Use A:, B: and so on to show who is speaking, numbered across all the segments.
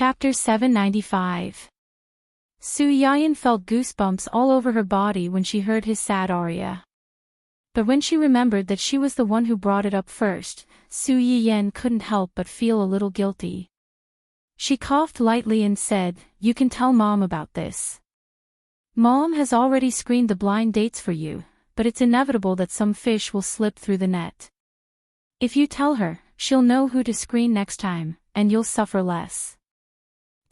A: Chapter 795. Su Yayan felt goosebumps all over her body when she heard his sad aria. But when she remembered that she was the one who brought it up first, Su Yiyan couldn't help but feel a little guilty. She coughed lightly and said, "You can tell Mom about this. Mom has already screened the blind dates for you, but it's inevitable that some fish will slip through the net. If you tell her, she'll know who to screen next time, and you'll suffer less."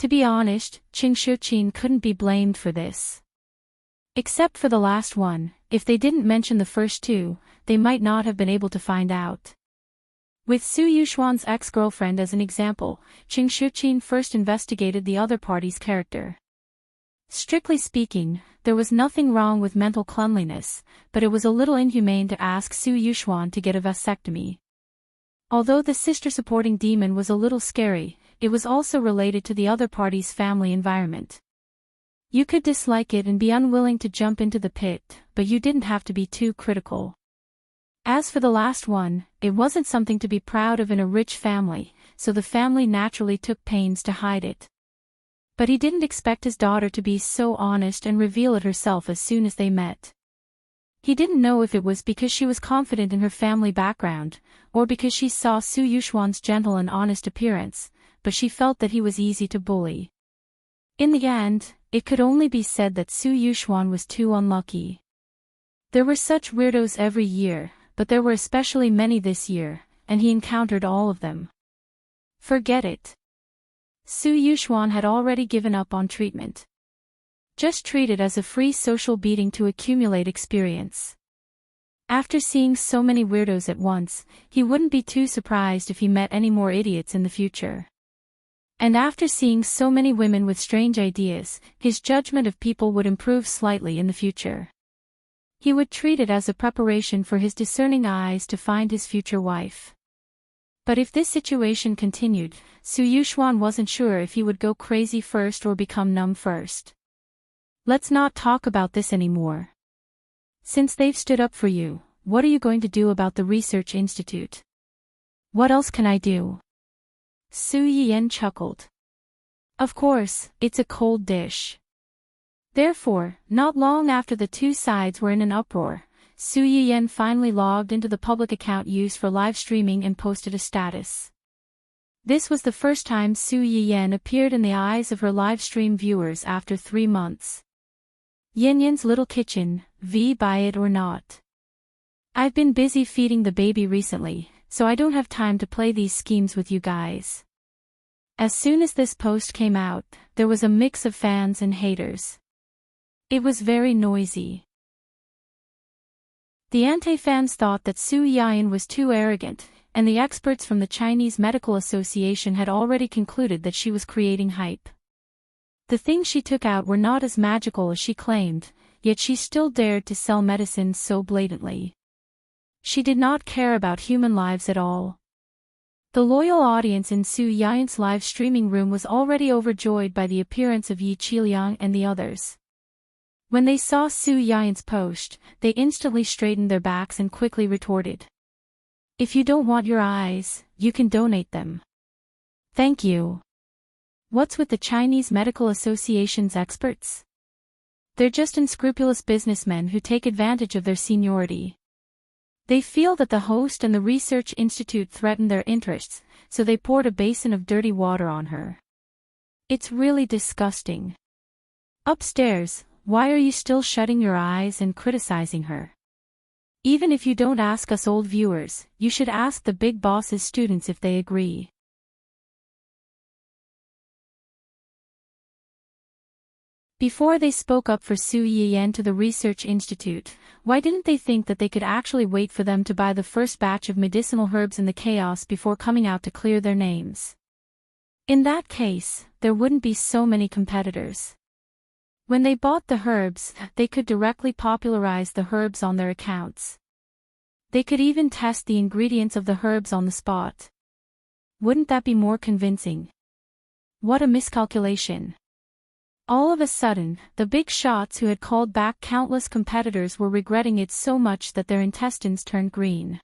A: To be honest, Qing Shuqin couldn't be blamed for this. Except for the last one, if they didn't mention the first two, they might not have been able to find out. With Su Yuxuan's ex-girlfriend as an example, Qing Shuqin first investigated the other party's character. Strictly speaking, there was nothing wrong with mental cleanliness, but it was a little inhumane to ask Su Yuxuan to get a vasectomy. Although the sister-supporting demon was a little scary, it was also related to the other party's family environment. You could dislike it and be unwilling to jump into the pit, but you didn't have to be too critical. As for the last one, it wasn't something to be proud of in a rich family, so the family naturally took pains to hide it. But he didn't expect his daughter to be so honest and reveal it herself as soon as they met. He didn't know if it was because she was confident in her family background, or because she saw Su Yuxuan's gentle and honest appearance, but she felt that he was easy to bully. In the end, it could only be said that Su Yuxuan was too unlucky. There were such weirdos every year, but there were especially many this year, and he encountered all of them. Forget it. Su Yuxuan had already given up on treatment. Just treat it as a free social beating to accumulate experience. After seeing so many weirdos at once, he wouldn't be too surprised if he met any more idiots in the future. And after seeing so many women with strange ideas, his judgment of people would improve slightly in the future. He would treat it as a preparation for his discerning eyes to find his future wife. But if this situation continued, Su Yuxuan wasn't sure if he would go crazy first or become numb first. Let's not talk about this anymore. Since they've stood up for you, what are you going to do about the research institute? What else can I do? Su Yiyan chuckled. Of course, it's a cold dish. Therefore, not long after the two sides were in an uproar, Su Yiyan finally logged into the public account used for live streaming and posted a status. This was the first time Su Yiyan appeared in the eyes of her live stream viewers after 3 months. Yin Yin's little kitchen, buy it or not. I've been busy feeding the baby recently, so I don't have time to play these schemes with you guys. As soon as this post came out, there was a mix of fans and haters. It was very noisy. The anti-fans thought that Su Yayan was too arrogant, and the experts from the Chinese Medical Association had already concluded that she was creating hype. The things she took out were not as magical as she claimed, yet she still dared to sell medicines so blatantly. She did not care about human lives at all. The loyal audience in Su Yayan's live streaming room was already overjoyed by the appearance of Yi Qiliang and the others. When they saw Su Yayan's post, they instantly straightened their backs and quickly retorted. If you don't want your eyes, you can donate them. Thank you. What's with the Chinese Medical Association's experts? They're just unscrupulous businessmen who take advantage of their seniority. They feel that the host and the research institute threaten their interests, so they poured a basin of dirty water on her. It's really disgusting. Upstairs, why are you still shutting your eyes and criticizing her? Even if you don't ask us old viewers, you should ask the big boss's students if they agree. Before they spoke up for Su Yiyan to the research institute, why didn't they think that they could actually wait for them to buy the first batch of medicinal herbs in the chaos before coming out to clear their names? In that case, there wouldn't be so many competitors. When they bought the herbs, they could directly popularize the herbs on their accounts. They could even test the ingredients of the herbs on the spot. Wouldn't that be more convincing? What a miscalculation. All of a sudden, the big shots who had called back countless competitors were regretting it so much that their intestines turned green.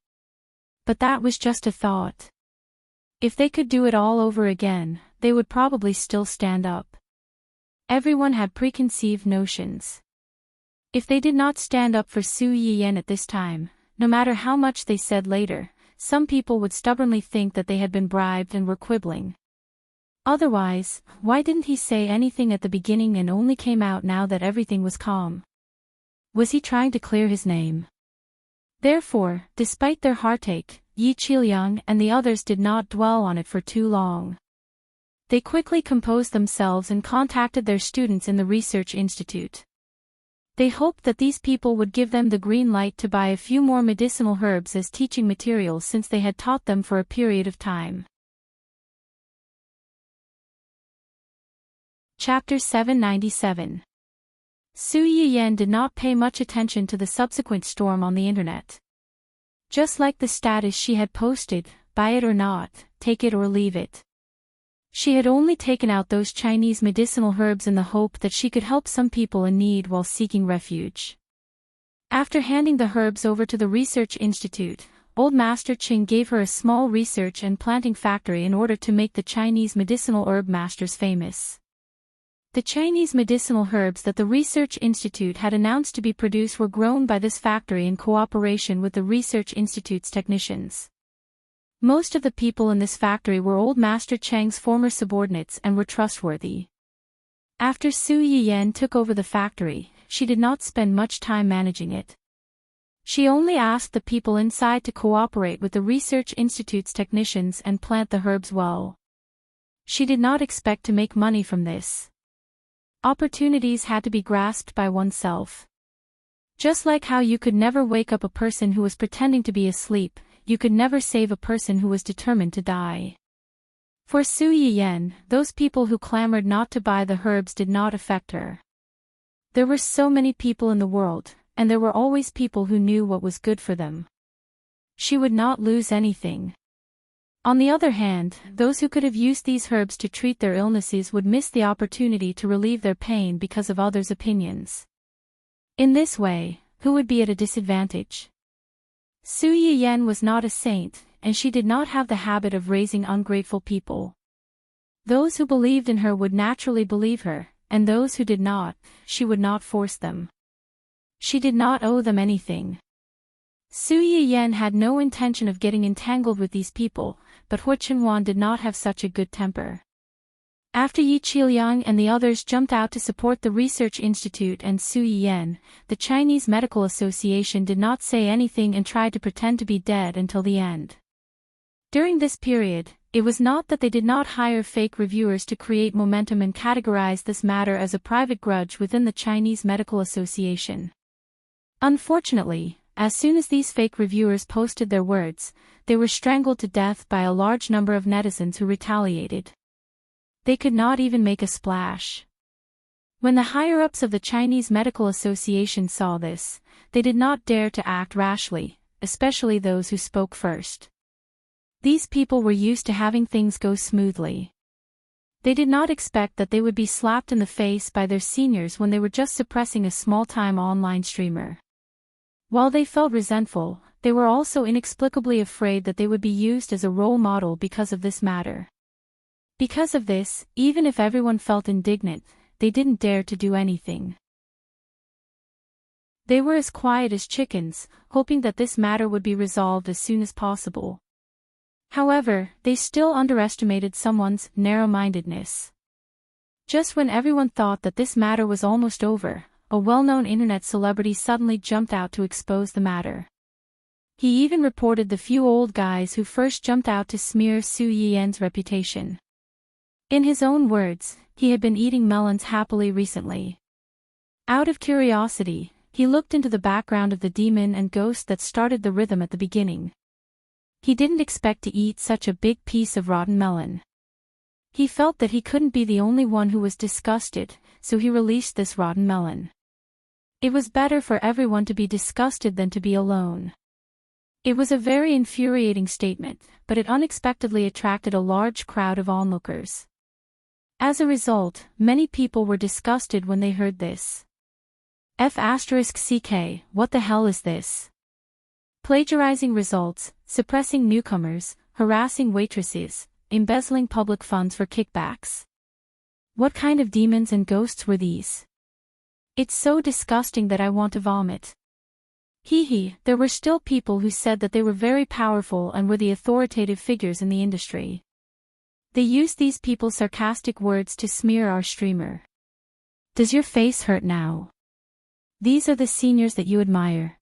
A: But that was just a thought. If they could do it all over again, they would probably still stand up. Everyone had preconceived notions. If they did not stand up for Su Yiyan at this time, no matter how much they said later, some people would stubbornly think that they had been bribed and were quibbling. Otherwise, why didn't he say anything at the beginning and only came out now that everything was calm? Was he trying to clear his name? Therefore, despite their heartache, Yi Qiliang and the others did not dwell on it for too long. They quickly composed themselves and contacted their students in the research institute. They hoped that these people would give them the green light to buy a few more medicinal herbs as teaching materials since they had taught them for a period of time. Chapter 797. Su Yiyan did not pay much attention to the subsequent storm on the internet. Just like the status she had posted, buy it or not, take it or leave it. She had only taken out those Chinese medicinal herbs in the hope that she could help some people in need while seeking refuge. After handing the herbs over to the research institute, Old Master Qing gave her a small research and planting factory in order to make the Chinese medicinal herb masters famous. The Chinese medicinal herbs that the Research Institute had announced to be produced were grown by this factory in cooperation with the Research Institute's technicians. Most of the people in this factory were Old Master Cheng's former subordinates and were trustworthy. After Su Yiyan took over the factory, she did not spend much time managing it. She only asked the people inside to cooperate with the Research Institute's technicians and plant the herbs well. She did not expect to make money from this. Opportunities had to be grasped by oneself. Just like how you could never wake up a person who was pretending to be asleep, you could never save a person who was determined to die. For Su Yiyan, those people who clamored not to buy the herbs did not affect her. There were so many people in the world, and there were always people who knew what was good for them. She would not lose anything. On the other hand, those who could have used these herbs to treat their illnesses would miss the opportunity to relieve their pain because of others' opinions. In this way, who would be at a disadvantage? Su Yiyan was not a saint, and she did not have the habit of raising ungrateful people. Those who believed in her would naturally believe her, and those who did not, she would not force them. She did not owe them anything. Su Yiyan had no intention of getting entangled with these people, but Hua Qinhuan did not have such a good temper. After Yi Qiliang and the others jumped out to support the Research Institute and Su Yiyan, the Chinese Medical Association did not say anything and tried to pretend to be dead until the end. During this period, it was not that they did not hire fake reviewers to create momentum and categorize this matter as a private grudge within the Chinese Medical Association. Unfortunately, as soon as these fake reviewers posted their words, they were strangled to death by a large number of netizens who retaliated. They could not even make a splash. When the higher-ups of the Chinese Medical Association saw this, they did not dare to act rashly, especially those who spoke first. These people were used to having things go smoothly. They did not expect that they would be slapped in the face by their seniors when they were just suppressing a small-time online streamer. While they felt resentful, they were also inexplicably afraid that they would be used as a role model because of this matter. Because of this, even if everyone felt indignant, they didn't dare to do anything. They were as quiet as chickens, hoping that this matter would be resolved as soon as possible. However, they still underestimated someone's narrow-mindedness. Just when everyone thought that this matter was almost over, a well-known internet celebrity suddenly jumped out to expose the matter. He even reported the few old guys who first jumped out to smear Su Yiyan's reputation. In his own words, he had been eating melons happily recently. Out of curiosity, he looked into the background of the demon and ghost that started the rhythm at the beginning. He didn't expect to eat such a big piece of rotten melon. He felt that he couldn't be the only one who was disgusted, so he released this rotten melon. It was better for everyone to be disgusted than to be alone. It was a very infuriating statement, but it unexpectedly attracted a large crowd of onlookers. As a result, many people were disgusted when they heard this. F***ck, what the hell is this? Plagiarizing results, suppressing newcomers, harassing waitresses, embezzling public funds for kickbacks. What kind of demons and ghosts were these? It's so disgusting that I want to vomit. There were still people who said that they were very powerful and were the authoritative figures in the industry. They used these people's sarcastic words to smear our streamer. Does your face hurt now? These are the seniors that you admire.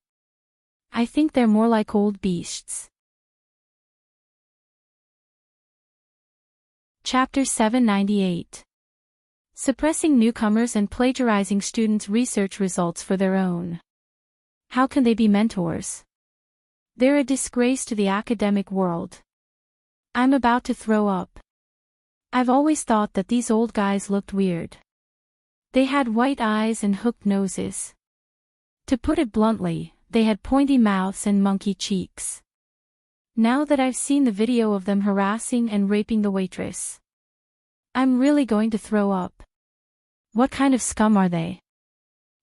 A: I think they're more like old beasts. Chapter 798. Suppressing newcomers and plagiarizing students' research results for their own. How can they be mentors? They're a disgrace to the academic world. I'm about to throw up. I've always thought that these old guys looked weird. They had white eyes and hooked noses. To put it bluntly, they had pointy mouths and monkey cheeks. Now that I've seen the video of them harassing and raping the waitress, I'm really going to throw up. What kind of scum are they?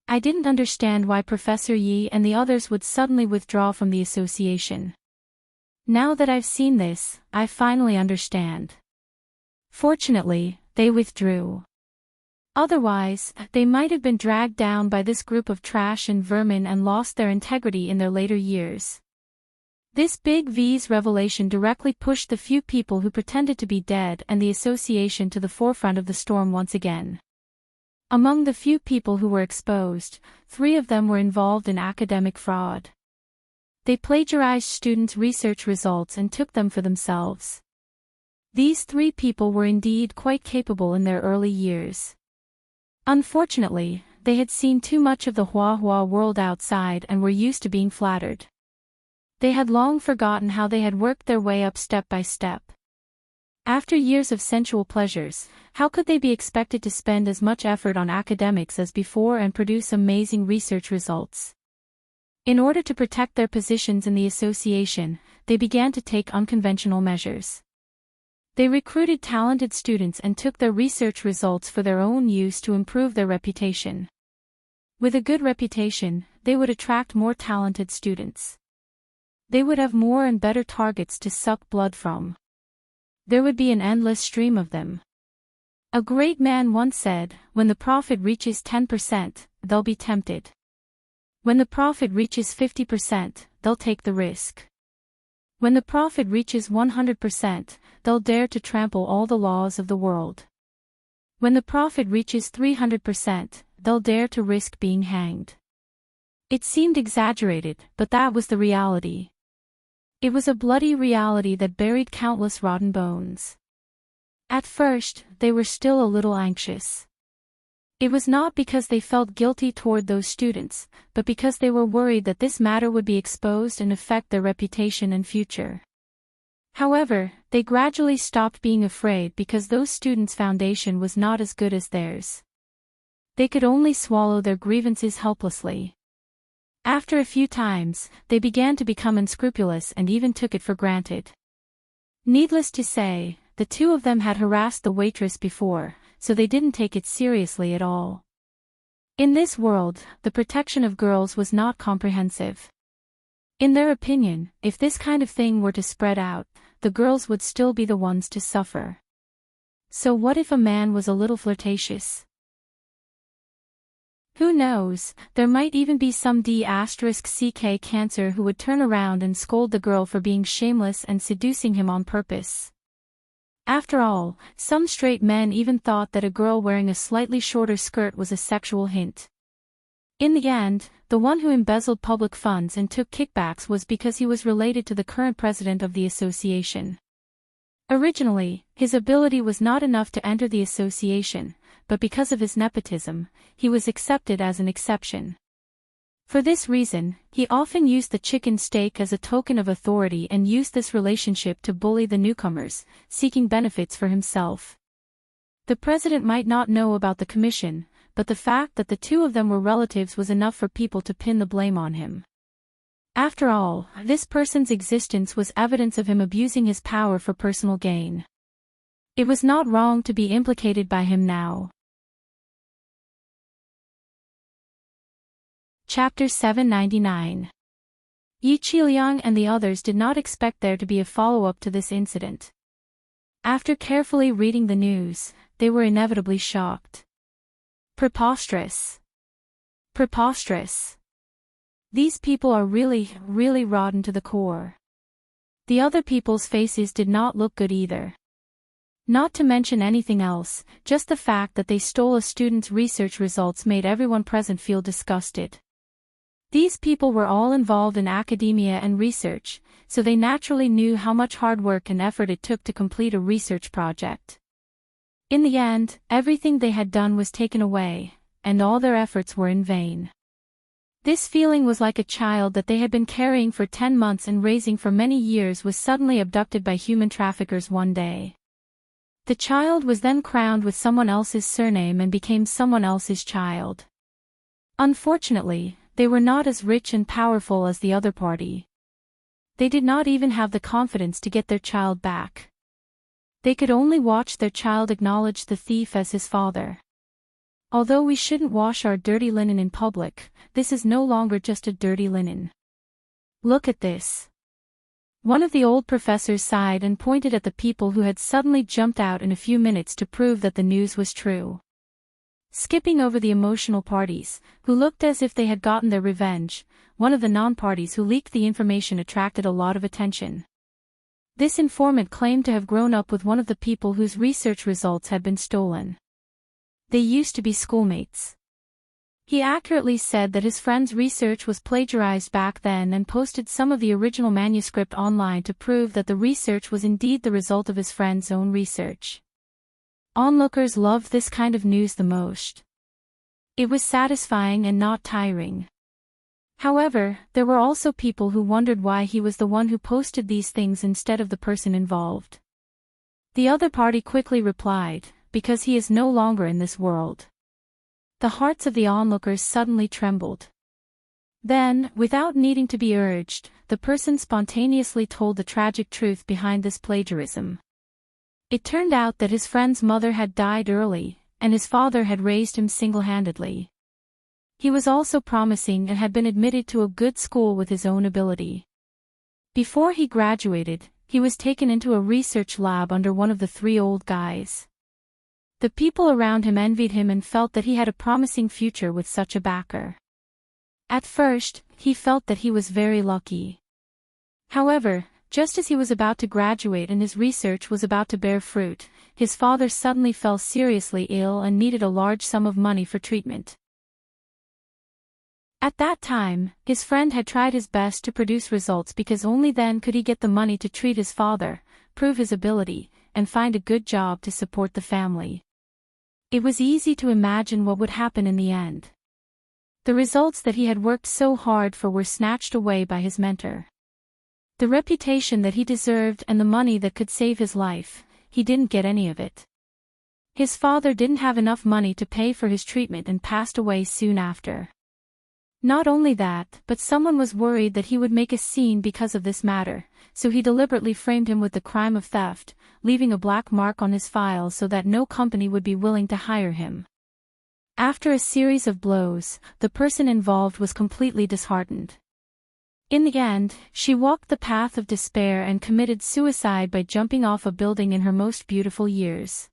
A: I didn't understand why Professor Yi and the others would suddenly withdraw from the association. Now that I've seen this, I finally understand. Fortunately, they withdrew. Otherwise, they might have been dragged down by this group of trash and vermin and lost their integrity in their later years. This Big V's revelation directly pushed the few people who pretended to be dead and the association to the forefront of the storm once again. Among the few people who were exposed, 3 of them were involved in academic fraud. They plagiarized students' research results and took them for themselves. These 3 people were indeed quite capable in their early years. Unfortunately, they had seen too much of the Hua world outside and were used to being flattered. They had long forgotten how they had worked their way up step by step. After years of sensual pleasures, how could they be expected to spend as much effort on academics as before and produce amazing research results? In order to protect their positions in the association, they began to take unconventional measures. They recruited talented students and took their research results for their own use to improve their reputation. With a good reputation, they would attract more talented students. They would have more and better targets to suck blood from. There would be an endless stream of them. A great man once said, when the profit reaches 10%, they'll be tempted. When the profit reaches 50%, they'll take the risk. When the profit reaches 100%, they'll dare to trample all the laws of the world. When the profit reaches 300%, they'll dare to risk being hanged. It seemed exaggerated, but that was the reality. It was a bloody reality that buried countless rotten bones. At first, they were still a little anxious. It was not because they felt guilty toward those students, but because they were worried that this matter would be exposed and affect their reputation and future. However, they gradually stopped being afraid because those students' foundation was not as good as theirs. They could only swallow their grievances helplessly. After a few times, they began to become unscrupulous and even took it for granted. Needless to say, the 2 of them had harassed the waitress before, so they didn't take it seriously at all. In this world, the protection of girls was not comprehensive. In their opinion, if this kind of thing were to spread out, the girls would still be the ones to suffer. So what if a man was a little flirtatious? Who knows, there might even be some D**ck cancer who would turn around and scold the girl for being shameless and seducing him on purpose. After all, some straight men even thought that a girl wearing a slightly shorter skirt was a sexual hint. In the end, the one who embezzled public funds and took kickbacks was because he was related to the current president of the association. Originally, his ability was not enough to enter the association, but because of his nepotism, he was accepted as an exception. For this reason, he often used the chicken steak as a token of authority and used this relationship to bully the newcomers, seeking benefits for himself. The president might not know about the commission, but the fact that the 2 of them were relatives was enough for people to pin the blame on him. After all, this person's existence was evidence of him abusing his power for personal gain. It was not wrong to be implicated by him now. Chapter 799. Yi Qiliang and the others did not expect there to be a follow-up to this incident. After carefully reading the news, they were inevitably shocked. Preposterous. Preposterous. These people are really, really rotten to the core. The other people's faces did not look good either. Not to mention anything else, just the fact that they stole a student's research results made everyone present feel disgusted. These people were all involved in academia and research, so they naturally knew how much hard work and effort it took to complete a research project. In the end, everything they had done was taken away, and all their efforts were in vain. This feeling was like a child that they had been carrying for 10 months and raising for many years was suddenly abducted by human traffickers one day. The child was then crowned with someone else's surname and became someone else's child. Unfortunately, they were not as rich and powerful as the other party. They did not even have the confidence to get their child back. They could only watch their child acknowledge the thief as his father. Although we shouldn't wash our dirty linen in public, this is no longer just a dirty linen. Look at this. One of the old professors sighed and pointed at the people who had suddenly jumped out in a few minutes to prove that the news was true. Skipping over the emotional parties, who looked as if they had gotten their revenge, one of the non-parties who leaked the information attracted a lot of attention. This informant claimed to have grown up with one of the people whose research results had been stolen. They used to be schoolmates. He accurately said that his friend's research was plagiarized back then and posted some of the original manuscript online to prove that the research was indeed the result of his friend's own research. Onlookers loved this kind of news the most. It was satisfying and not tiring. However, there were also people who wondered why he was the one who posted these things instead of the person involved. The other party quickly replied, because he is no longer in this world. The hearts of the onlookers suddenly trembled. Then, without needing to be urged, the person spontaneously told the tragic truth behind this plagiarism. It turned out that his friend's mother had died early, and his father had raised him single-handedly. He was also promising and had been admitted to a good school with his own ability. Before he graduated, he was taken into a research lab under one of the 3 old guys. The people around him envied him and felt that he had a promising future with such a backer. At first, he felt that he was very lucky. However, just as he was about to graduate and his research was about to bear fruit, his father suddenly fell seriously ill and needed a large sum of money for treatment. At that time, his friend had tried his best to produce results because only then could he get the money to treat his father, prove his ability, and find a good job to support the family. It was easy to imagine what would happen in the end. The results that he had worked so hard for were snatched away by his mentor. The reputation that he deserved and the money that could save his life, he didn't get any of it. His father didn't have enough money to pay for his treatment and passed away soon after. Not only that, but someone was worried that he would make a scene because of this matter, so he deliberately framed him with the crime of theft, leaving a black mark on his file so that no company would be willing to hire him. After a series of blows, the person involved was completely disheartened. In the end, she walked the path of despair and committed suicide by jumping off a building in her most beautiful years.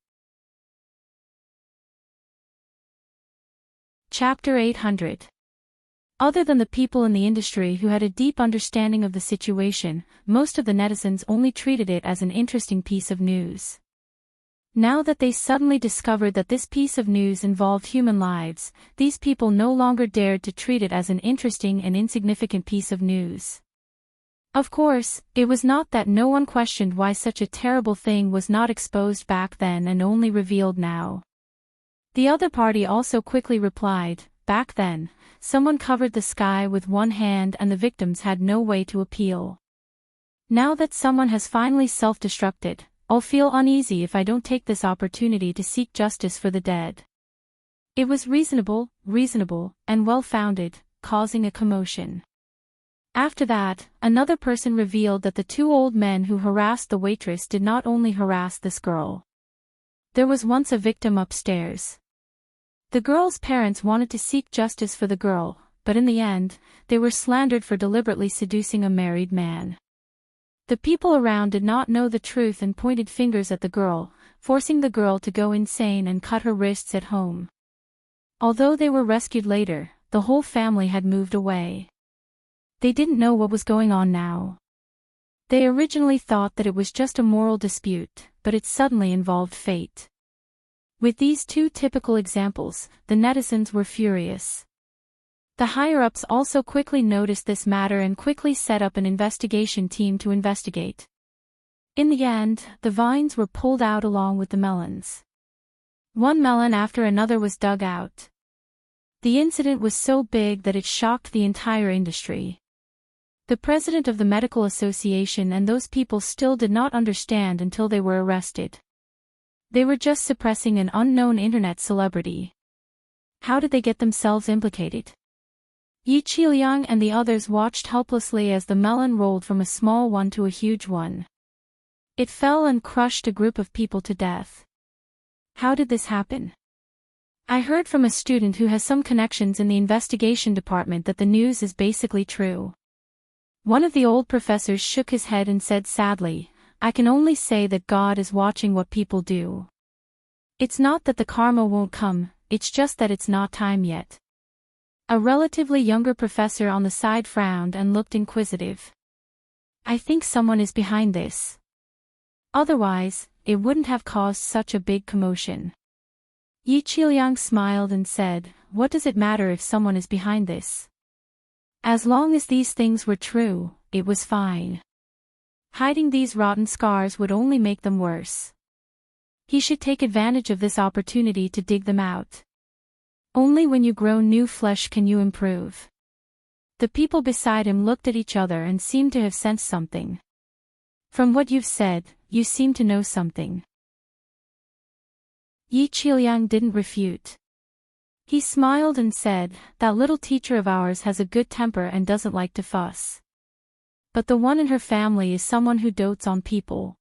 A: Chapter 800. Other than the people in the industry who had a deep understanding of the situation, most of the netizens only treated it as an interesting piece of news. Now that they suddenly discovered that this piece of news involved human lives, these people no longer dared to treat it as an interesting and insignificant piece of news. Of course, it was not that no one questioned why such a terrible thing was not exposed back then and only revealed now. The other party also quickly replied, back then, someone covered the sky with one hand and the victims had no way to appeal. Now that someone has finally self-destructed, I'll feel uneasy if I don't take this opportunity to seek justice for the dead. It was reasonable, and well-founded, causing a commotion. After that, another person revealed that the 2 old men who harassed the waitress did not only harass this girl. There was once a victim upstairs. The girl's parents wanted to seek justice for the girl, but in the end, they were slandered for deliberately seducing a married man. The people around did not know the truth and pointed fingers at the girl, forcing the girl to go insane and cut her wrists at home. Although they were rescued later, the whole family had moved away. They didn't know what was going on now. They originally thought that it was just a moral dispute, but it suddenly involved fate. With these two typical examples, the netizens were furious. The higher-ups also quickly noticed this matter and quickly set up an investigation team to investigate. In the end, the vines were pulled out along with the melons. One melon after another was dug out. The incident was so big that it shocked the entire industry. The president of the medical association and those people still did not understand until they were arrested. They were just suppressing an unknown internet celebrity. How did they get themselves implicated? Yi Qiliang and the others watched helplessly as the melon rolled from a small one to a huge one. It fell and crushed a group of people to death. How did this happen? I heard from a student who has some connections in the investigation department that the news is basically true. One of the old professors shook his head and said sadly, "I can only say that God is watching what people do. It's not that the karma won't come, it's just that it's not time yet." A relatively younger professor on the side frowned and looked inquisitive. "I think someone is behind this. Otherwise, it wouldn't have caused such a big commotion." Yi Qiliang smiled and said, "What does it matter if someone is behind this? As long as these things were true, it was fine. Hiding these rotten scars would only make them worse. He should take advantage of this opportunity to dig them out. Only when you grow new flesh can you improve." The people beside him looked at each other and seemed to have sensed something. "From what you've said, you seem to know something." Yi Qiliang didn't refute. He smiled and said, "That little teacher of ours has a good temper and doesn't like to fuss. But the one in her family is someone who dotes on people."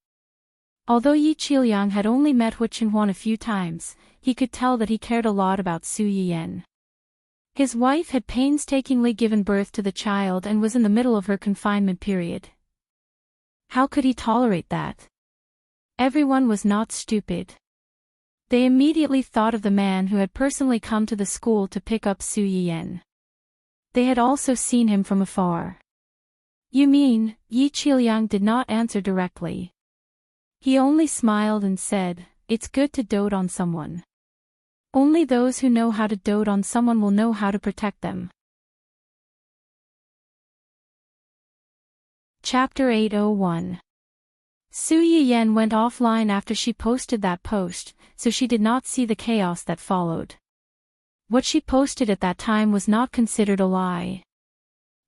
A: Although Yi Qiliang had only met Hu Qinhuan a few times, he could tell that he cared a lot about Su Yiyan. His wife had painstakingly given birth to the child and was in the middle of her confinement period. How could he tolerate that? Everyone was not stupid. They immediately thought of the man who had personally come to the school to pick up Su Yiyan. They had also seen him from afar. "You mean?" Yi Qiliang did not answer directly. He only smiled and said, "It's good to dote on someone. Only those who know how to dote on someone will know how to protect them." Chapter 801. Su Yiyan went offline after she posted that post, so she did not see the chaos that followed. What she posted at that time was not considered a lie.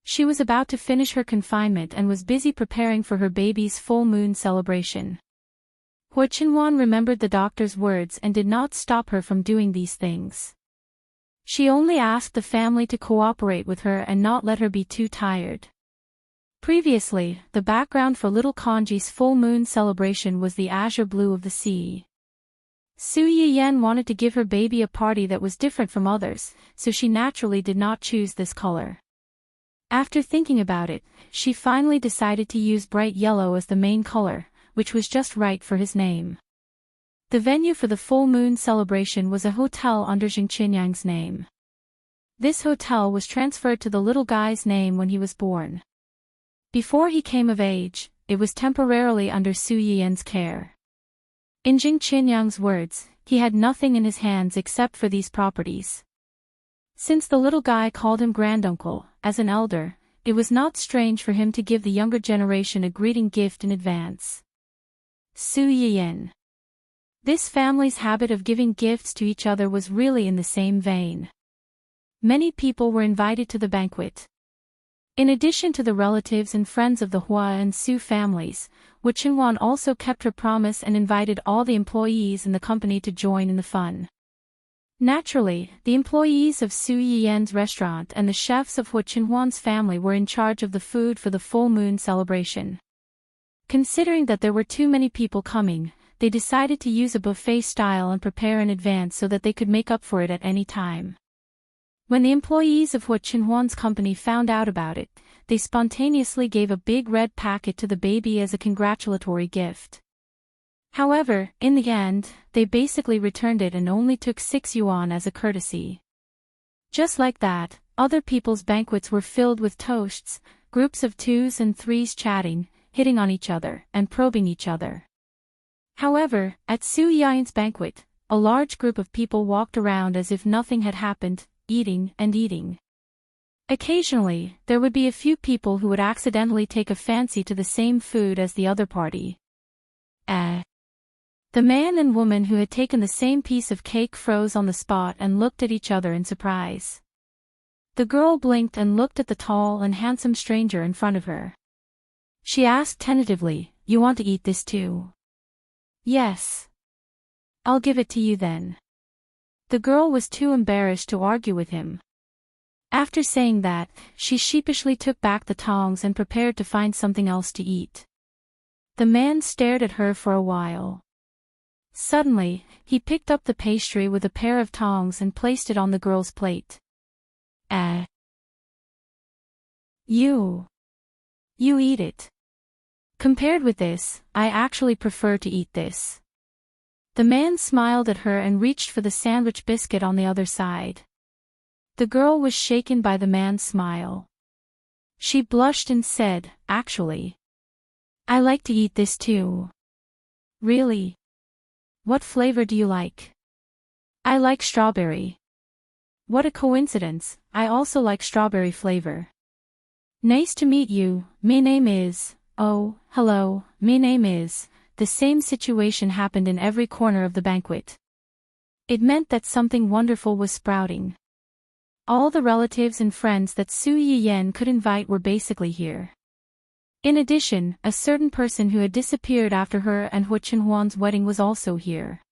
A: She was about to finish her confinement and was busy preparing for her baby's full moon celebration. Hu Qinhuan remembered the doctor's words and did not stop her from doing these things. She only asked the family to cooperate with her and not let her be too tired. Previously, the background for little Kanji's full moon celebration was the azure blue of the sea. Su Yiyan wanted to give her baby a party that was different from others, so she naturally did not choose this color. After thinking about it, she finally decided to use bright yellow as the main color, which was just right for his name. The venue for the full moon celebration was a hotel under Jing Qinyang's name. This hotel was transferred to the little guy's name when he was born. Before he came of age, it was temporarily under Su Yiyan's care. In Jing Qinyang's words, he had nothing in his hands except for these properties. Since the little guy called him granduncle, as an elder, it was not strange for him to give the younger generation a greeting gift in advance. Su Yiyan. This family's habit of giving gifts to each other was really in the same vein. Many people were invited to the banquet. In addition to the relatives and friends of the Hua and Su families, Hu Qinhuan also kept her promise and invited all the employees in the company to join in the fun. Naturally, the employees of Su Yiyan's restaurant and the chefs of Hu Qinhuan's family were in charge of the food for the full moon celebration. Considering that there were too many people coming, they decided to use a buffet style and prepare in advance so that they could make up for it at any time. When the employees of Hu Qinhuan's company found out about it, they spontaneously gave a big red packet to the baby as a congratulatory gift. However, in the end, they basically returned it and only took 6 yuan as a courtesy. Just like that, other people's banquets were filled with toasts, groups of 2s and 3s chatting, hitting on each other, and probing each other. However, at Su Yian's banquet, a large group of people walked around as if nothing had happened, eating and eating. Occasionally, there would be a few people who would accidentally take a fancy to the same food as the other party. The man and woman who had taken the same piece of cake froze on the spot and looked at each other in surprise. The girl blinked and looked at the tall and handsome stranger in front of her. She asked tentatively, "You want to eat this too?" "Yes." "I'll give it to you then." The girl was too embarrassed to argue with him. After saying that, she sheepishly took back the tongs and prepared to find something else to eat. The man stared at her for a while. Suddenly, he picked up the pastry with a pair of tongs and placed it on the girl's plate. You eat it. Compared with this, I actually prefer to eat this." The man smiled at her and reached for the sandwich biscuit on the other side. The girl was shaken by the man's smile. She blushed and said, "Actually, I like to eat this too." "Really? What flavor do you like?" "I like strawberry." "What a coincidence, I also like strawberry flavor." "Nice to meet you, my name is..." "Oh, hello, my name is..." The same situation happened in every corner of the banquet. It meant that something wonderful was sprouting. All the relatives and friends that Su Yiyan could invite were basically here. In addition, a certain person who had disappeared after her and Hu Chenhuan's wedding was also here.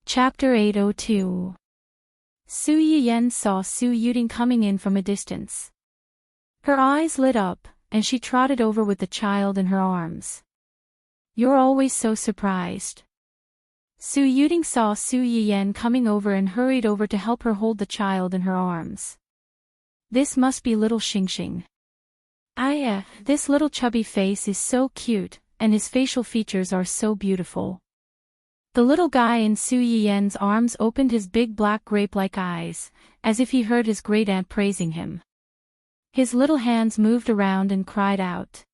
A: Chapter 802. Su Yiyan saw Su Yuding coming in from a distance. Her eyes lit up, and she trotted over with the child in her arms. "You're always so surprised." Su Yuding saw Su Yiyan coming over and hurried over to help her hold the child in her arms. "This must be little Xingxing. This little chubby face is so cute, and his facial features are so beautiful." The little guy in Su Yiyan's arms opened his big black grape-like eyes, as if he heard his great-aunt praising him. His little hands moved around and cried out.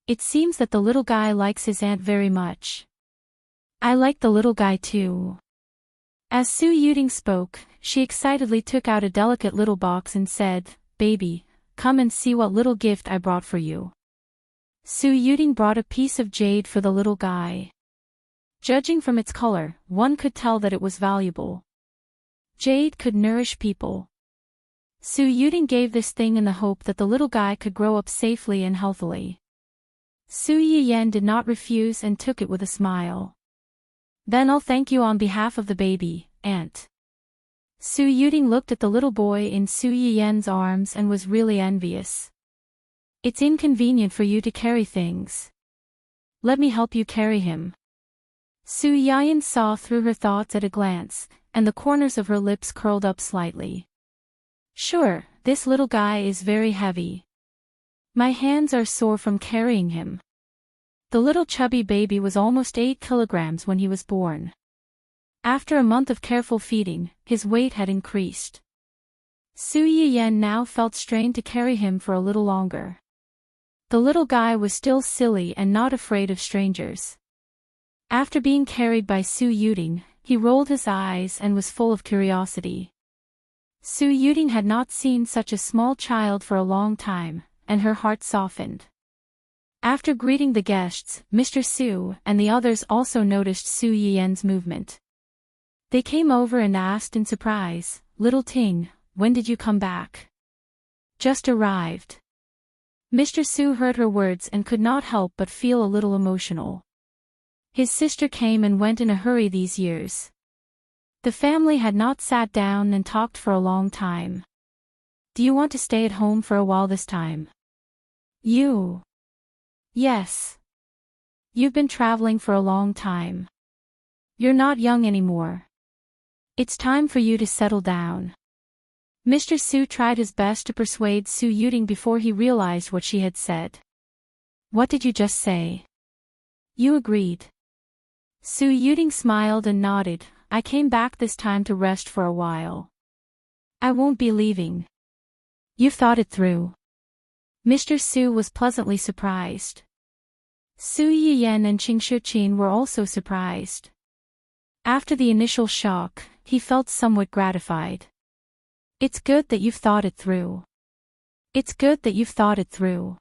A: It seems that the little guy likes his aunt very much. "I like the little guy too." As Su Yuding spoke, she excitedly took out a delicate little box and said, "Baby, come and see what little gift I brought for you." Su Yuding brought a piece of jade for the little guy. Judging from its color, one could tell that it was valuable. Jade could nourish people. Su Yuding gave this thing in the hope that the little guy could grow up safely and healthily. Su Yiyan did not refuse and took it with a smile. "Then I'll thank you on behalf of the baby, aunt." Su Yuding looked at the little boy in Su Yiyan's arms and was really envious. "It's inconvenient for you to carry things. Let me help you carry him." Su Yiyan saw through her thoughts at a glance, and the corners of her lips curled up slightly. "Sure, this little guy is very heavy. My hands are sore from carrying him." The little chubby baby was almost 8 kilograms when he was born. After a month of careful feeding, his weight had increased. Su Yiyan now felt strained to carry him for a little longer. The little guy was still silly and not afraid of strangers. After being carried by Su Yuding, he rolled his eyes and was full of curiosity. Su Yuding had not seen such a small child for a long time, and her heart softened. After greeting the guests, Mr. Su and the others also noticed Su Yiyan's movement. They came over and asked in surprise, "Little Ting, when did you come back?" "Just arrived." Mr. Su heard her words and could not help but feel a little emotional. His sister came and went in a hurry these years. The family had not sat down and talked for a long time. "Do you want to stay at home for a while this time?" "You?" "Yes. You've been traveling for a long time. You're not young anymore." It's time for you to settle down. Mr. Su tried his best to persuade Su Yuting before he realized what she had said. What did you just say? You agreed. Su Yuting smiled and nodded. I came back this time to rest for a while. I won't be leaving. You've thought it through. Mr. Su was pleasantly surprised. Su Yiyan and Qing Shiqin were also surprised. After the initial shock, he felt somewhat gratified. It's good that you've thought it through. It's good that you've thought it through.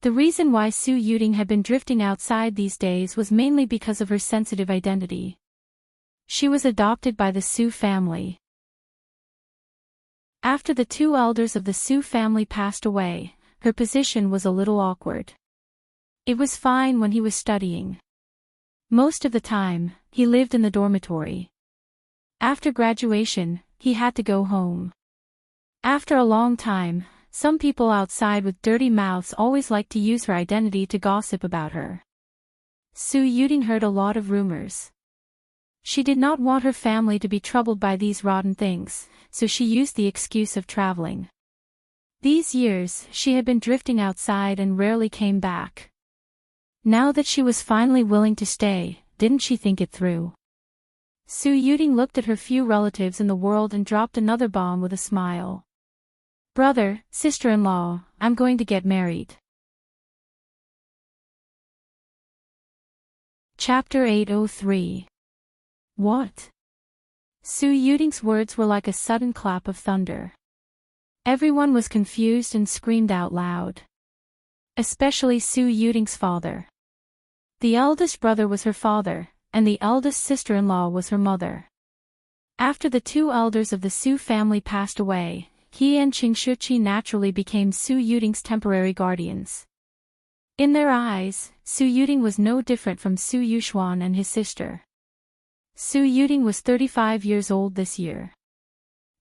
A: The reason why Su Yuting had been drifting outside these days was mainly because of her sensitive identity. She was adopted by the Su family. After the two elders of the Su family passed away, her position was a little awkward. It was fine when he was studying. Most of the time, he lived in the dormitory. After graduation, he had to go home. After a long time, some people outside with dirty mouths always liked to use her identity to gossip about her. Su Yuting heard a lot of rumors. She did not want her family to be troubled by these rotten things, so she used the excuse of traveling. These years, she had been drifting outside and rarely came back. Now that she was finally willing to stay, didn't she think it through? Su Yuting looked at her few relatives in the world and dropped another bomb with a smile. Brother, sister-in-law, I'm going to get married. Chapter 803. What? Su Yuting's words were like a sudden clap of thunder. Everyone was confused and screamed out loud. Especially Su Yuting's father. The eldest brother was her father, and the eldest sister-in-law was her mother. After the two elders of the Su family passed away, he and Qing Shiqi naturally became Su Yuting's temporary guardians. In their eyes, Su Yuting was no different from Su Yuxuan and his sister. Su Yuting was 35 years old this year.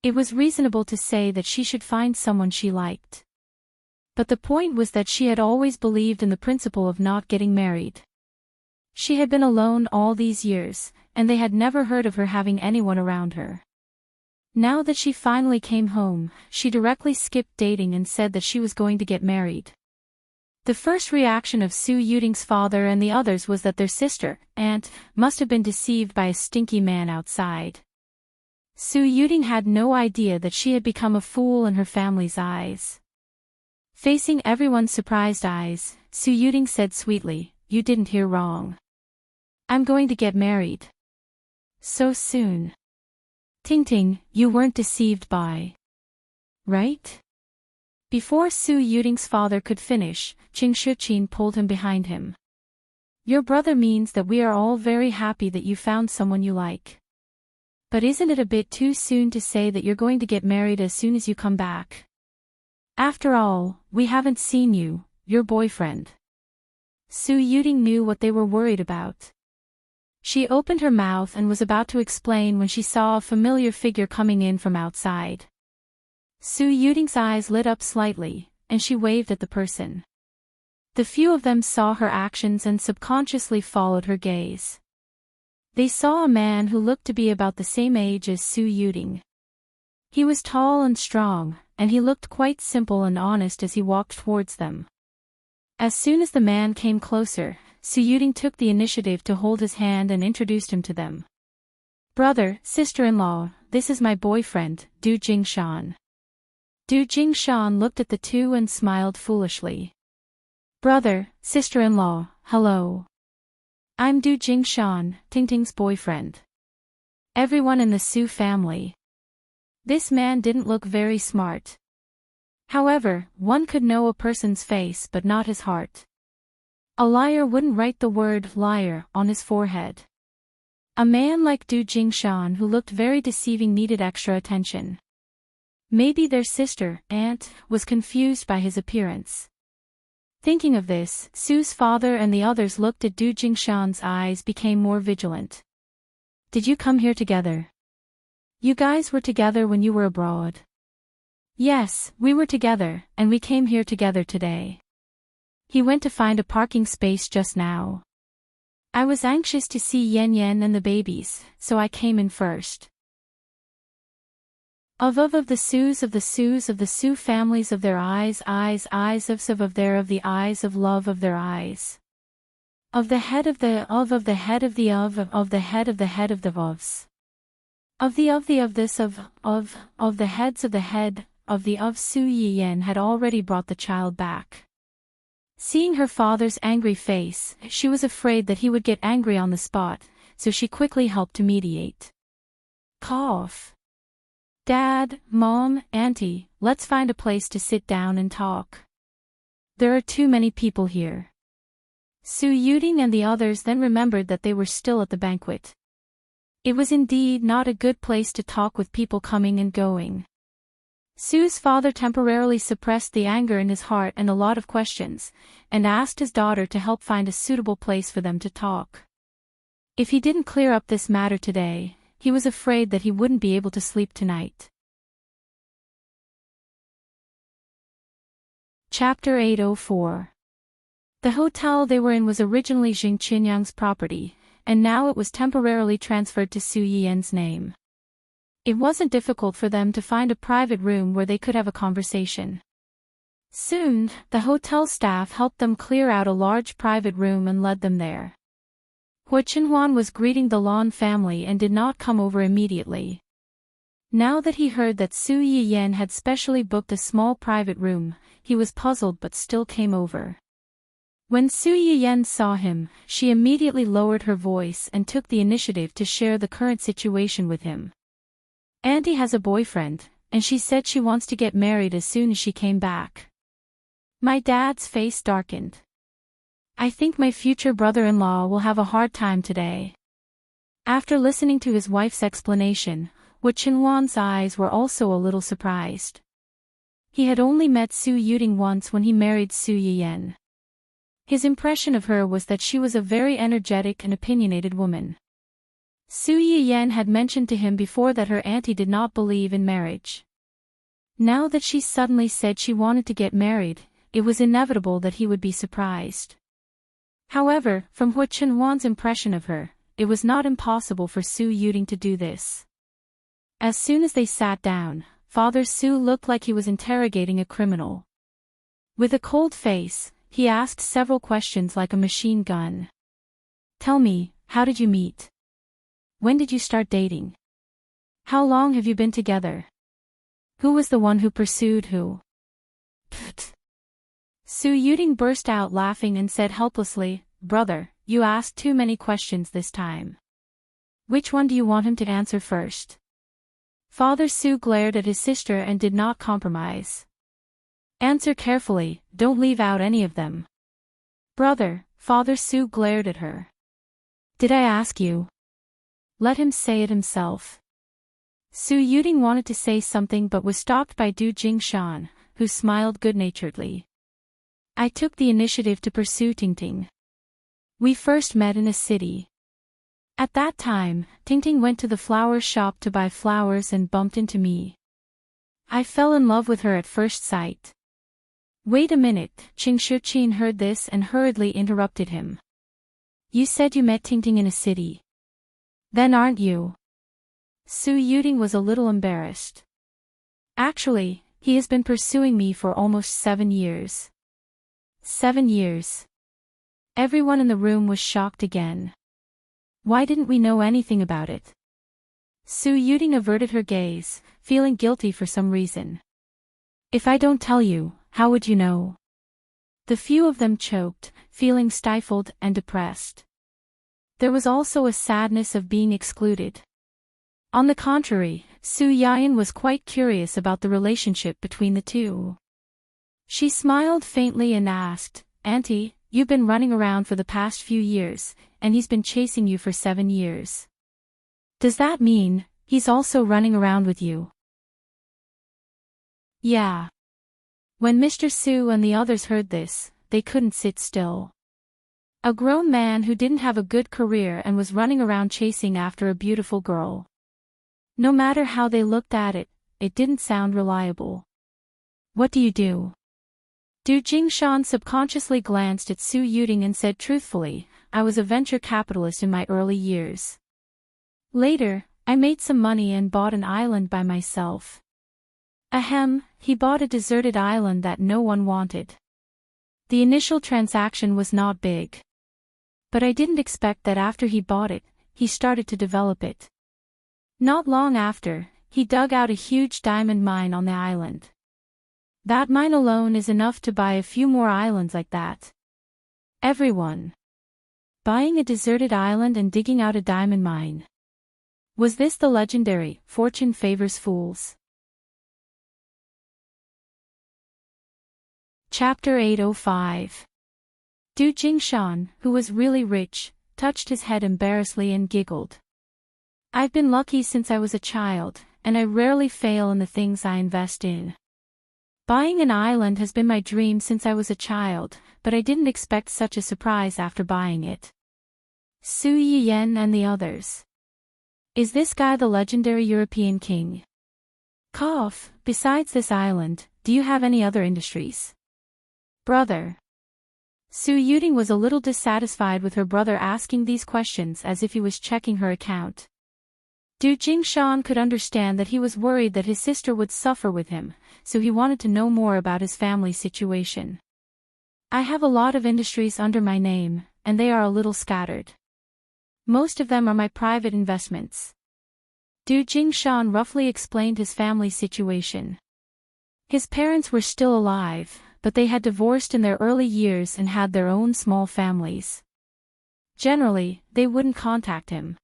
A: It was reasonable to say that she should find someone she liked. But the point was that she had always believed in the principle of not getting married. She had been alone all these years, and they had never heard of her having anyone around her. Now that she finally came home, she directly skipped dating and said that she was going to get married. The first reaction of Su Yuting's father and the others was that their sister, aunt, must have been deceived by a stinky man outside. Su Yuting had no idea that she had become a fool in her family's eyes. Facing everyone's surprised eyes, Su Yuting said sweetly, "You didn't hear wrong. I'm going to get married. So soon. Ting, you weren't deceived by. Right?" Before Su Yuting's father could finish, Qing Shiqin pulled him behind him. "Your brother means that we are all very happy that you found someone you like. But isn't it a bit too soon to say that you're going to get married as soon as you come back? After all, we haven't seen you, your boyfriend." Su Yuting knew what they were worried about. She opened her mouth and was about to explain when she saw a familiar figure coming in from outside. Su Yuting's eyes lit up slightly, and she waved at the person. The few of them saw her actions and subconsciously followed her gaze. They saw a man who looked to be about the same age as Su Yuting. He was tall and strong, and he looked quite simple and honest as he walked towards them. As soon as the man came closer, Su Yuting took the initiative to hold his hand and introduced him to them. "Brother, sister-in-law, this is my boyfriend, Du Jingshan." Du Jingshan looked at the two and smiled foolishly. "Brother, sister-in-law, hello. I'm Du Jingshan, Tingting's boyfriend. Everyone in the Su family." This man didn't look very smart. However, one could know a person's face but not his heart. A liar wouldn't write the word liar on his forehead. A man like Du Jingshan who looked very deceiving needed extra attention. Maybe their sister, aunt, was confused by his appearance. Thinking of this, Su's father and the others looked at Du Jingshan's eyes became more vigilant. "Did you come here together? You guys were together when you were abroad?" "Yes, we were together, and we came here together today. He went to find a parking space just now. I was anxious to see Yen Yen and the babies, so I came in first." Of the Sus of the Sus of the Su families of their eyes of their of the eyes of love of their eyes. Of the head of the of the head of the of the head of the head of the ofs. Of this of the heads of the head of the of Su Yiyen had already brought the child back. Seeing her father's angry face, she was afraid that he would get angry on the spot, so she quickly helped to mediate. Cough. Dad, Mom, Auntie, let's find a place to sit down and talk. There are too many people here. Su Yuding and the others then remembered that they were still at the banquet. It was indeed not a good place to talk with people coming and going. Su's father temporarily suppressed the anger in his heart and a lot of questions, and asked his daughter to help find a suitable place for them to talk. If he didn't clear up this matter today, he was afraid that he wouldn't be able to sleep tonight. Chapter 804. The hotel they were in was originally Jing Qinyang's property, and now it was temporarily transferred to Su Yiyen's name. It wasn't difficult for them to find a private room where they could have a conversation. Soon, the hotel staff helped them clear out a large private room and led them there. Hua Chenhuan was greeting the Lan family and did not come over immediately. Now that he heard that Su Yiyen had specially booked a small private room, he was puzzled but still came over. When Su Yiyen saw him, she immediately lowered her voice and took the initiative to share the current situation with him. Auntie has a boyfriend, and she said she wants to get married as soon as she came back. My dad's face darkened. I think my future brother-in-law will have a hard time today. After listening to his wife's explanation, Hua Chenhuan's eyes were also a little surprised. He had only met Su Yuding once when he married Su Yiyen. His impression of her was that she was a very energetic and opinionated woman. Su Yiyen had mentioned to him before that her auntie did not believe in marriage. Now that she suddenly said she wanted to get married, it was inevitable that he would be surprised. However, from Hua Chenhuan's impression of her, it was not impossible for Su Yuding to do this. As soon as they sat down, Father Su looked like he was interrogating a criminal. With a cold face, he asked several questions like a machine gun. Tell me, how did you meet? When did you start dating? How long have you been together? Who was the one who pursued who? Pfft. Su Yuding burst out laughing and said helplessly, Brother, you asked too many questions this time. Which one do you want him to answer first? Father Su glared at his sister and did not compromise. Answer carefully, don't leave out any of them. Brother, Father Su glared at her. Did I ask you? Let him say it himself. Su Yuding wanted to say something but was stopped by Du Jingshan, who smiled good-naturedly. I took the initiative to pursue Tingting. We first met in a city. At that time, Tingting went to the flower shop to buy flowers and bumped into me. I fell in love with her at first sight. Wait a minute, Qing Shuqin heard this and hurriedly interrupted him. You said you met Tingting in a city. Then aren't you? Su Yuding was a little embarrassed. Actually, he has been pursuing me for almost 7 years. 7 years. Everyone in the room was shocked again. Why didn't we know anything about it? Su Yuding averted her gaze, feeling guilty for some reason. If I don't tell you, how would you know? The few of them choked, feeling stifled and depressed. There was also a sadness of being excluded. On the contrary, Su Yiyen was quite curious about the relationship between the two. She smiled faintly and asked, Auntie, you've been running around for the past few years, and he's been chasing you for 7 years. Does that mean, he's also running around with you? Yeah. When Mr. Su and the others heard this, they couldn't sit still. A grown man who didn't have a good career and was running around chasing after a beautiful girl. No matter how they looked at it, it didn't sound reliable. What do you do? Du Jingshan subconsciously glanced at Su Yuding and said truthfully, I was a venture capitalist in my early years. Later, I made some money and bought an island by myself. Ahem, he bought a deserted island that no one wanted. The initial transaction was not big. But I didn't expect that after he bought it, he started to develop it. Not long after, he dug out a huge diamond mine on the island. That mine alone is enough to buy a few more islands like that. Everyone. Buying a deserted island and digging out a diamond mine. Was this the legendary, fortune favors fools? Chapter 805. Du Jingshan, who was really rich, touched his head embarrassedly and giggled. I've been lucky since I was a child, and I rarely fail in the things I invest in. Buying an island has been my dream since I was a child, but I didn't expect such a surprise after buying it. Su Yiyen and the others. Is this guy the legendary European king? Cough, besides this island, do you have any other industries? Brother. Su Yuding was a little dissatisfied with her brother asking these questions as if he was checking her account. Du Jingshan could understand that he was worried that his sister would suffer with him, so he wanted to know more about his family situation. I have a lot of industries under my name, and they are a little scattered. Most of them are my private investments. Du Jingshan roughly explained his family situation. His parents were still alive, but they had divorced in their early years and had their own small families. Generally, they wouldn't contact him.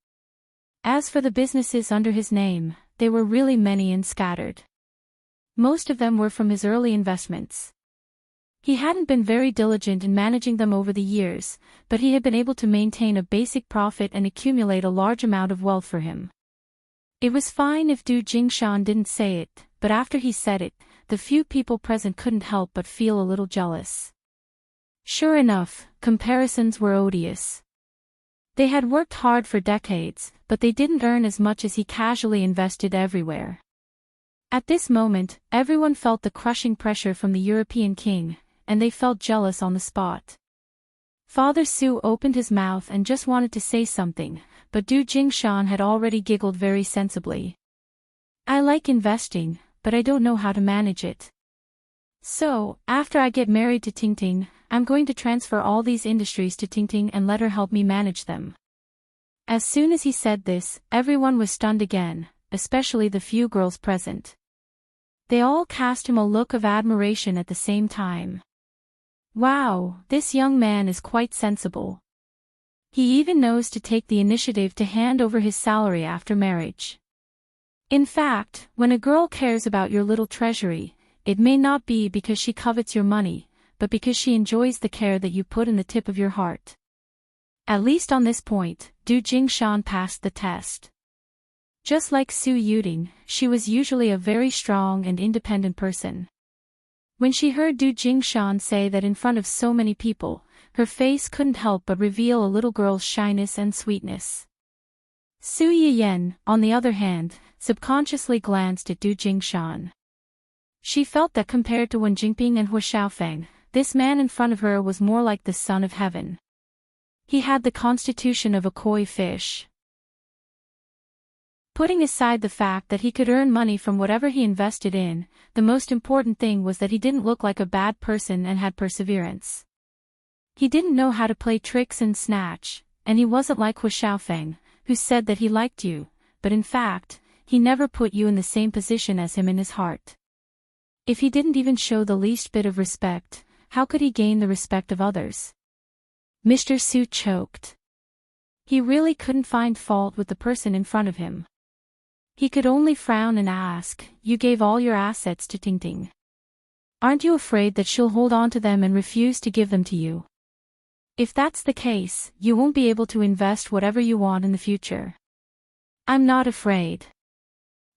A: As for the businesses under his name, they were really many and scattered. Most of them were from his early investments. He hadn't been very diligent in managing them over the years, but he had been able to maintain a basic profit and accumulate a large amount of wealth for him. It was fine if Du Jingshan didn't say it, but after he said it, the few people present couldn't help but feel a little jealous. Sure enough, comparisons were odious. They had worked hard for decades, but they didn't earn as much as he casually invested everywhere. At this moment, everyone felt the crushing pressure from the European king, and they felt jealous on the spot. Father Su opened his mouth and just wanted to say something, but Du Jingshan had already giggled very sensibly. I like investing, but I don't know how to manage it. So, after I get married to Tingting, I'm going to transfer all these industries to Tingting and let her help me manage them. As soon as he said this, everyone was stunned again, especially the few girls present. They all cast him a look of admiration at the same time. Wow, this young man is quite sensible. He even knows to take the initiative to hand over his salary after marriage. In fact, when a girl cares about your little treasury, it may not be because she covets your money, but because she enjoys the care that you put in the tip of your heart. At least on this point, Du Jingshan passed the test. Just like Su Yuding, she was usually a very strong and independent person. When she heard Du Jingshan say that in front of so many people, her face couldn't help but reveal a little girl's shyness and sweetness. Su Yiyen, on the other hand, subconsciously glanced at Du Jingshan. She felt that compared to Wen Jingping and Hua Xiaofeng, this man in front of her was more like the son of heaven. He had the constitution of a koi fish. Putting aside the fact that he could earn money from whatever he invested in, the most important thing was that he didn't look like a bad person and had perseverance. He didn't know how to play tricks and snatch, and he wasn't like Hua Xiaofeng, who said that he liked you, but in fact, he never put you in the same position as him in his heart. If he didn't even show the least bit of respect, how could he gain the respect of others? Mr. Su choked. He really couldn't find fault with the person in front of him. He could only frown and ask, "You gave all your assets to Tingting. Aren't you afraid that she'll hold on to them and refuse to give them to you? If that's the case, you won't be able to invest whatever you want in the future." "I'm not afraid."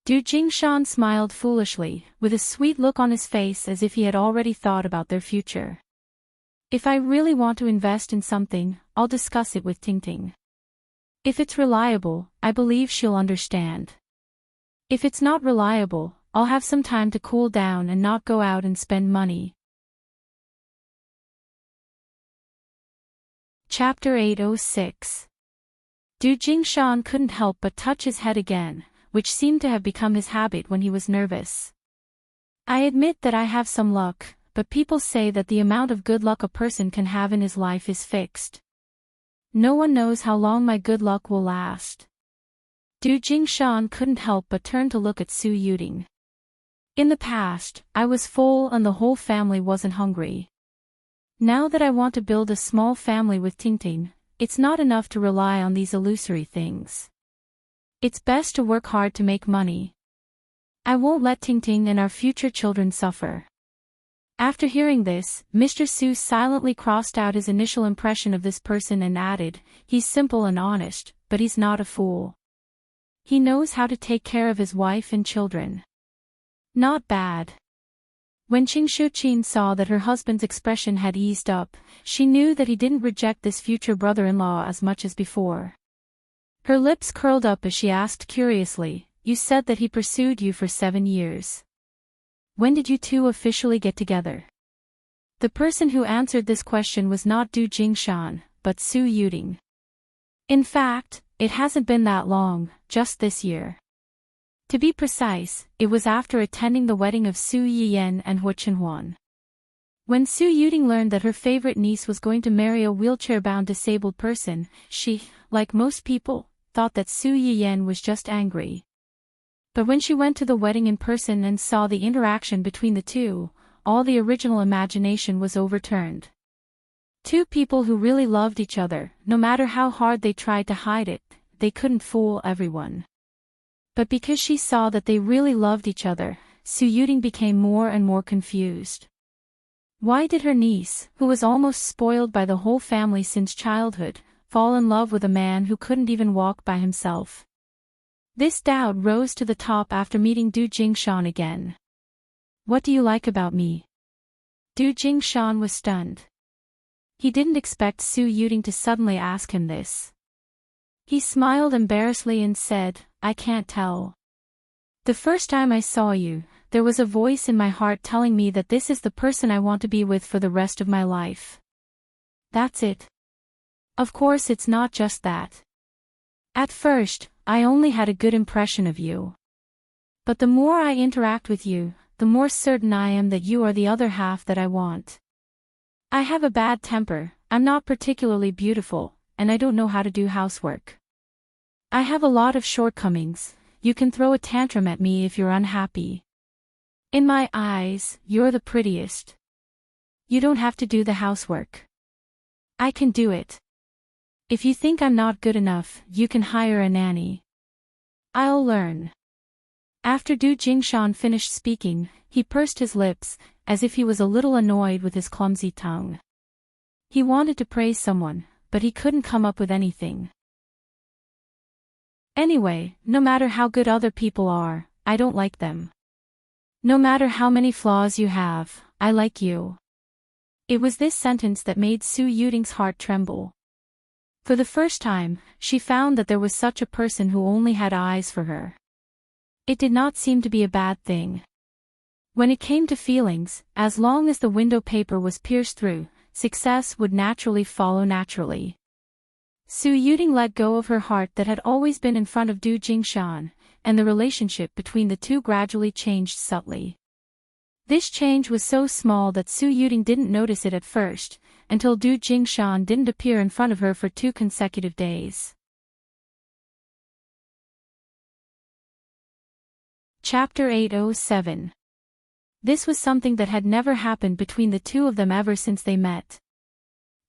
A: Du Jingshan smiled foolishly, with a sweet look on his face as if he had already thought about their future. "If I really want to invest in something, I'll discuss it with Tingting. If it's reliable, I believe she'll understand. If it's not reliable, I'll have some time to cool down and not go out and spend money." Chapter 806. Du Jingshan couldn't help but touch his head again, which seemed to have become his habit when he was nervous. I admit that I have some luck, but people say that the amount of good luck a person can have in his life is fixed. No one knows how long my good luck will last. Du Jingshan couldn't help but turn to look at Su Yuding. In the past, I was full and the whole family wasn't hungry. Now that I want to build a small family with Tingting, it's not enough to rely on these illusory things. It's best to work hard to make money. I won't let Tingting and our future children suffer. After hearing this, Mr. Su silently crossed out his initial impression of this person and added, "He's simple and honest, but he's not a fool. He knows how to take care of his wife and children." Not bad. When Qing Shuqin saw that her husband's expression had eased up, she knew that he didn't reject this future brother-in-law as much as before. Her lips curled up as she asked curiously, "You said that he pursued you for 7 years. When did you two officially get together?" The person who answered this question was not Du Jingshan, but Su Yuding. In fact, it hasn't been that long, just this year. To be precise, it was after attending the wedding of Su Yiyan and Hu Chenhuan. When Su Yuding learned that her favorite niece was going to marry a wheelchair-bound disabled person, she, like most people, thought that Su Yiyan was just angry. But when she went to the wedding in person and saw the interaction between the two, all the original imagination was overturned. Two people who really loved each other, no matter how hard they tried to hide it, they couldn't fool everyone. But because she saw that they really loved each other, Su Yuding became more and more confused. Why did her niece, who was almost spoiled by the whole family since childhood, fall in love with a man who couldn't even walk by himself? This doubt rose to the top after meeting Du Jingshan again. "What do you like about me?" Du Jingshan was stunned. He didn't expect Su Yuding to suddenly ask him this. He smiled embarrassedly and said, "I can't tell. The first time I saw you, there was a voice in my heart telling me that this is the person I want to be with for the rest of my life. That's it. Of course it's not just that. At first, I only had a good impression of you. But the more I interact with you, the more certain I am that you are the other half that I want. I have a bad temper, I'm not particularly beautiful, and I don't know how to do housework. I have a lot of shortcomings, you can throw a tantrum at me if you're unhappy. In my eyes, you're the prettiest. You don't have to do the housework. I can do it. If you think I'm not good enough, you can hire a nanny. I'll learn." After Du Jingshan finished speaking, he pursed his lips, as if he was a little annoyed with his clumsy tongue. He wanted to praise someone, but he couldn't come up with anything. "Anyway, no matter how good other people are, I don't like them. No matter how many flaws you have, I like you." It was this sentence that made Su Yuding's heart tremble. For the first time, she found that there was such a person who only had eyes for her. It did not seem to be a bad thing. When it came to feelings, as long as the window paper was pierced through, success would naturally follow naturally. Su Yuding let go of her heart that had always been in front of Du Jingshan, and the relationship between the two gradually changed subtly. This change was so small that Su Yuding didn't notice it at first, until Du Jingshan didn't appear in front of her for 2 consecutive days. Chapter 807. This was something that had never happened between the two of them ever since they met.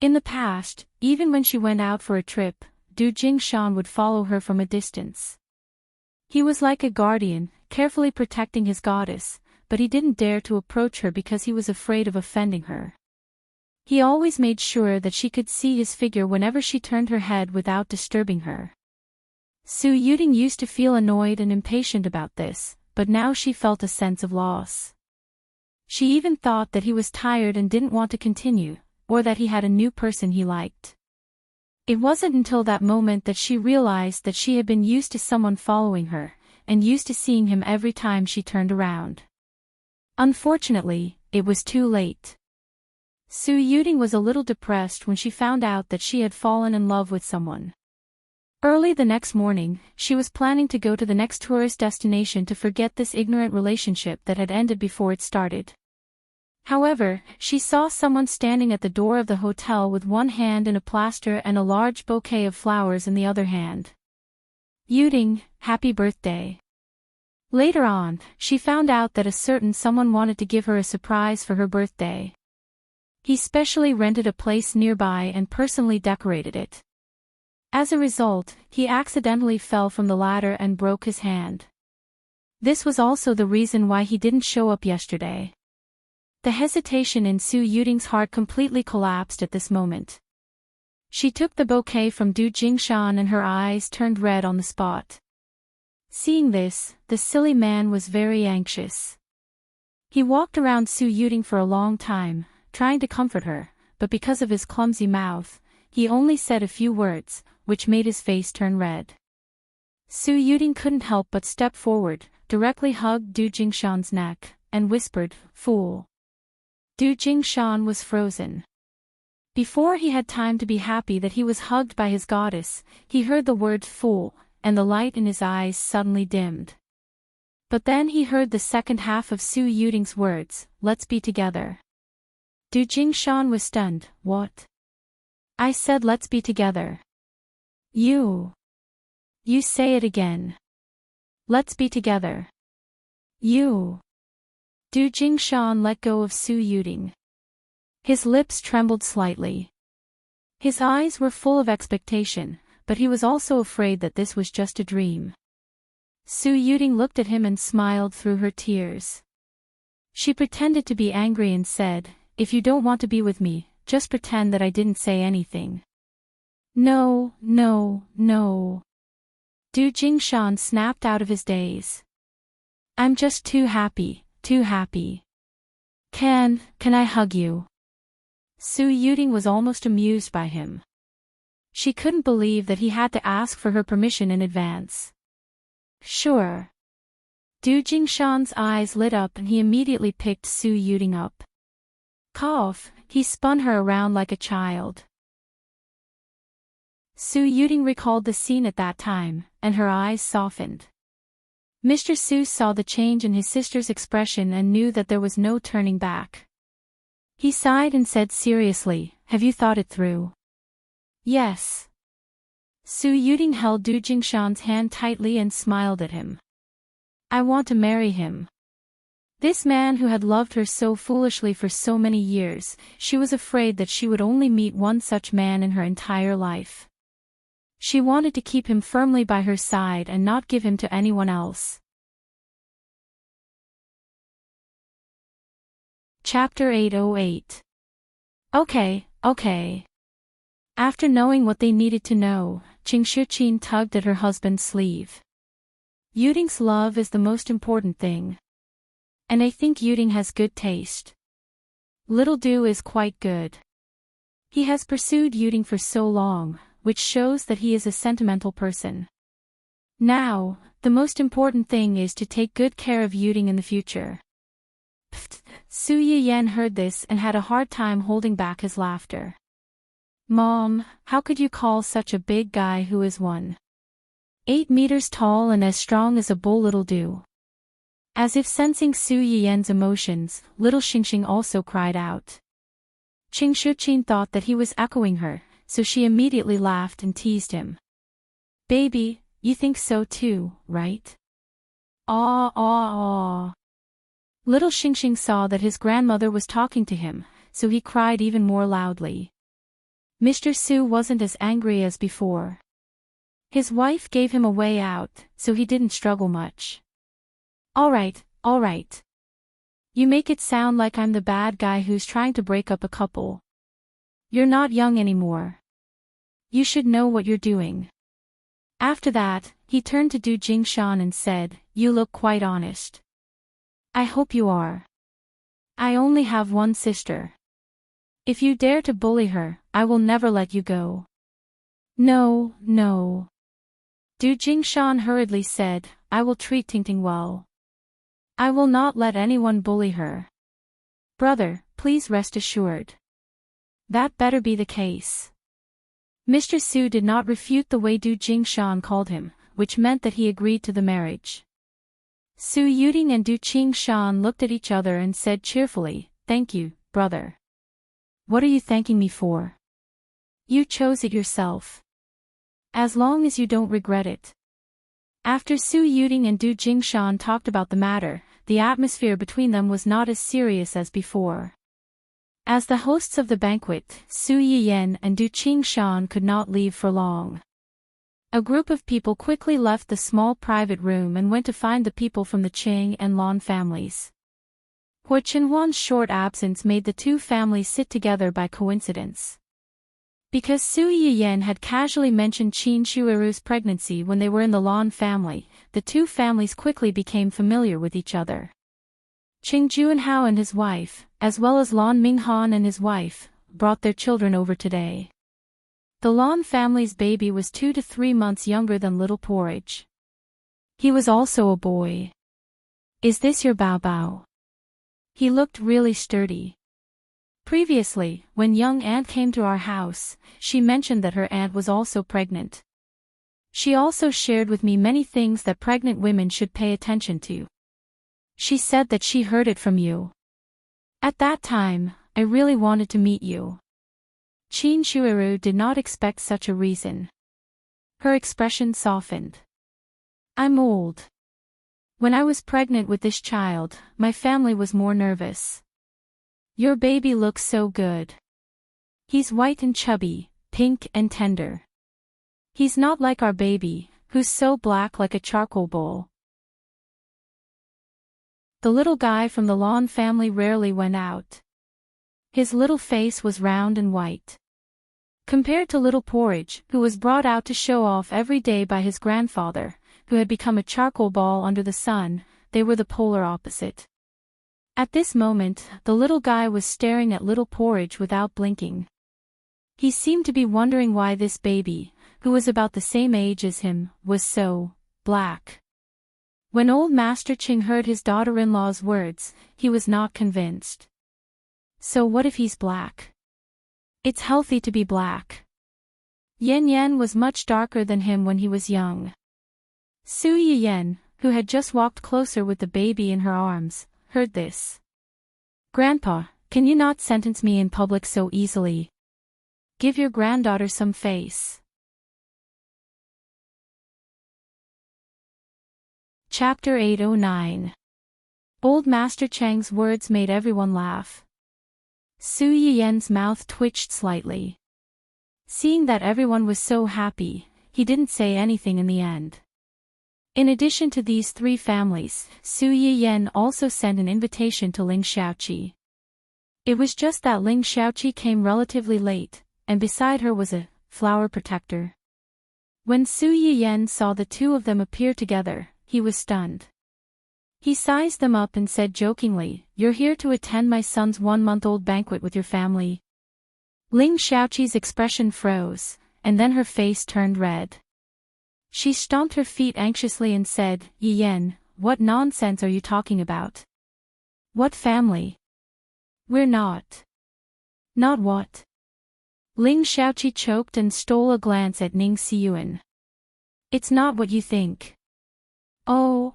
A: In the past, even when she went out for a trip, Du Jingshan would follow her from a distance. He was like a guardian, carefully protecting his goddess, but he didn't dare to approach her because he was afraid of offending her. He always made sure that she could see his figure whenever she turned her head without disturbing her. Su Yuding used to feel annoyed and impatient about this, but now she felt a sense of loss. She even thought that he was tired and didn't want to continue, or that he had a new person he liked. It wasn't until that moment that she realized that she had been used to someone following her, and used to seeing him every time she turned around. Unfortunately, it was too late. Su Yuding was a little depressed when she found out that she had fallen in love with someone. Early the next morning, she was planning to go to the next tourist destination to forget this ignorant relationship that had ended before it started. However, she saw someone standing at the door of the hotel with one hand in a plaster and a large bouquet of flowers in the other hand. Yuding, happy birthday. Later on, she found out that a certain someone wanted to give her a surprise for her birthday. He specially rented a place nearby and personally decorated it. As a result, he accidentally fell from the ladder and broke his hand. This was also the reason why he didn't show up yesterday. The hesitation in Su Yuding's heart completely collapsed at this moment. She took the bouquet from Du Jingshan and her eyes turned red on the spot. Seeing this, the silly man was very anxious. He walked around Su Yuding for a long time, trying to comfort her, but because of his clumsy mouth, he only said a few words, which made his face turn red. Su Yuding couldn't help but step forward, directly hugged Du Jingshan's neck, and whispered, "Fool." Du Jingshan was frozen. Before he had time to be happy that he was hugged by his goddess, he heard the word "fool," and the light in his eyes suddenly dimmed. But then he heard the second half of Su Yuding's words, "Let's be together." Du Jingshan was stunned. "What?" "I said let's be together." You say it again. Let's be together. Du Jingshan let go of Su Yuding. His lips trembled slightly. His eyes were full of expectation, but he was also afraid that this was just a dream. Su Yuding looked at him and smiled through her tears. She pretended to be angry and said, "If you don't want to be with me, just pretend that I didn't say anything." No. Du Jingshan snapped out of his daze. "I'm just too happy. Can I hug you?" Su Yuding was almost amused by him. She couldn't believe that he had to ask for her permission in advance. "Sure." Du Jingshan's eyes lit up and he immediately picked Su Yuding up. Cough, he spun her around like a child. Su Yuding recalled the scene at that time, and her eyes softened. Mr. Su saw the change in his sister's expression and knew that there was no turning back. He sighed and said seriously, "Have you thought it through?" "Yes." Su Yuding held Du Jingshan's hand tightly and smiled at him. "I want to marry him." This man who had loved her so foolishly for so many years, she was afraid that she would only meet one such man in her entire life. She wanted to keep him firmly by her side and not give him to anyone else. Chapter 808. Okay. After knowing what they needed to know, Qing Shuqin tugged at her husband's sleeve. "Yuding's love is the most important thing. And I think Yuding has good taste. Little Du is quite good. He has pursued Yuding for so long, which shows that he is a sentimental person. Now, the most important thing is to take good care of Yuding in the future." Pfft. Su Yiyan heard this and had a hard time holding back his laughter. "Mom, how could you call such a big guy who is 1.8 meters tall and as strong as a bull little Du?" As if sensing Su Yiyan's emotions, little Xingxing also cried out. Qing Shuqin thought that he was echoing her, so she immediately laughed and teased him. "Baby, you think so too, right?" Aw. Little Xingxing saw that his grandmother was talking to him, so he cried even more loudly. Mr. Su wasn't as angry as before. His wife gave him a way out, so he didn't struggle much. All right. You make it sound like I'm the bad guy who's trying to break up a couple. You're not young anymore. You should know what you're doing." After that, he turned to Du Jingshan and said, "You look quite honest. I hope you are. I only have one sister. If you dare to bully her, I will never let you go." No. Du Jingshan hurriedly said, "I will treat Tingting well. I will not let anyone bully her. Brother, please rest assured. That better be the case." Mr. Su did not refute the way Du Jingshan called him, which meant that he agreed to the marriage. Su Yuting and Du Jingshan looked at each other and said cheerfully, "Thank you, brother." "What are you thanking me for? You chose it yourself. As long as you don't regret it." After Su Yuting and Du Jingshan talked about the matter, the atmosphere between them was not as serious as before. As the hosts of the banquet, Su Yiyan and Du Jingshan could not leave for long. A group of people quickly left the small private room and went to find the people from the Qing and Lan families. Hua Qinhuan's short absence made the two families sit together by coincidence. Because Su Yiyan had casually mentioned Qin Shuiru's pregnancy when they were in the Lan family, the two families quickly became familiar with each other. Qing Juanhao and his wife, as well as Lan Minghan and his wife, brought their children over today. The Lan family's baby was 2 to 3 months younger than little Porridge. He was also a boy. "Is this your Bao Bao?" He looked really sturdy. Previously, when young aunt came to our house, she mentioned that her aunt was also pregnant. She also shared with me many things that pregnant women should pay attention to. She said that she heard it from you. At that time, I really wanted to meet you. Qin Shuiru did not expect such a reason. Her expression softened. "I'm old. When I was pregnant with this child, my family was more nervous. Your baby looks so good. He's white and chubby, pink and tender. He's not like our baby, who's so black like a charcoal bowl." The little guy from the Lan family rarely went out. His little face was round and white. Compared to little Porridge, who was brought out to show off every day by his grandfather, who had become a charcoal ball under the sun, they were the polar opposite. At this moment, the little guy was staring at little Porridge without blinking. He seemed to be wondering why this baby, who was about the same age as him, was so black. When old Master Qing heard his daughter-in-law's words, he was not convinced. So what if he's black? It's healthy to be black. Yan Yan was much darker than him when he was young. Su Yiyan, who had just walked closer with the baby in her arms, heard this. "Grandpa, can you not sentence me in public so easily? Give your granddaughter some face." Chapter 809. Old Master Chang's words made everyone laugh. Su Yiyan's mouth twitched slightly. Seeing that everyone was so happy, he didn't say anything in the end. In addition to these three families, Su Yiyan also sent an invitation to Ling Xiaoqi. It was just that Ling Xiaoqi came relatively late, and beside her was a flower protector. When Su Yiyan saw the two of them appear together, he was stunned. He sized them up and said jokingly, "You're here to attend my son's 1-month-old banquet with your family?" Ling Xiaoqi's expression froze, and then her face turned red. She stomped her feet anxiously and said, "Yiyan, what nonsense are you talking about? What family? We're not." "Not what?" Ling Xiaoqi choked and stole a glance at Ning Xiyuan. "It's not what you think." Oh.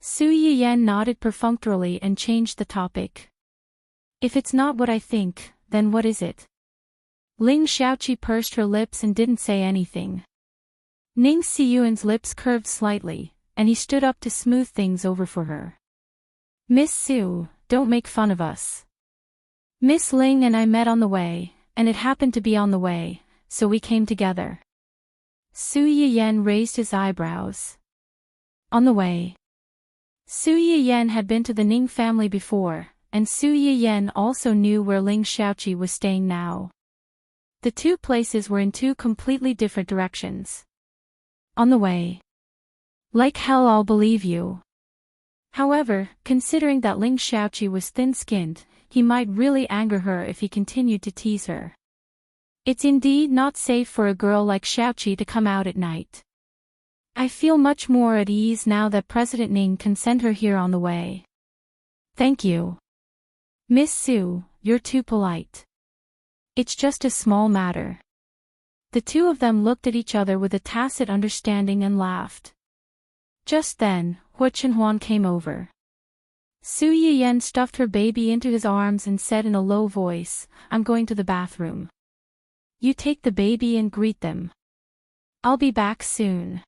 A: Su Yiyan nodded perfunctorily and changed the topic. "If it's not what I think, then what is it?" Ling Xiaoqi pursed her lips and didn't say anything. Ning Xiyuan's lips curved slightly, and he stood up to smooth things over for her. "Miss Su, don't make fun of us. Miss Ling and I met on the way, and it happened to be on the way, so we came together." Su Yiyan raised his eyebrows. "On the way?" Su Yiyan had been to the Ning family before, and Su Yiyan also knew where Ling Xiaoqi was staying now. The two places were in two completely different directions. "On the way." "Like hell I'll believe you." However, considering that Ling Xiaoqi was thin-skinned, he might really anger her if he continued to tease her. It's indeed not safe for a girl like Xiaoqi to come out at night. I feel much more at ease now that President Ning can send her here on the way. Thank you. Miss Su, you're too polite. It's just a small matter. The two of them looked at each other with a tacit understanding and laughed. Just then, Hu Chenhuan came over. Su Yiyan stuffed her baby into his arms and said in a low voice, "I'm going to the bathroom. You take the baby and greet them. I'll be back soon."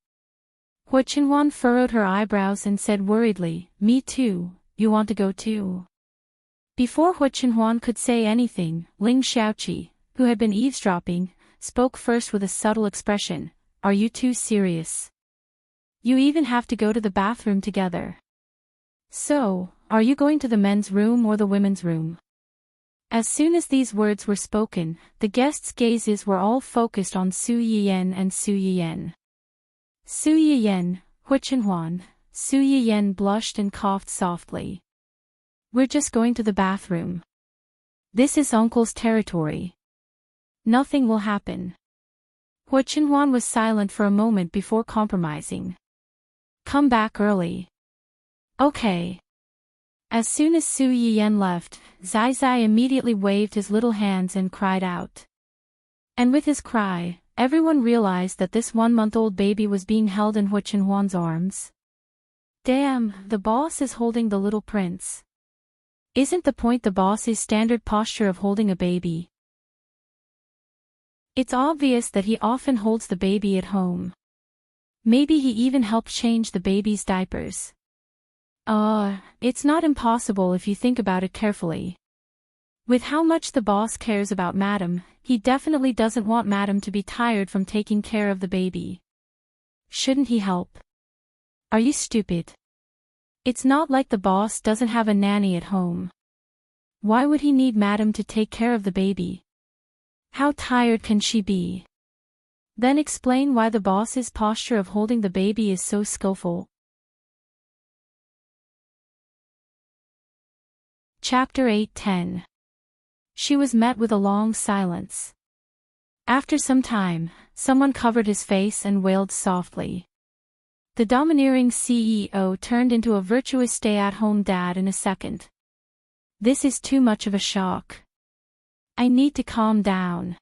A: Hu Chenhuan furrowed her eyebrows and said worriedly, "Me too, you want to go too?" Before Hu Chenhuan could say anything, Ling Xiaoqi, who had been eavesdropping, spoke first with a subtle expression, "Are you too serious? You even have to go to the bathroom together. So, are you going to the men's room or the women's room?" As soon as these words were spoken, the guests' gazes were all focused on Su Yiyan and Su Yiyan. Su Yiyan, Hu Chenhuan. Su Yiyan blushed and coughed softly. "We're just going to the bathroom. This is Uncle's territory. Nothing will happen." Hu Chenhuan was silent for a moment before compromising. "Come back early." "Okay." As soon as Su Yiyan left, Zai Zai immediately waved his little hands and cried out. And with his cry, everyone realized that this 1-month-old baby was being held in Hu Chenhuan's arms. Damn, the boss is holding the little prince. Isn't the point the boss's standard posture of holding a baby? It's obvious that he often holds the baby at home. Maybe he even helped change the baby's diapers. It's not impossible if you think about it carefully. With how much the boss cares about Madam, he definitely doesn't want Madam to be tired from taking care of the baby. Shouldn't he help? Are you stupid? It's not like the boss doesn't have a nanny at home. Why would he need Madam to take care of the baby? How tired can she be? Then explain why the boss's posture of holding the baby is so skillful. Chapter 8:10. She was met with a long silence. After some time, someone covered his face and wailed softly. The domineering CEO turned into a virtuous stay-at-home dad in a second. This is too much of a shock. I need to calm down.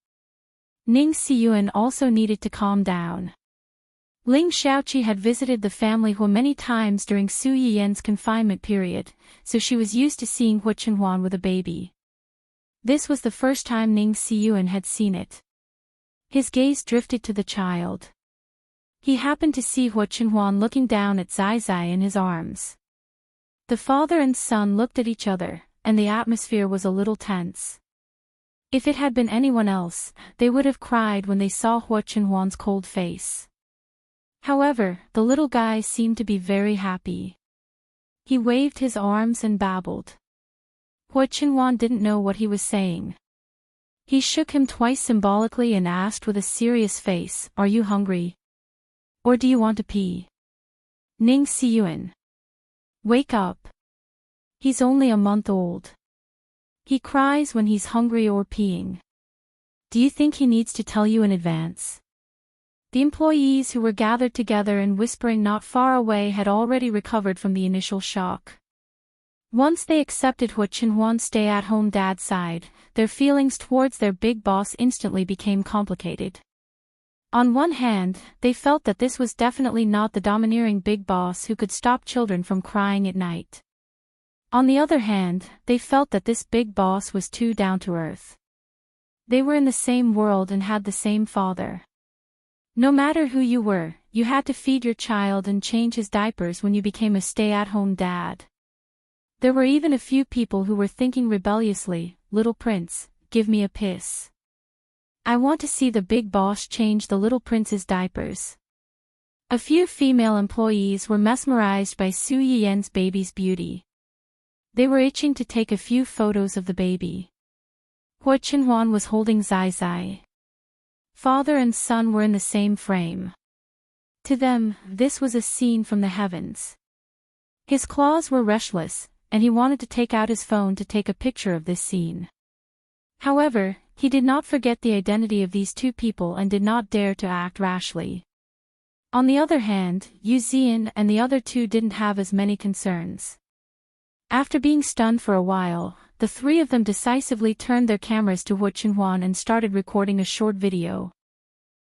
A: Ning Xiyuan also needed to calm down. Ling Xiaoqi had visited the family Hu many times during Su Yiyan's confinement period, so she was used to seeing Hu Chenhuan with a baby. This was the first time Ning Xiyuan had seen it. His gaze drifted to the child. He happened to see Hu Chenhuan looking down at Zai Zai in his arms. The father and son looked at each other, and the atmosphere was a little tense. If it had been anyone else, they would have cried when they saw Hu Chenhuan's cold face. However, the little guy seemed to be very happy. He waved his arms and babbled. Hu Chenhuan didn't know what he was saying. He shook him twice symbolically and asked with a serious face, "Are you hungry? Or do you want to pee?" Ning Xiyuan. Wake up. He's only a month old. He cries when he's hungry or peeing. Do you think he needs to tell you in advance? The employees who were gathered together and whispering not far away had already recovered from the initial shock. Once they accepted Hu Chenhuan's stay-at-home dad's side, their feelings towards their big boss instantly became complicated. On one hand, they felt that this was definitely not the domineering big boss who could stop children from crying at night. On the other hand, they felt that this big boss was too down-to-earth. They were in the same world and had the same father. No matter who you were, you had to feed your child and change his diapers when you became a stay-at-home dad. There were even a few people who were thinking rebelliously, "Little prince, give me a piss. I want to see the big boss change the little prince's diapers." A few female employees were mesmerized by Su Yiyan's baby's beauty. They were itching to take a few photos of the baby. Hu Chenhuan was holding Zai Zai. Father and son were in the same frame. To them, this was a scene from the heavens. His claws were restless, and he wanted to take out his phone to take a picture of this scene. However, he did not forget the identity of these two people and did not dare to act rashly. On the other hand, Yu Zian and the other two didn't have as many concerns. After being stunned for a while, the three of them decisively turned their cameras to Hu Chenhuan and started recording a short video.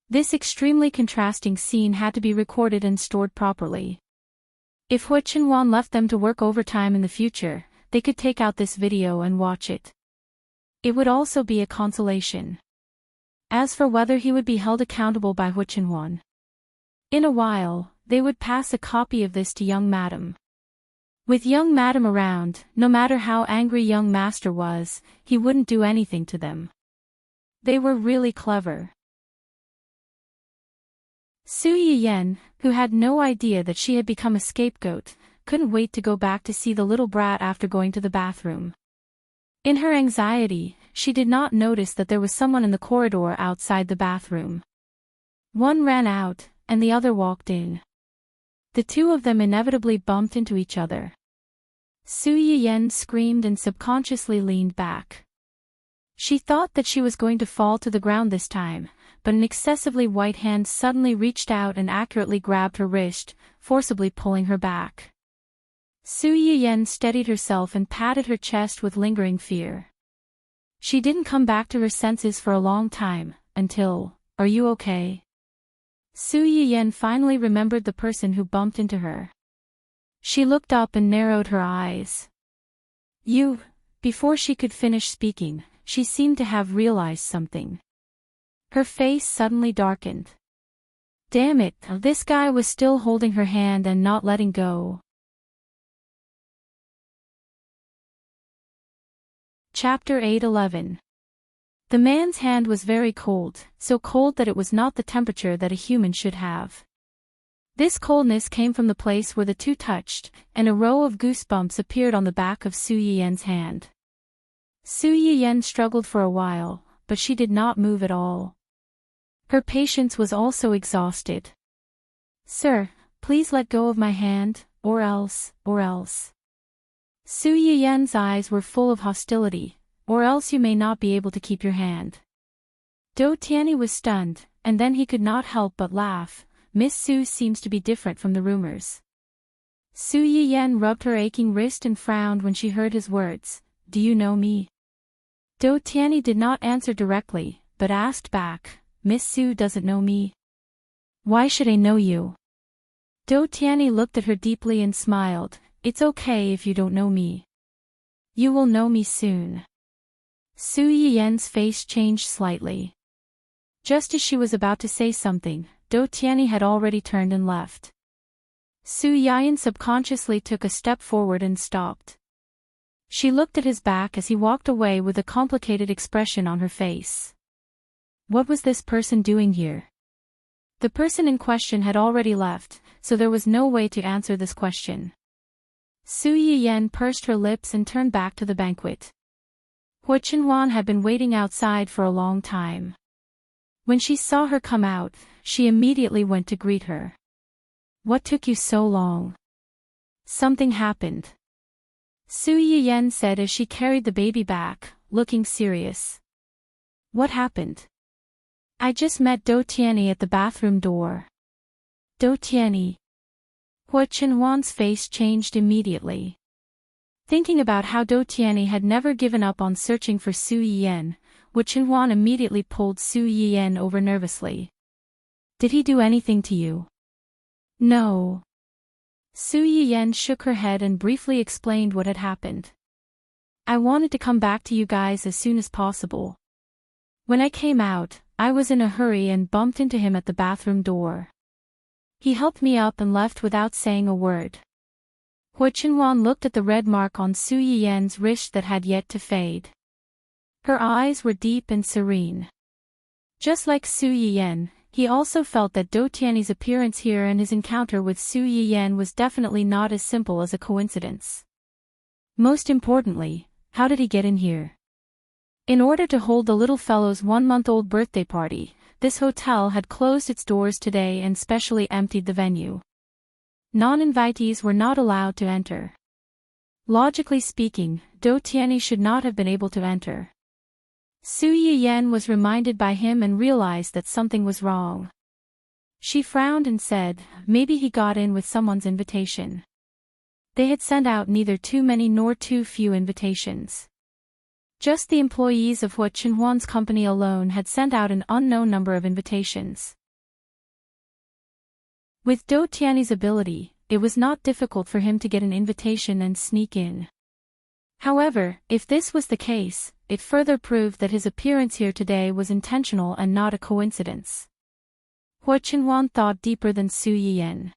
A: This extremely contrasting scene had to be recorded and stored properly. If Hu Chenhuan left them to work overtime in the future, they could take out this video and watch it. It would also be a consolation. As for whether he would be held accountable by Hu Chenhuan, in a while, they would pass a copy of this to young madam. With young madam around, no matter how angry young master was, he wouldn't do anything to them. They were really clever. Su Yiyen, who had no idea that she had become a scapegoat, couldn't wait to go back to see the little brat after going to the bathroom. In her anxiety, she did not notice that there was someone in the corridor outside the bathroom. One ran out, and the other walked in. The two of them inevitably bumped into each other. Su Yiyen screamed and subconsciously leaned back. She thought that she was going to fall to the ground this time, but an excessively white hand suddenly reached out and accurately grabbed her wrist, forcibly pulling her back. Su Yiyen steadied herself and patted her chest with lingering fear. She didn't come back to her senses for a long time, until, "Are you okay?" Su Yiyen finally remembered the person who bumped into her. She looked up and narrowed her eyes. "You..." Before she could finish speaking, she seemed to have realized something. Her face suddenly darkened. Damn it, this guy was still holding her hand and not letting go. Chapter 8:11. The man's hand was very cold, so cold that it was not the temperature that a human should have. This coldness came from the place where the two touched, and a row of goosebumps appeared on the back of Su Yiyen's hand. Su Yiyen struggled for a while, but she did not move at all. Her patience was also exhausted. "Sir, please let go of my hand, or else. Su Yiyen's eyes were full of hostility, "Or else you may not be able to keep your hand." Do Tianyi was stunned, and then he could not help but laugh. Miss Su seems to be different from the rumors. Su Yiyen rubbed her aching wrist and frowned when she heard his words. "Do you know me?" Do Tianyi did not answer directly, but asked back, "Miss Su doesn't know me. Why should I know you?" Do Tianyi looked at her deeply and smiled. "It's okay if you don't know me. You will know me soon." Su Yiyen's face changed slightly. Just as she was about to say something, Do Tianyi had already turned and left. Su Yiyen subconsciously took a step forward and stopped. She looked at his back as he walked away with a complicated expression on her face. What was this person doing here? The person in question had already left, so there was no way to answer this question. Su Yiyen pursed her lips and turned back to the banquet. Hu Chenhuan had been waiting outside for a long time. When she saw her come out, she immediately went to greet her. "What took you so long?" "Something happened," Su Yiyen said as she carried the baby back, looking serious. "What happened?" "I just met Do Tianyi at the bathroom door." "Do Tianyi?" Hu Chenhuan's face changed immediately. Thinking about how Do Tianyi had never given up on searching for Su Yiyen, Hu Chenhuan immediately pulled Su Yiyen over nervously. "Did he do anything to you?" "No." Su Yiyen shook her head and briefly explained what had happened. "I wanted to come back to you guys as soon as possible. When I came out, I was in a hurry and bumped into him at the bathroom door. He helped me up and left without saying a word." Hu Chenhuan looked at the red mark on Su Yiyen's wrist that had yet to fade. Her eyes were deep and serene. Just like Su Yiyen, he also felt that Do Tianyi's appearance here and his encounter with Su Yiyen was definitely not as simple as a coincidence. Most importantly, how did he get in here? In order to hold the little fellow's 1-month-old birthday party, this hotel had closed its doors today and specially emptied the venue. Non-invitees were not allowed to enter. Logically speaking, Do Tianyi should not have been able to enter. Su Yiyen was reminded by him and realized that something was wrong. She frowned and said, "Maybe he got in with someone's invitation." They had sent out neither too many nor too few invitations. Just the employees of Hua Chenhuan's company alone had sent out an unknown number of invitations. With Dou Tianyi's ability, it was not difficult for him to get an invitation and sneak in. However, if this was the case, it further proved that his appearance here today was intentional and not a coincidence. Hua Chenhuan thought deeper than Su Yiyan.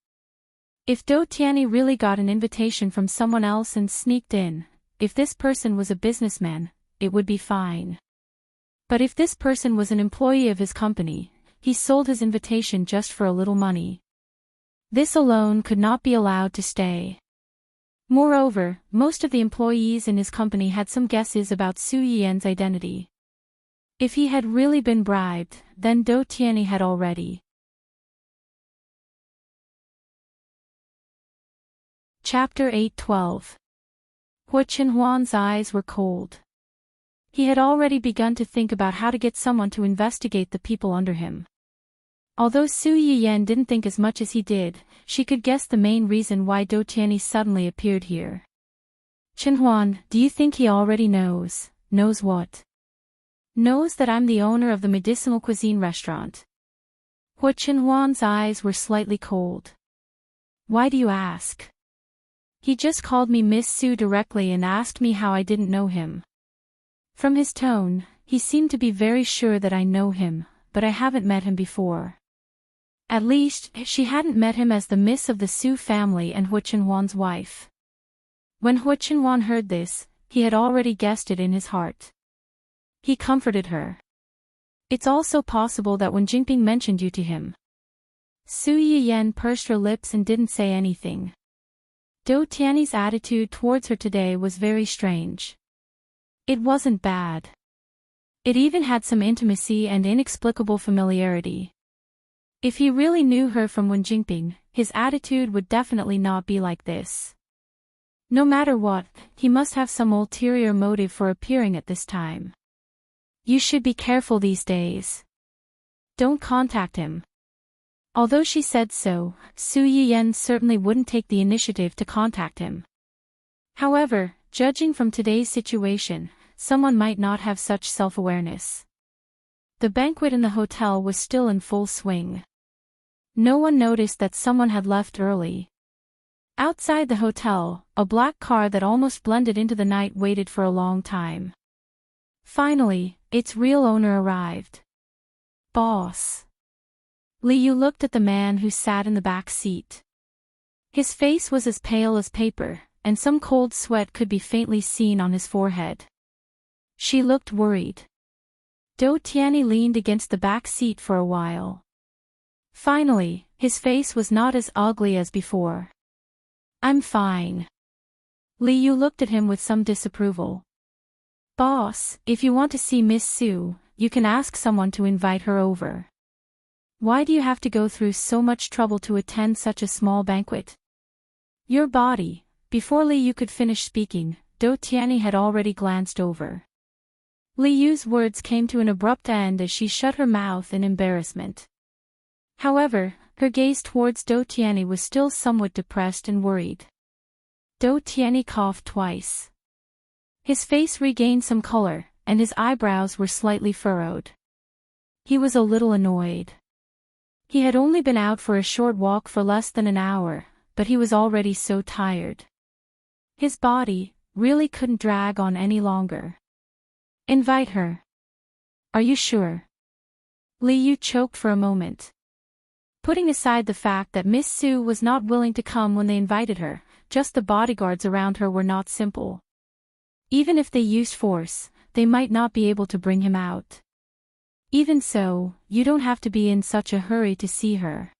A: If Dou Tianyi really got an invitation from someone else and sneaked in, if this person was a businessman, it would be fine. But if this person was an employee of his company, he sold his invitation just for a little money. This alone could not be allowed to stay. Moreover, most of the employees in his company had some guesses about Su Yiyan's identity. If he had really been bribed, then Dou Tianyi had already. Chapter 8:12. Hua Chenhuan's eyes were cold. He had already begun to think about how to get someone to investigate the people under him. Although Su Yiyan didn't think as much as he did, she could guess the main reason why Dou Tianyi suddenly appeared here. Chenhuan, do you think he already knows? Knows what? Knows that I'm the owner of the medicinal cuisine restaurant. Hua Chenhuan's eyes were slightly cold. Why do you ask? He just called me Miss Su directly and asked me how I didn't know him. From his tone, he seemed to be very sure that I know him, but I haven't met him before. At least, she hadn't met him as the miss of the Su family and Hua Chenhuan's wife. When Hua Chenhuan heard this, he had already guessed it in his heart. He comforted her. It's also possible that when Jingping mentioned you to him. Su Yiyan pursed her lips and didn't say anything. Dou Tianyi's attitude towards her today was very strange. It wasn't bad. It even had some intimacy and inexplicable familiarity. If he really knew her from Wen Jingping, his attitude would definitely not be like this. No matter what, he must have some ulterior motive for appearing at this time. You should be careful these days. Don't contact him. Although she said so, Su Yiyan certainly wouldn't take the initiative to contact him. However, judging from today's situation, someone might not have such self-awareness. The banquet in the hotel was still in full swing. No one noticed that someone had left early. Outside the hotel, a black car that almost blended into the night waited for a long time. Finally, its real owner arrived. Boss. Li Yu looked at the man who sat in the back seat. His face was as pale as paper, and some cold sweat could be faintly seen on his forehead. She looked worried. Dou Tianyi leaned against the back seat for a while. Finally, his face was not as ugly as before. I'm fine. Li Yu looked at him with some disapproval. Boss, if you want to see Miss Su, you can ask someone to invite her over. Why do you have to go through so much trouble to attend such a small banquet? Your body. Before Li Yu could finish speaking, Dou Tianyi had already glanced over. Li Yu's words came to an abrupt end as she shut her mouth in embarrassment. However, her gaze towards Dou Tianyi was still somewhat depressed and worried. Dou Tianyi coughed twice. His face regained some color, and his eyebrows were slightly furrowed. He was a little annoyed. He had only been out for a short walk for less than an hour, but he was already so tired. His body really couldn't drag on any longer. Invite her. Are you sure? Li Yu choked for a moment. Putting aside the fact that Miss Su was not willing to come when they invited her, just the bodyguards around her were not simple. Even if they used force, they might not be able to bring him out. Even so, you don't have to be in such a hurry to see her.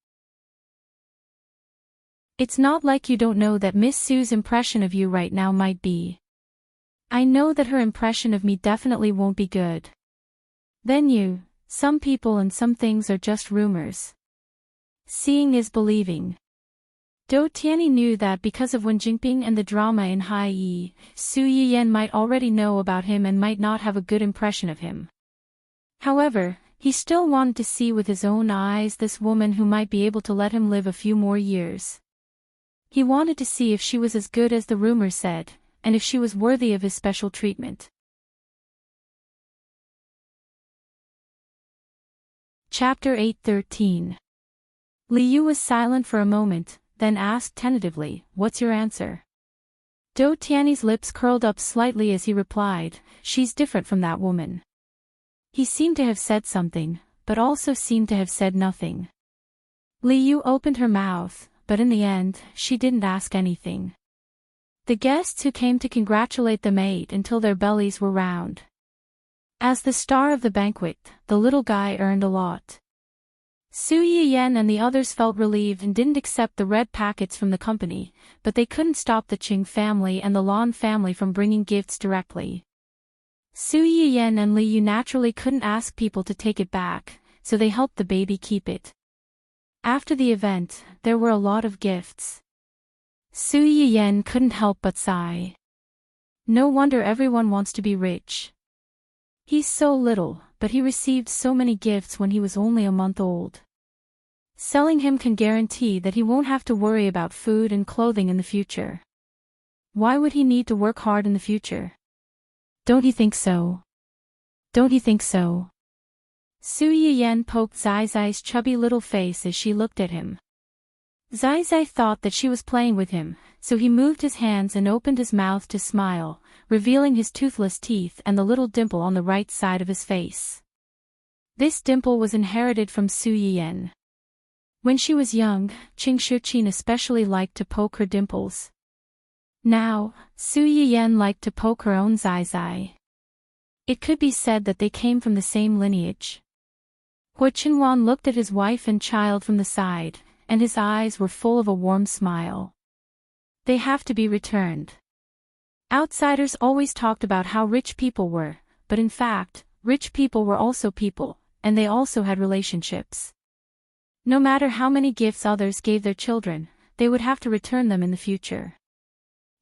A: It's not like you don't know that Miss Su's impression of you right now might be. I know that her impression of me definitely won't be good. Then some people and some things are just rumors. Seeing is believing. Dou Tianyi knew that because of Wen Jingping and the drama in Hai Yi, Su Yiyan might already know about him and might not have a good impression of him. However, he still wanted to see with his own eyes this woman who might be able to let him live a few more years. He wanted to see if she was as good as the rumors said, and if she was worthy of his special treatment. Chapter 8:13. Li Yu was silent for a moment, then asked tentatively, "What's your answer?" Do Tianyi's lips curled up slightly as he replied, "She's different from that woman." He seemed to have said something, but also seemed to have said nothing. Li Yu opened her mouth, but in the end, she didn't ask anything. The guests who came to congratulate them ate until their bellies were round. As the star of the banquet, the little guy earned a lot. Su Yiyan and the others felt relieved and didn't accept the red packets from the company, but they couldn't stop the Qing family and the Lan family from bringing gifts directly. Su Yiyan and Li Yu naturally couldn't ask people to take it back, so they helped the baby keep it. After the event, there were a lot of gifts. Su Yiyan couldn't help but sigh. No wonder everyone wants to be rich. He's so little, but he received so many gifts when he was only a month old. Selling him can guarantee that he won't have to worry about food and clothing in the future. Why would he need to work hard in the future? Don't you think so? Don't you think so? Su Yiyan poked Zai Zai's chubby little face as she looked at him. Zai Zai thought that she was playing with him, so he moved his hands and opened his mouth to smile, revealing his toothless teeth and the little dimple on the right side of his face. This dimple was inherited from Su Yiyan. When she was young, Qing Shuqin especially liked to poke her dimples. Now, Su Yiyan liked to poke her own Zai Zai. It could be said that they came from the same lineage. Hua Qinhuan looked at his wife and child from the side, and his eyes were full of a warm smile. They have to be returned. Outsiders always talked about how rich people were, but in fact, rich people were also people, and they also had relationships. No matter how many gifts others gave their children, they would have to return them in the future.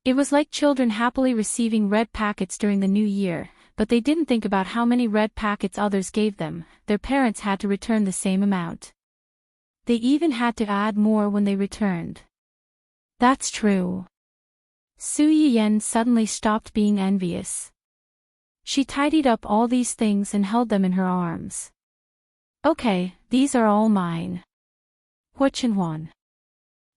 A: It was like children happily receiving red packets during the new year, but they didn't think about how many red packets others gave them. Their parents had to return the same amount. They even had to add more when they returned. That's true. Su Yiyan suddenly stopped being envious. She tidied up all these things and held them in her arms. Okay, these are all mine. Hua Qinhuan.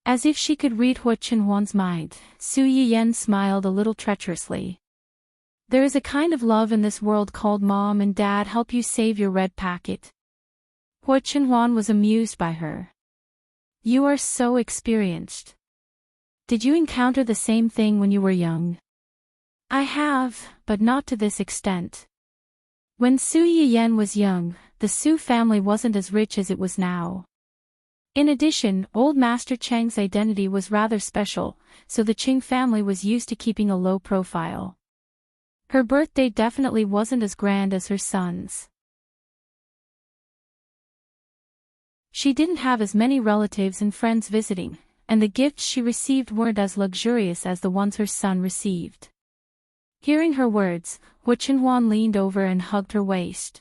A: As if she could read Hua Qinhuan's mind, Su Yiyan smiled a little treacherously. There is a kind of love in this world called Mom and Dad help you save your red packet. Hua Qinhuan was amused by her. You are so experienced. Did you encounter the same thing when you were young? I have, but not to this extent. When Su Yiyan was young, the Su family wasn't as rich as it was now. In addition, Old Master Cheng's identity was rather special, so the Qing family was used to keeping a low profile. Her birthday definitely wasn't as grand as her son's. She didn't have as many relatives and friends visiting, and the gifts she received weren't as luxurious as the ones her son received. Hearing her words, Hua Qinhuan leaned over and hugged her waist.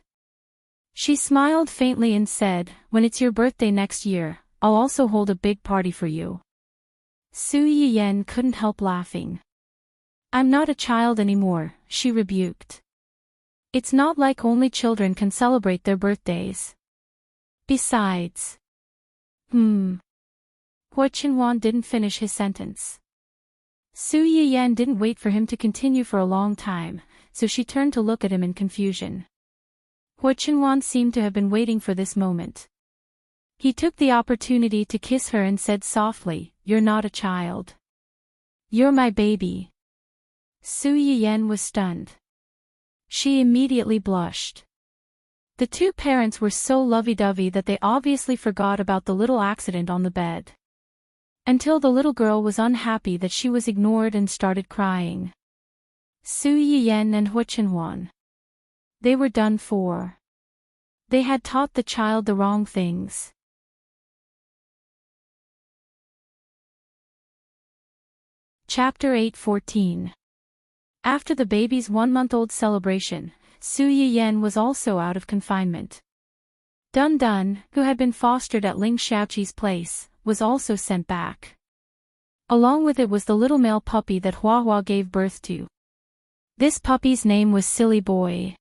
A: She smiled faintly and said, "When it's your birthday next year, I'll also hold a big party for you." Su Yiyan couldn't help laughing. "I'm not a child anymore," she rebuked. "It's not like only children can celebrate their birthdays. Besides..." Hua Qinhuan didn't finish his sentence. Su Yiyan didn't wait for him to continue for a long time, so she turned to look at him in confusion. Hua Qinhuan seemed to have been waiting for this moment. He took the opportunity to kiss her and said softly, "You're not a child. You're my baby." Su Yiyan was stunned. She immediately blushed. The two parents were so lovey-dovey that they obviously forgot about the little accident on the bed. Until the little girl was unhappy that she was ignored and started crying. Su Yiyan and Hua Qinhuan. They were done for. They had taught the child the wrong things. Chapter 8:14. After the baby's 1-month-old celebration, Su Yiyan was also out of confinement. Dun Dun, who had been fostered at Ling Xiaoqi's place, was also sent back. Along with it was the little male puppy that Hua Hua gave birth to. This puppy's name was Silly Boy.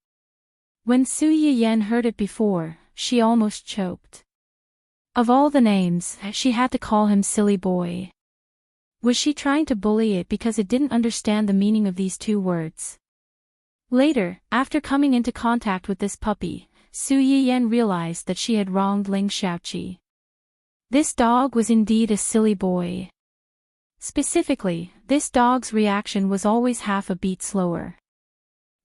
A: When Su Yiyan heard it before, she almost choked. Of all the names, she had to call him silly boy. Was she trying to bully it because it didn't understand the meaning of these two words? Later, after coming into contact with this puppy, Su Yiyan realized that she had wronged Ling Xiaoqi. This dog was indeed a silly boy. Specifically, this dog's reaction was always half a beat slower.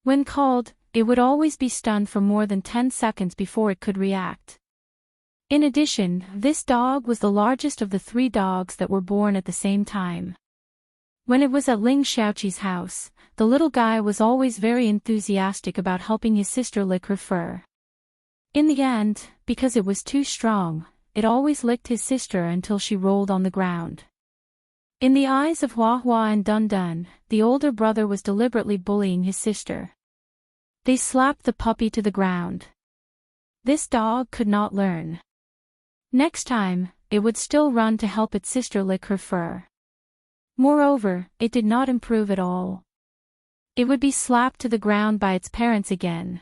A: When called, it would always be stunned for more than 10 seconds before it could react. In addition, this dog was the largest of the 3 dogs that were born at the same time. When it was at Ling Xiaoqi's house, the little guy was always very enthusiastic about helping his sister lick her fur. In the end, because it was too strong, it always licked his sister until she rolled on the ground. In the eyes of Hua Hua and Dun Dun, the older brother was deliberately bullying his sister. They slapped the puppy to the ground. This dog could not learn. Next time, it would still run to help its sister lick her fur. Moreover, it did not improve at all. It would be slapped to the ground by its parents again.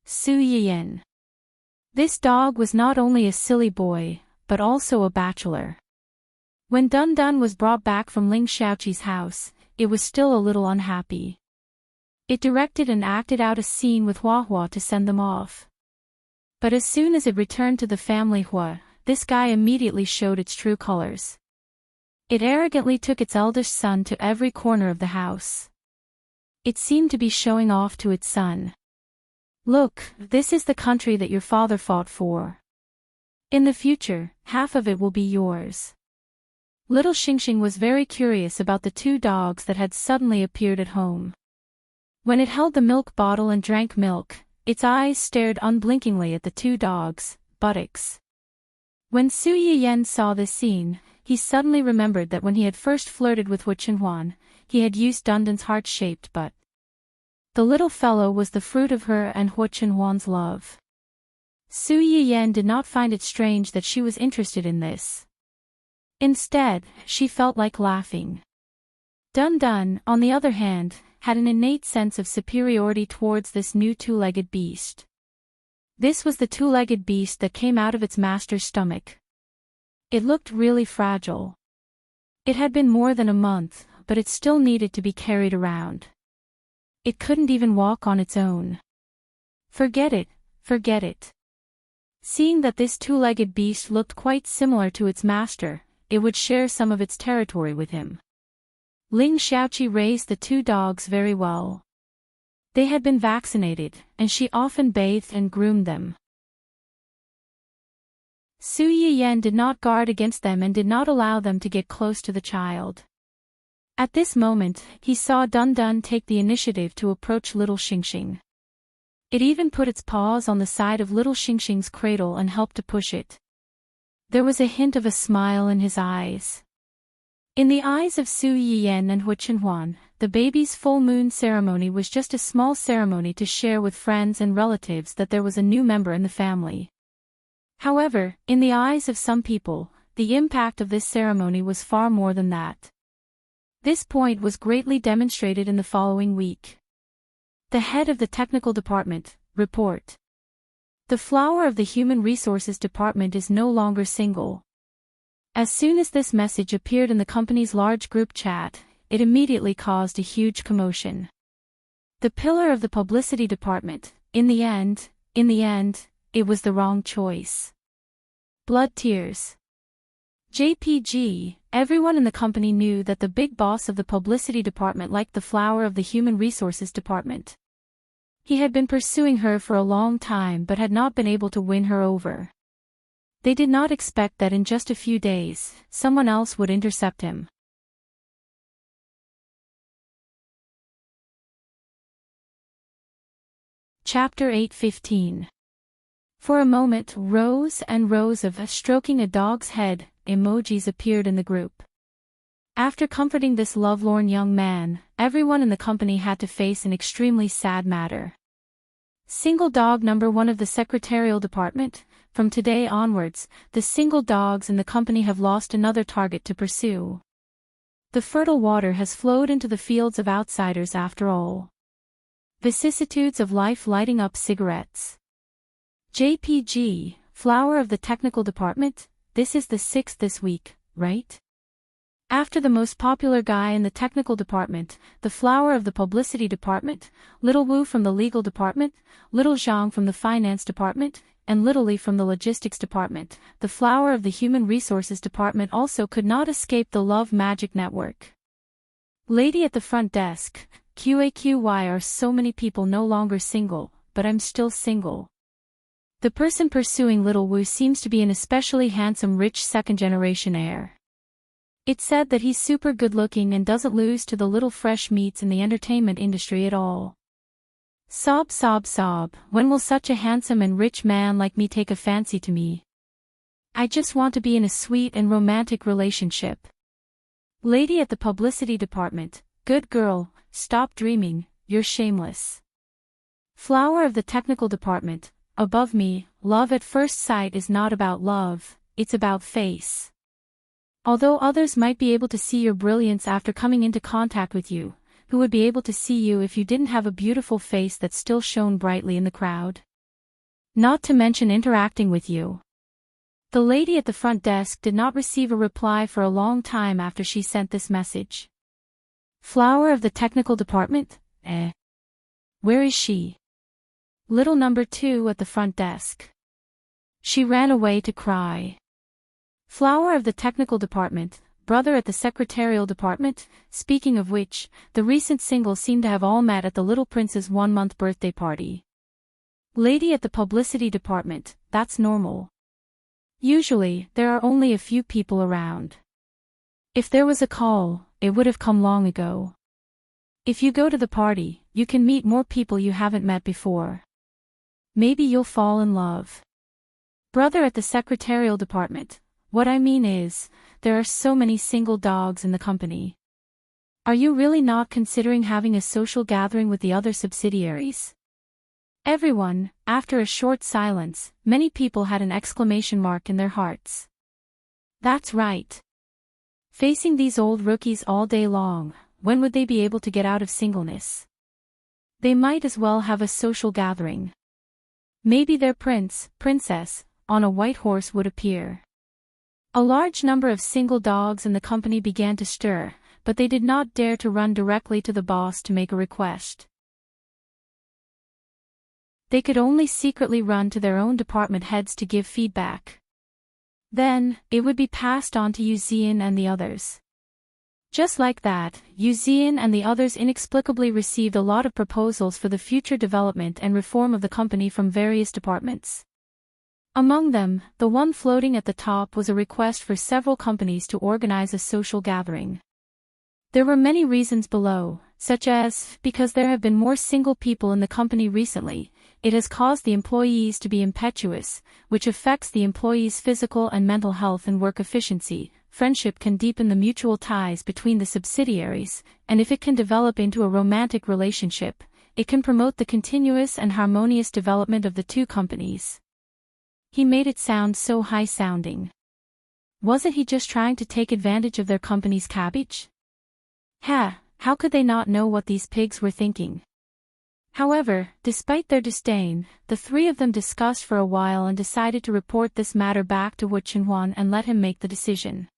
A: Su Yiyan. This dog was not only a silly boy, but also a bachelor. When Dun Dun was brought back from Ling Xiaoqi's house, it was still a little unhappy. It directed and acted out a scene with Hua Hua to send them off. But as soon as it returned to the family Hua, this guy immediately showed its true colors. It arrogantly took its eldest son to every corner of the house. It seemed to be showing off to its son. Look, this is the country that your father fought for. In the future, half of it will be yours. Little Xingxing was very curious about the 2 dogs that had suddenly appeared at home. When it held the milk bottle and drank milk, its eyes stared unblinkingly at the 2 dogs' buttocks. When Su Yiyan saw this scene, he suddenly remembered that when he had first flirted with Hu Chenhuan, he had used Dun Dun's heart-shaped butt. The little fellow was the fruit of her and Hu Chenhuan's love. Su Yiyan did not find it strange that she was interested in this. Instead, she felt like laughing. Dun Dun, on the other hand, had an innate sense of superiority towards this new 2-legged beast. This was the 2-legged beast that came out of its master's stomach. It looked really fragile. It had been more than a month, but it still needed to be carried around. It couldn't even walk on its own. Forget it, forget it. Seeing that this 2-legged beast looked quite similar to its master, it would share some of its territory with him. Ling Xiaoqi raised the 2 dogs very well. They had been vaccinated, and she often bathed and groomed them. Su Yiyan did not guard against them and did not allow them to get close to the child. At this moment, he saw Dun Dun take the initiative to approach little Xingxing. It even put its paws on the side of little Xingxing's cradle and helped to push it. There was a hint of a smile in his eyes. In the eyes of Su Yiyan and Hu Chenhuan, the baby's full moon ceremony was just a small ceremony to share with friends and relatives that there was a new member in the family. However, in the eyes of some people, the impact of this ceremony was far more than that. This point was greatly demonstrated in the following week. The head of the technical department, report. The flower of the human resources department is no longer single. As soon as this message appeared in the company's large group chat, it immediately caused a huge commotion. The pillar of the publicity department, in the end, it was the wrong choice. Blood tears. JPG, everyone in the company knew that the big boss of the publicity department liked the flower of the human resources department. He had been pursuing her for a long time but had not been able to win her over. They did not expect that in just a few days, someone else would intercept him. Chapter 8:15. For a moment, rows and rows of stroking a dog's head emojis appeared in the group. After comforting this lovelorn young man, everyone in the company had to face an extremely sad matter. Single dog number 1 of the secretarial department, from today onwards, the single dogs in the company have lost another target to pursue. The fertile water has flowed into the fields of outsiders after all. Vicissitudes of life lighting up cigarettes. JPG, flower of the technical department, this is the 6th this week, right? After the most popular guy in the technical department, the flower of the publicity department, little Wu from the legal department, little Zhang from the finance department, and little Li from the logistics department, the flower of the human resources department also could not escape the love magic network. Lady at the front desk, QAQY are so many people no longer single, but I'm still single. The person pursuing little Wu seems to be an especially handsome rich second-generation heir. It's said that he's super good-looking and doesn't lose to the little fresh meats in the entertainment industry at all. Sob sob sob, when will such a handsome and rich man like me take a fancy to me? I just want to be in a sweet and romantic relationship. Lady at the publicity department, good girl, stop dreaming, you're shameless. Flower of the technical department, above me, love at first sight is not about love, it's about face. Although others might be able to see your brilliance after coming into contact with you, who would be able to see you if you didn't have a beautiful face that still shone brightly in the crowd? Not to mention interacting with you. The lady at the front desk did not receive a reply for a long time after she sent this message. Flower of the technical department? Where is she? Little number 2 at the front desk. She ran away to cry. Flower of the technical department, brother at the secretarial department, speaking of which, the recent singles seem to have all met at the little prince's 1-month birthday party. Lady at the publicity department, that's normal. Usually, there are only a few people around. If there was a call, it would have come long ago. If you go to the party, you can meet more people you haven't met before. Maybe you'll fall in love. Brother at the secretarial department, what I mean is, there are so many single dogs in the company. Are you really not considering having a social gathering with the other subsidiaries? Everyone, after a short silence, many people had an exclamation mark in their hearts. That's right. Facing these old rookies all day long, when would they be able to get out of singleness? They might as well have a social gathering. Maybe their prince, princess, on a white horse would appear. A large number of single dogs in the company began to stir, but they did not dare to run directly to the boss to make a request. They could only secretly run to their own department heads to give feedback. Then, it would be passed on to Yuzian and the others. Just like that, Yuzian and the others inexplicably received a lot of proposals for the future development and reform of the company from various departments. Among them, the one floating at the top was a request for several companies to organize a social gathering. There were many reasons below, such as, because there have been more single people in the company recently, it has caused the employees to be impetuous, which affects the employees' physical and mental health and work efficiency. Friendship can deepen the mutual ties between the subsidiaries, and if it can develop into a romantic relationship, it can promote the continuous and harmonious development of the two companies. He made it sound so high-sounding. Wasn't he just trying to take advantage of their company's cabbage? How could they not know what these pigs were thinking? However, despite their disdain, the three of them discussed for a while and decided to report this matter back to Hu Qinhuan and let him make the decision.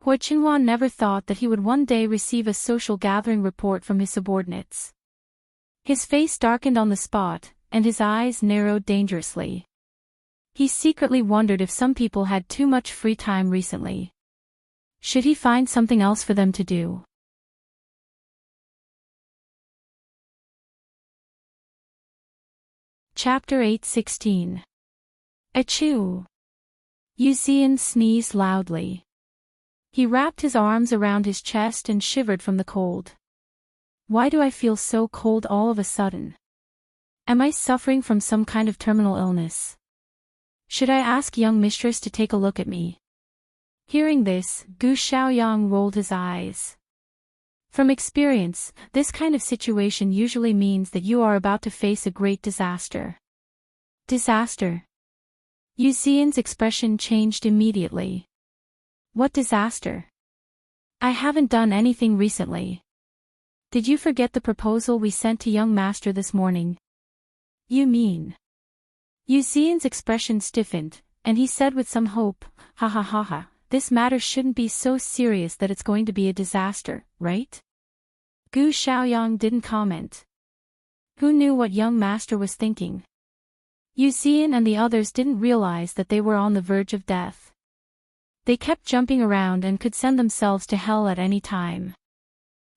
A: Hu Qinhuan never thought that he would one day receive a social gathering report from his subordinates. His face darkened on the spot, and his eyes narrowed dangerously. He secretly wondered if some people had too much free time recently. Should he find something else for them to do? Chapter 8:16. Achoo! Yuzian sneezed loudly. He wrapped his arms around his chest and shivered from the cold. Why do I feel so cold all of a sudden? Am I suffering from some kind of terminal illness? Should I ask young mistress to take a look at me? Hearing this, Gu Xiaoyang rolled his eyes. From experience, this kind of situation usually means that you are about to face a great disaster. Disaster? Yuzian's expression changed immediately. What disaster? I haven't done anything recently. Did you forget the proposal we sent to young master this morning? You mean? Yu Xian's expression stiffened, and he said with some hope, "Ha ha ha ha, this matter shouldn't be so serious that it's going to be a disaster, right?" Gu Xiaoyang didn't comment. Who knew what young master was thinking? Yu Xian and the others didn't realize that they were on the verge of death. They kept jumping around and could send themselves to hell at any time.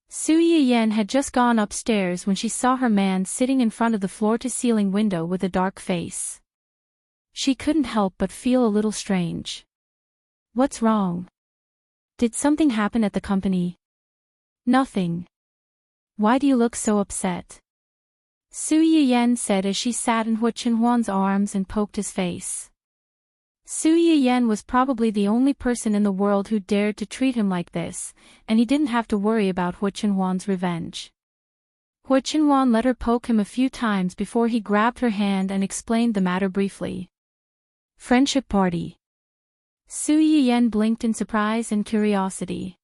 A: Su Yiyan had just gone upstairs when she saw her man sitting in front of the floor-to-ceiling window with a dark face. She couldn't help but feel a little strange. What's wrong? Did something happen at the company? Nothing. Why do you look so upset? Su Yiyan said as she sat in Hu Qinhuan's arms and poked his face. Su Yiyan was probably the only person in the world who dared to treat him like this, and he didn't have to worry about Hu Qinhuan's revenge. Hu Qinhuan let her poke him a few times before he grabbed her hand and explained the matter briefly. Friendship party. Su Yiyan blinked in surprise and curiosity.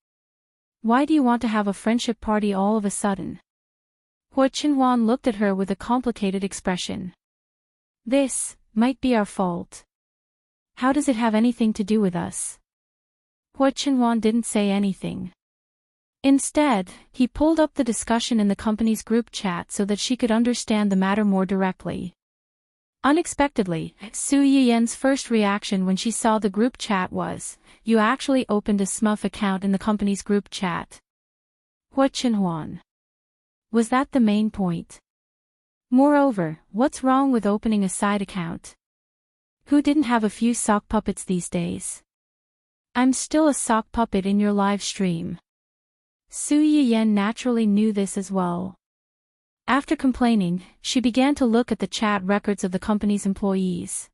A: Why do you want to have a friendship party all of a sudden? Hu Qinhuan looked at her with a complicated expression. This might be our fault. How does it have anything to do with us? Hu Qinhuan didn't say anything. Instead, he pulled up the discussion in the company's group chat so that she could understand the matter more directly. Unexpectedly, Su Yiyan's first reaction when she saw the group chat was, "You actually opened a SMUF account in the company's group chat." Hu Qinhuan. Was that the main point? Moreover, what's wrong with opening a side account? Who didn't have a few sock puppets these days? I'm still a sock puppet in your live stream. Su Yiyan naturally knew this as well. After complaining, she began to look at the chat records of the company's employees.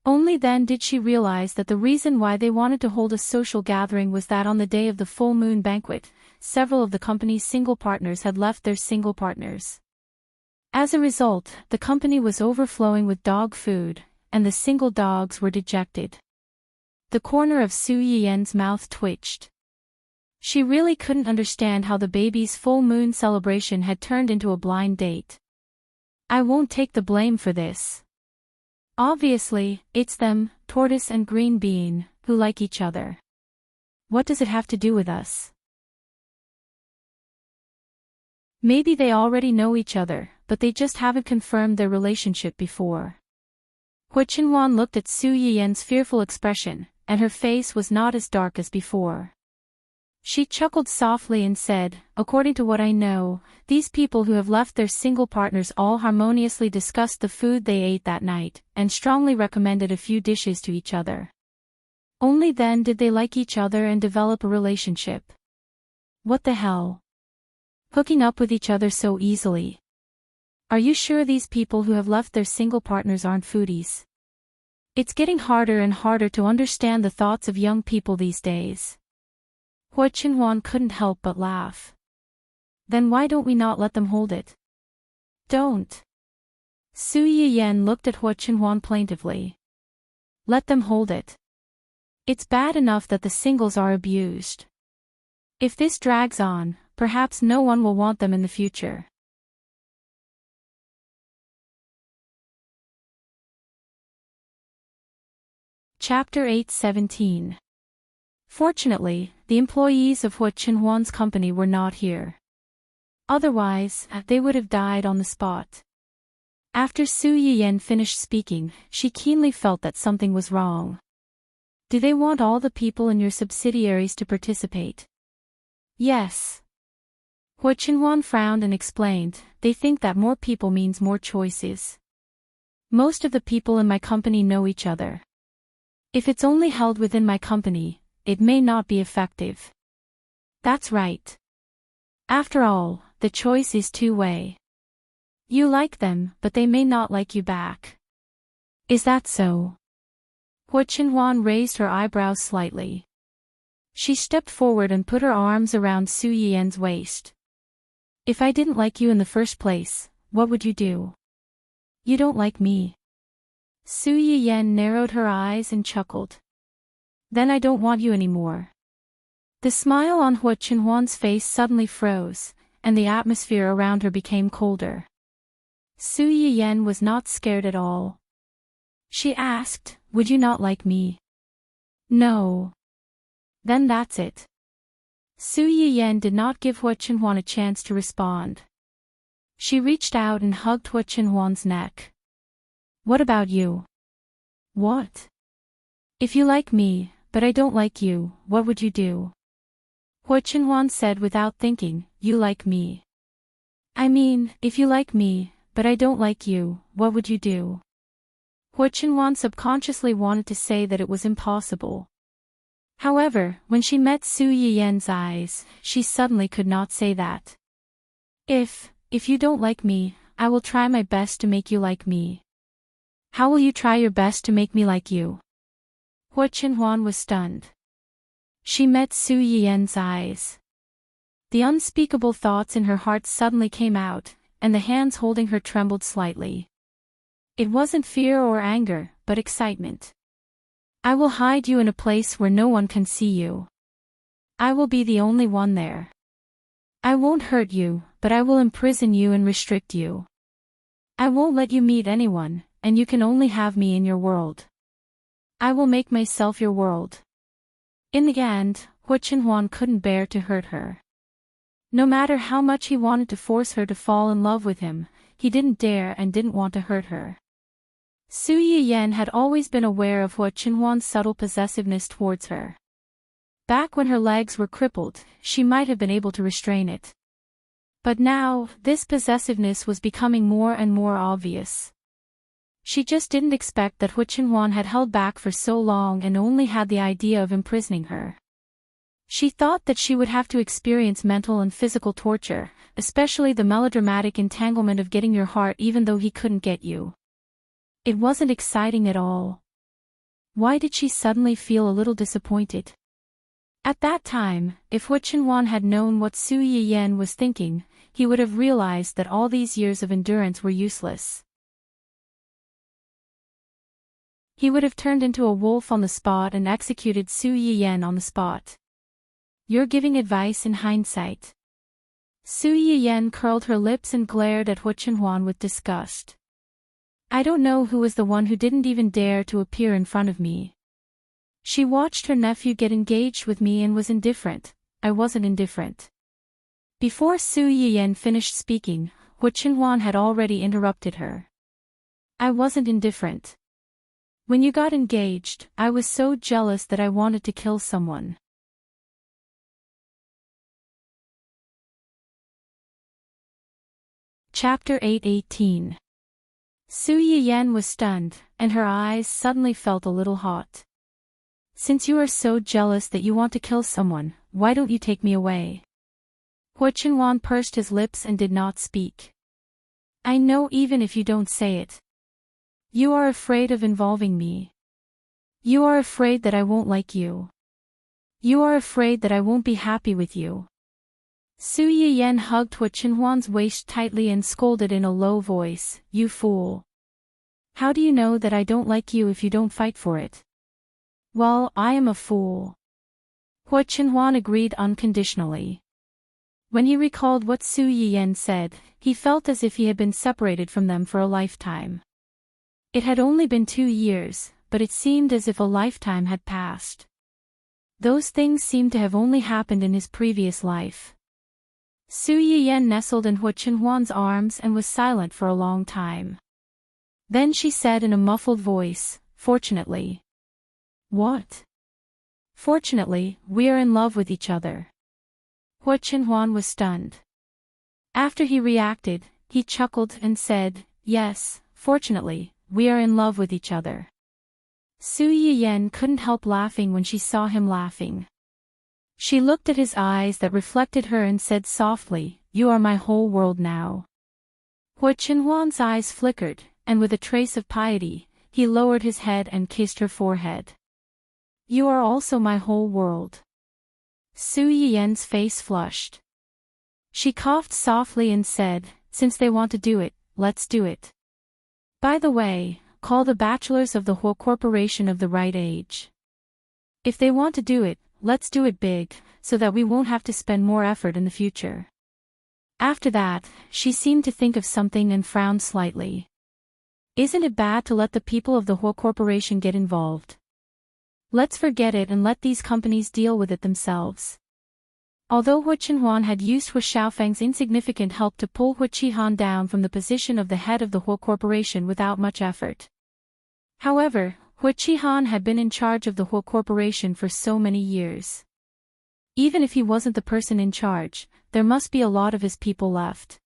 A: Only then did she realize that the reason why they wanted to hold a social gathering was that on the day of the full moon banquet, several of the company's single partners had left their single partners. As a result, the company was overflowing with dog food, and the single dogs were dejected. The corner of Su Yiyan's mouth twitched. She really couldn't understand how the baby's full moon celebration had turned into a blind date. I won't take the blame for this. Obviously, it's them, Tortoise and Green Bean, who like each other. What does it have to do with us? Maybe they already know each other, but they just haven't confirmed their relationship before. Hu Qinhuan looked at Su Yiyan's fearful expression, and her face was not as dark as before. She chuckled softly and said, "According to what I know, these people who have left their single partners all harmoniously discussed the food they ate that night, and strongly recommended a few dishes to each other. Only then did they like each other and develop a relationship. What the hell? Hooking up with each other so easily. Are you sure these people who have left their single partners aren't foodies? It's getting harder and harder to understand the thoughts of young people these days." Hu Qinhuan couldn't help but laugh. Then why don't we not let them hold it? Don't. Su Yiyan looked at Hu Qinhuan plaintively. Let them hold it. It's bad enough that the singles are abused. If this drags on, perhaps no one will want them in the future. Chapter 8:17. Fortunately, the employees of Hu Qinhuan's company were not here. Otherwise, they would have died on the spot. After Su Yiyan finished speaking, she keenly felt that something was wrong. Do they want all the people in your subsidiaries to participate? Yes. Hu Qinhuan frowned and explained, they think that more people means more choices. Most of the people in my company know each other. If it's only held within my company, it may not be effective. That's right. After all, the choice is two-way. You like them, but they may not like you back. Is that so? Hu Qinhuan raised her eyebrows slightly. She stepped forward and put her arms around Su Yiyan's waist. If I didn't like you in the first place, what would you do? You don't like me. Su Yiyan narrowed her eyes and chuckled. Then I don't want you anymore. The smile on Hu Qinhuan's face suddenly froze, and the atmosphere around her became colder. Su Yiyan was not scared at all. She asked, "Would you not like me?" "No." "Then that's it." Su Yiyan did not give Hua Qinhuan a chance to respond. She reached out and hugged Hua Qinhuan's neck. "What about you?" "What?" "If you like me, but I don't like you, what would you do?" Hua Qinhuan said without thinking, "You like me." "I mean, if you like me, but I don't like you, what would you do?" Hua Qinhuan subconsciously wanted to say that it was impossible. However, when she met Su Yiyan's eyes, she suddenly could not say that. If you don't like me, I will try my best to make you like me." "How will you try your best to make me like you?" Hua Qinhuan was stunned. She met Su Yiyan's eyes. The unspeakable thoughts in her heart suddenly came out, and the hands holding her trembled slightly. It wasn't fear or anger, but excitement. "I will hide you in a place where no one can see you. I will be the only one there. I won't hurt you, but I will imprison you and restrict you. I won't let you meet anyone, and you can only have me in your world. I will make myself your world." In the end, Hua Qinhuan couldn't bear to hurt her. No matter how much he wanted to force her to fall in love with him, he didn't dare and didn't want to hurt her. Su Yiyan had always been aware of Hua Qinhuan's subtle possessiveness towards her. Back when her legs were crippled, she might have been able to restrain it. But now, this possessiveness was becoming more and more obvious. She just didn't expect that Hua Qinhuan had held back for so long and only had the idea of imprisoning her. She thought that she would have to experience mental and physical torture, especially the melodramatic entanglement of getting your heart even though he couldn't get you. It wasn't exciting at all. Why did she suddenly feel a little disappointed? At that time, if Hua Qinhuan had known what Su Yiyan was thinking, he would have realized that all these years of endurance were useless. He would have turned into a wolf on the spot and executed Su Yiyan on the spot. "You're giving advice in hindsight." Su Yiyan curled her lips and glared at Hua Qinhuan with disgust. "I don't know who was the one who didn't even dare to appear in front of me. She watched her nephew get engaged with me and was indifferent. I wasn't indifferent." Before Su Yiyan finished speaking, Hua Qinhuan had already interrupted her. "I wasn't indifferent. When you got engaged, I was so jealous that I wanted to kill someone." Chapter 8:18. Su Yiyan was stunned, and her eyes suddenly felt a little hot. "Since you are so jealous that you want to kill someone, why don't you take me away?" Hua Qinhuan pursed his lips and did not speak. "I know even if you don't say it. You are afraid of involving me. You are afraid that I won't like you. You are afraid that I won't be happy with you." Su Yiyan hugged Hua Qinhuan's waist tightly and scolded in a low voice, "You fool. How do you know that I don't like you if you don't fight for it?" "Well, I am a fool." Hua Qinhuan agreed unconditionally. When he recalled what Su Yiyan said, he felt as if he had been separated from them for a lifetime. It had only been 2 years, but it seemed as if a lifetime had passed. Those things seemed to have only happened in his previous life. Su Yiyan nestled in Hua Qinhuan's arms and was silent for a long time. Then she said in a muffled voice, "Fortunately." "What?" "Fortunately, we are in love with each other." Hua Qinhuan was stunned. After he reacted, he chuckled and said, "Yes, fortunately, we are in love with each other." Su Yiyan couldn't help laughing when she saw him laughing. She looked at his eyes that reflected her and said softly, "You are my whole world now." Hua Qinhuan's eyes flickered, and with a trace of piety, he lowered his head and kissed her forehead. "You are also my whole world." Su Yiyan's face flushed. She coughed softly and said, "Since they want to do it, let's do it. By the way, call the bachelors of the Hua Corporation of the right age. If they want to do it, let's do it big, so that we won't have to spend more effort in the future." After that, she seemed to think of something and frowned slightly. Isn't it bad to let the people of the Hua Corporation get involved? Let's forget it and let these companies deal with it themselves. Although Hu Qinhuan had used Hu Xiaofeng's insignificant help to pull Hu Qihan down from the position of the head of the Hua Corporation without much effort. However, Hu Qihan had been in charge of the Hua Corporation for so many years. Even if he wasn't the person in charge, there must be a lot of his people left.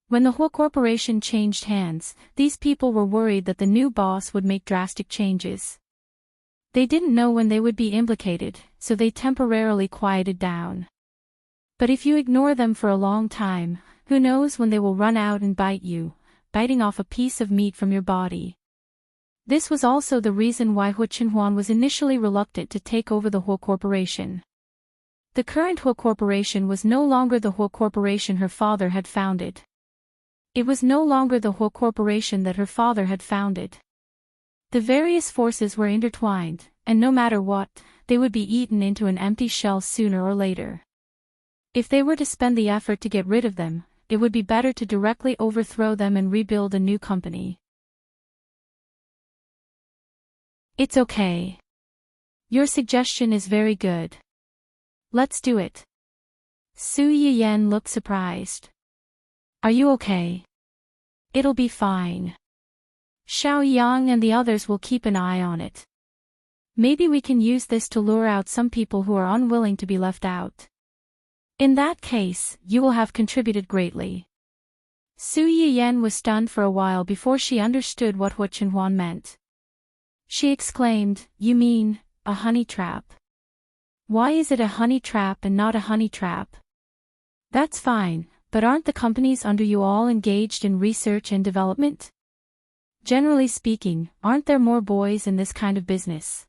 A: When the Hua Corporation changed hands, these people were worried that the new boss would make drastic changes. They didn't know when they would be implicated, so they temporarily quieted down. But if you ignore them for a long time, who knows when they will run out and bite you, biting off a piece of meat from your body. This was also the reason why Hu Qinhuan was initially reluctant to take over the Hua Corporation. The current Hua Corporation was no longer the Hua Corporation her father had founded. It was no longer the Hua Corporation that her father had founded. The various forces were intertwined, and no matter what, they would be eaten into an empty shell sooner or later. If they were to spend the effort to get rid of them, it would be better to directly overthrow them and rebuild a new company. It's okay. Your suggestion is very good. Let's do it. Su Yiyan looked surprised. Are you okay? It'll be fine. Xiao Yang and the others will keep an eye on it. Maybe we can use this to lure out some people who are unwilling to be left out. In that case, you will have contributed greatly. Su Yiyan was stunned for a while before she understood what Hu Qinhuan meant. She exclaimed, "You mean, a honey trap? Why is it a honey trap and not a honey trap?" That's fine, but aren't the companies under you all engaged in research and development? Generally speaking, aren't there more boys in this kind of business?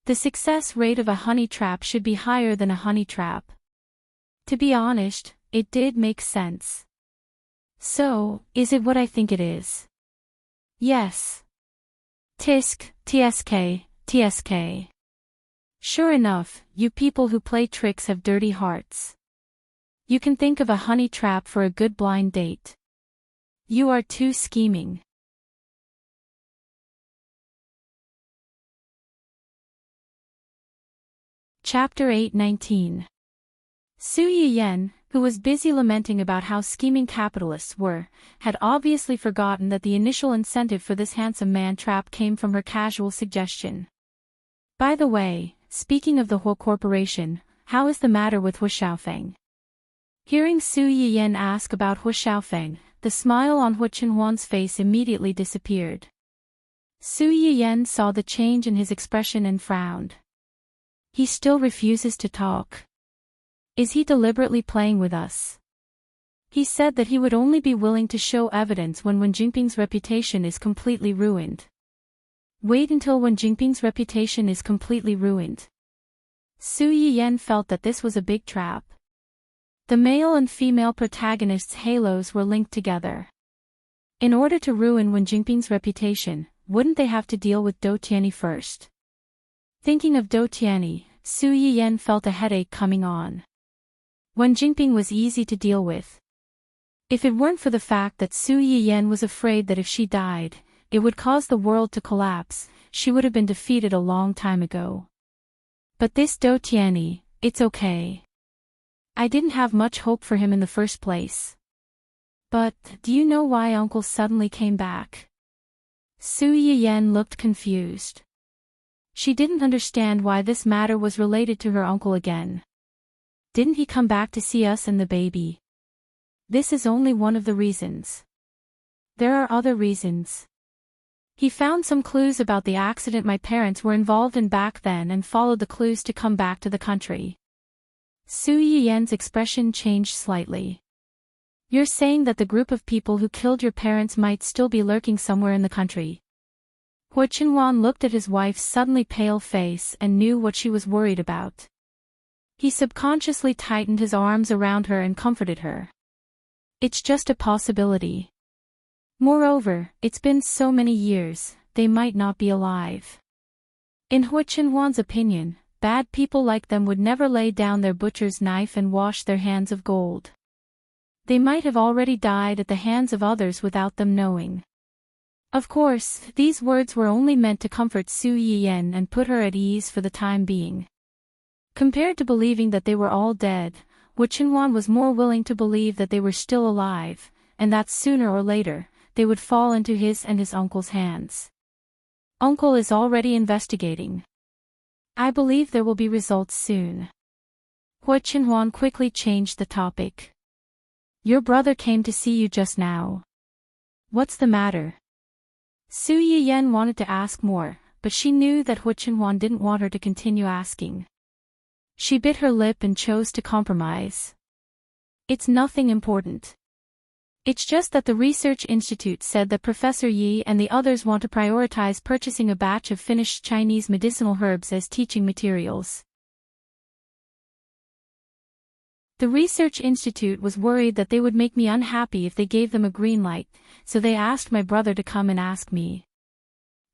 A: The success rate of a honey trap should be higher than a honey trap. To be honest, it did make sense. So, is it what I think it is? Yes. Tisk, tsk. Sure enough, you people who play tricks have dirty hearts. You can think of a honey trap for a good blind date. You are too scheming. Chapter 8:19. Su Yiyan, who was busy lamenting about how scheming capitalists were, had obviously forgotten that the initial incentive for this handsome man trap came from her casual suggestion. By the way, speaking of the Hua Corporation, how is the matter with Hu Xiaofeng? Hearing Su Yiyan ask about Hu Xiaofeng, the smile on Hu Qinhuan's face immediately disappeared. Su Yiyan saw the change in his expression and frowned. He still refuses to talk. Is he deliberately playing with us? He said that he would only be willing to show evidence when Wen Jingping's reputation is completely ruined. Wait until Wen Jingping's reputation is completely ruined. Su Yiyan felt that this was a big trap. The male and female protagonists' halos were linked together. In order to ruin Wen Jingping's reputation, wouldn't they have to deal with Dou Tianyi first? Thinking of Dou Tianyi, Su Yiyan felt a headache coming on. Wen Jingping was easy to deal with. If it weren't for the fact that Su Yiyan was afraid that if she died, it would cause the world to collapse, she would have been defeated a long time ago. But this Dou Tianyi, it's okay. I didn't have much hope for him in the first place. But, do you know why Uncle suddenly came back? Su Yiyan looked confused. She didn't understand why this matter was related to her uncle again. Didn't he come back to see us and the baby? This is only one of the reasons. There are other reasons. He found some clues about the accident my parents were involved in back then and followed the clues to come back to the country. Su Yiyan's expression changed slightly. You're saying that the group of people who killed your parents might still be lurking somewhere in the country? Hu Qinhuan looked at his wife's suddenly pale face and knew what she was worried about. He subconsciously tightened his arms around her and comforted her. It's just a possibility. Moreover, it's been so many years, they might not be alive. In Hu Qinhuan's opinion, bad people like them would never lay down their butcher's knife and wash their hands of gold. They might have already died at the hands of others without them knowing. Of course, these words were only meant to comfort Su Yiyan and put her at ease for the time being. Compared to believing that they were all dead, Wu Qinhuan was more willing to believe that they were still alive, and that sooner or later, they would fall into his and his uncle's hands. Uncle is already investigating. I believe there will be results soon. Wu Qinhuan quickly changed the topic. Your brother came to see you just now. What's the matter? Su Yiyan wanted to ask more, but she knew that Wu Qinhuan didn't want her to continue asking. She bit her lip and chose to compromise. It's nothing important. It's just that the research institute said that Professor Yi and the others want to prioritize purchasing a batch of finished Chinese medicinal herbs as teaching materials. The research institute was worried that they would make me unhappy if they gave them a green light, so they asked my brother to come and ask me.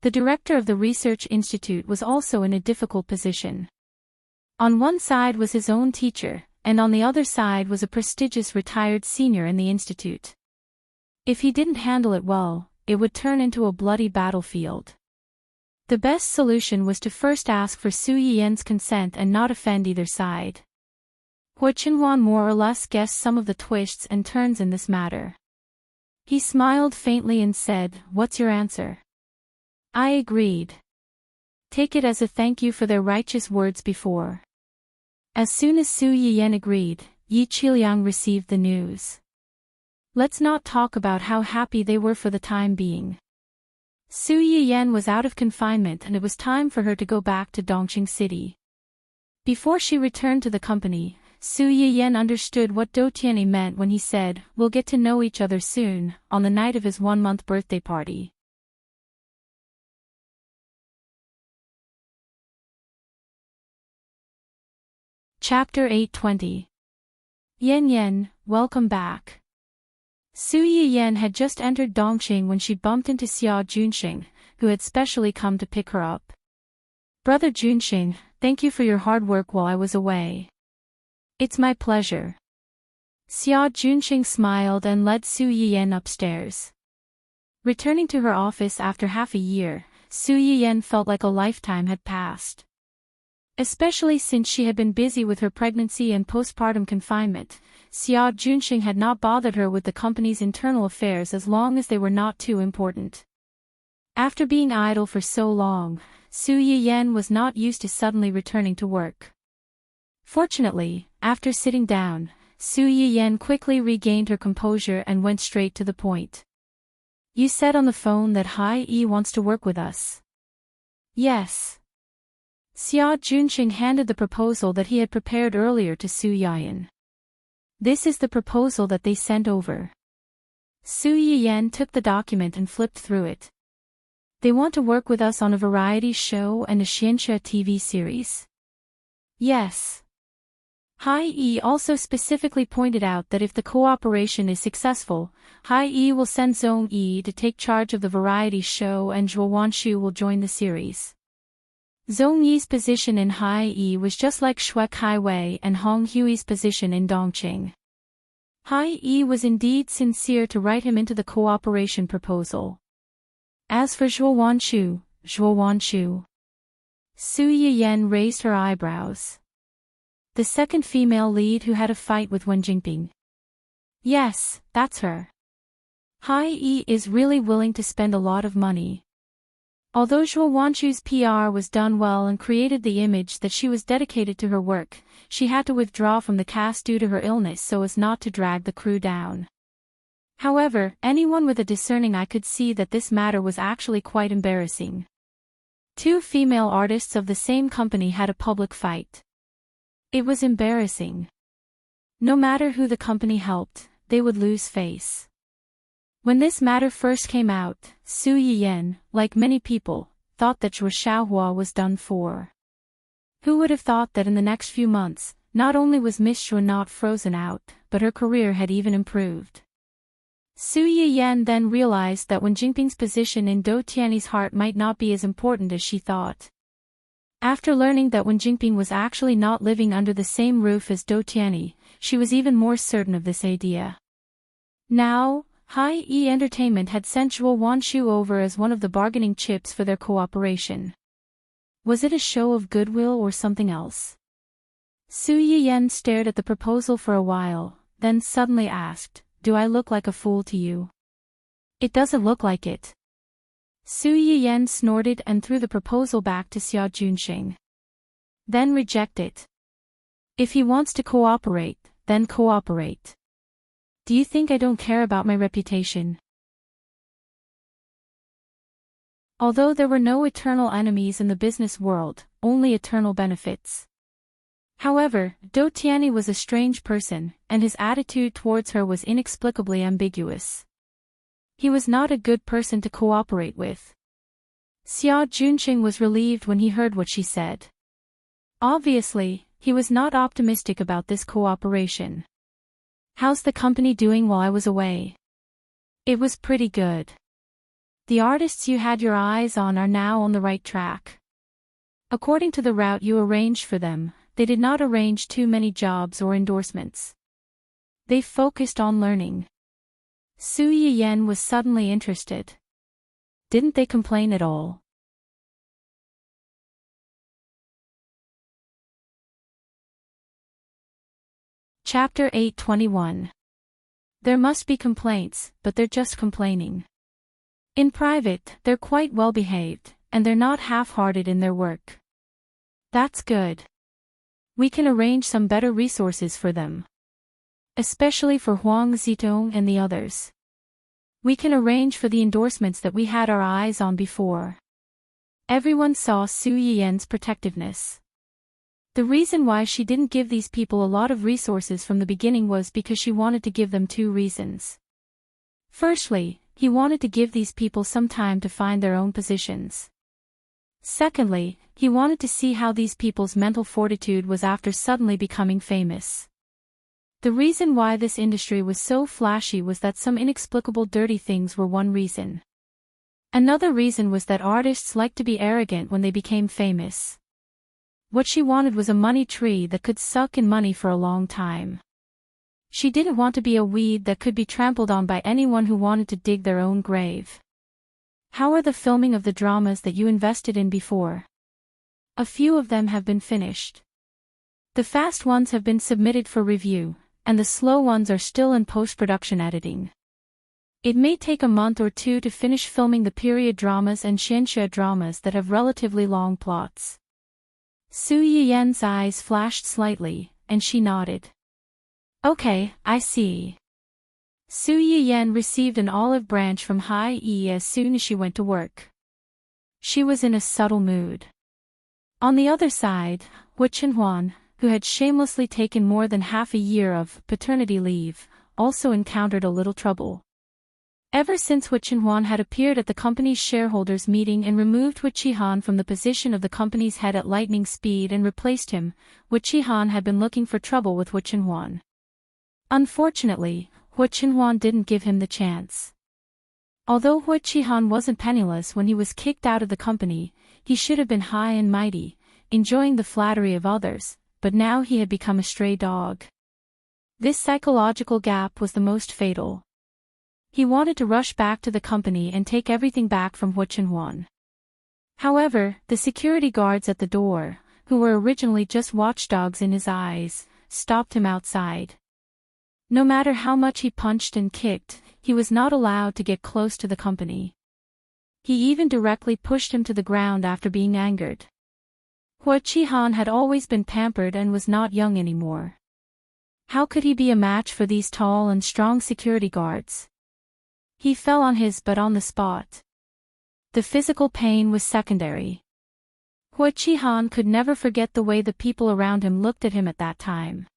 A: The director of the research institute was also in a difficult position. On one side was his own teacher, and on the other side was a prestigious retired senior in the institute. If he didn't handle it well, it would turn into a bloody battlefield. The best solution was to first ask for Su Yiyan's consent and not offend either side. Wu Qinhuan more or less guessed some of the twists and turns in this matter. He smiled faintly and said, "What's your answer?" I agreed. Take it as a thank you for their righteous words before. As soon as Su Yiyan agreed, Yi Qiliang received the news. Let's not talk about how happy they were for the time being. Su Yiyan was out of confinement and it was time for her to go back to Dongqing City. Before she returned to the company, Su Yiyan understood what Dou Tianyi meant when he said, "We'll get to know each other soon," on the night of his 1-month birthday party. Chapter 820. Yan Yan, welcome back. Su Yiyan had just entered Dongqing when she bumped into Xia Junxing, who had specially come to pick her up. Brother Junxing, thank you for your hard work while I was away. It's my pleasure. Xia Junxing smiled and led Su Yiyan upstairs. Returning to her office after half a year, Su Yiyan felt like a lifetime had passed. Especially since she had been busy with her pregnancy and postpartum confinement, Xia Junxing had not bothered her with the company's internal affairs as long as they were not too important. After being idle for so long, Su Yiyan was not used to suddenly returning to work. Fortunately, after sitting down, Su Yiyan quickly regained her composure and went straight to the point. You said on the phone that Hai Yi wants to work with us. Yes. Xia Junxing handed the proposal that he had prepared earlier to Su Yiyan. This is the proposal that they sent over. Su Yiyan took the document and flipped through it. They want to work with us on a variety show and a Xianxia TV series. Yes. Hai Yi also specifically pointed out that if the cooperation is successful, Hai Yi will send Zhong Yi to take charge of the variety show and Zhuo Wanshu will join the series. Zhong Yi's position in Hai Yi was just like Shui Kaiwei and Hong Hui's position in Dongqing. Hai Yi was indeed sincere to write him into the cooperation proposal. As for Zhuo Wanshu. Su Yiyan raised her eyebrows. The second female lead who had a fight with Wen Jingping. Yes, that's her. Hai Yi is really willing to spend a lot of money. Although Zhuo Wanshu's PR was done well and created the image that she was dedicated to her work, she had to withdraw from the cast due to her illness so as not to drag the crew down. However, anyone with a discerning eye could see that this matter was actually quite embarrassing. Two female artists of the same company had a public fight. It was embarrassing. No matter who the company helped, they would lose face. When this matter first came out, Su Yiyan, like many people, thought that Zhuo Xiaohua was done for. Who would have thought that in the next few months, not only was Miss Zhuo not frozen out, but her career had even improved. Su Yiyan then realized that Wen Jingping's position in Dou Tianyi's heart might not be as important as she thought. After learning that Wen Jingping was actually not living under the same roof as Dou Tianyi, she was even more certain of this idea. Now, Hi-E Entertainment had sensual Wan Shu over as one of the bargaining chips for their cooperation. Was it a show of goodwill or something else? Su Yiyen stared at the proposal for a while, then suddenly asked, "Do I look like a fool to you?" "It doesn't look like it." Su Yiyen snorted and threw the proposal back to Xia Junxing. "Then reject it. If he wants to cooperate, then cooperate. Do you think I don't care about my reputation?" Although there were no eternal enemies in the business world, only eternal benefits. However, Do Tianyi was a strange person, and his attitude towards her was inexplicably ambiguous. He was not a good person to cooperate with. Xia Junxing was relieved when he heard what she said. Obviously, he was not optimistic about this cooperation. "How's the company doing while I was away?" "It was pretty good. The artists you had your eyes on are now on the right track. According to the route you arranged for them, they did not arrange too many jobs or endorsements. They focused on learning." Su Yiyen was suddenly interested. "Didn't they complain at all?" Chapter 821. There must be complaints, but they're just complaining. In private, they're quite well behaved, and they're not half-hearted in their work. That's good. We can arrange some better resources for them. Especially for Huang Zitong and the others. We can arrange for the endorsements that we had our eyes on before. Everyone saw Su Yiyen's protectiveness. The reason why she didn't give these people a lot of resources from the beginning was because she wanted to give them two reasons. Firstly, he wanted to give these people some time to find their own positions. Secondly, he wanted to see how these people's mental fortitude was after suddenly becoming famous. The reason why this industry was so flashy was that some inexplicable dirty things were one reason. Another reason was that artists liked to be arrogant when they became famous. What she wanted was a money tree that could suck in money for a long time. She didn't want to be a weed that could be trampled on by anyone who wanted to dig their own grave. "How are the filming of the dramas that you invested in before?" "A few of them have been finished. The fast ones have been submitted for review, and the slow ones are still in post-production editing. It may take a month or two to finish filming the period dramas and xianxia dramas that have relatively long plots." Su Yiyen's eyes flashed slightly, and she nodded. "Okay, I see." Su Yiyen received an olive branch from Hai-E as soon as she went to work. She was in a subtle mood. On the other side, Hu Chenhuan, who had shamelessly taken more than half a year of paternity leave, also encountered a little trouble. Ever since Hu Chenhuan had appeared at the company's shareholders' meeting and removed Hu Qihan from the position of the company's head at lightning speed and replaced him, Hu Qihan had been looking for trouble with Hu Chenhuan. Unfortunately, Hu Chenhuan didn't give him the chance. Although Hu Qihan wasn't penniless when he was kicked out of the company, he should have been high and mighty, enjoying the flattery of others, but now he had become a stray dog. This psychological gap was the most fatal. He wanted to rush back to the company and take everything back from Hu Chenhuan. However, the security guards at the door, who were originally just watchdogs in his eyes, stopped him outside. No matter how much he punched and kicked, he was not allowed to get close to the company. He even directly pushed him to the ground after being angered. Hu Qihan had always been pampered and was not young anymore. How could he be a match for these tall and strong security guards? He fell on his butt on the spot. The physical pain was secondary. Hu Qihan could never forget the way the people around him looked at him at that time.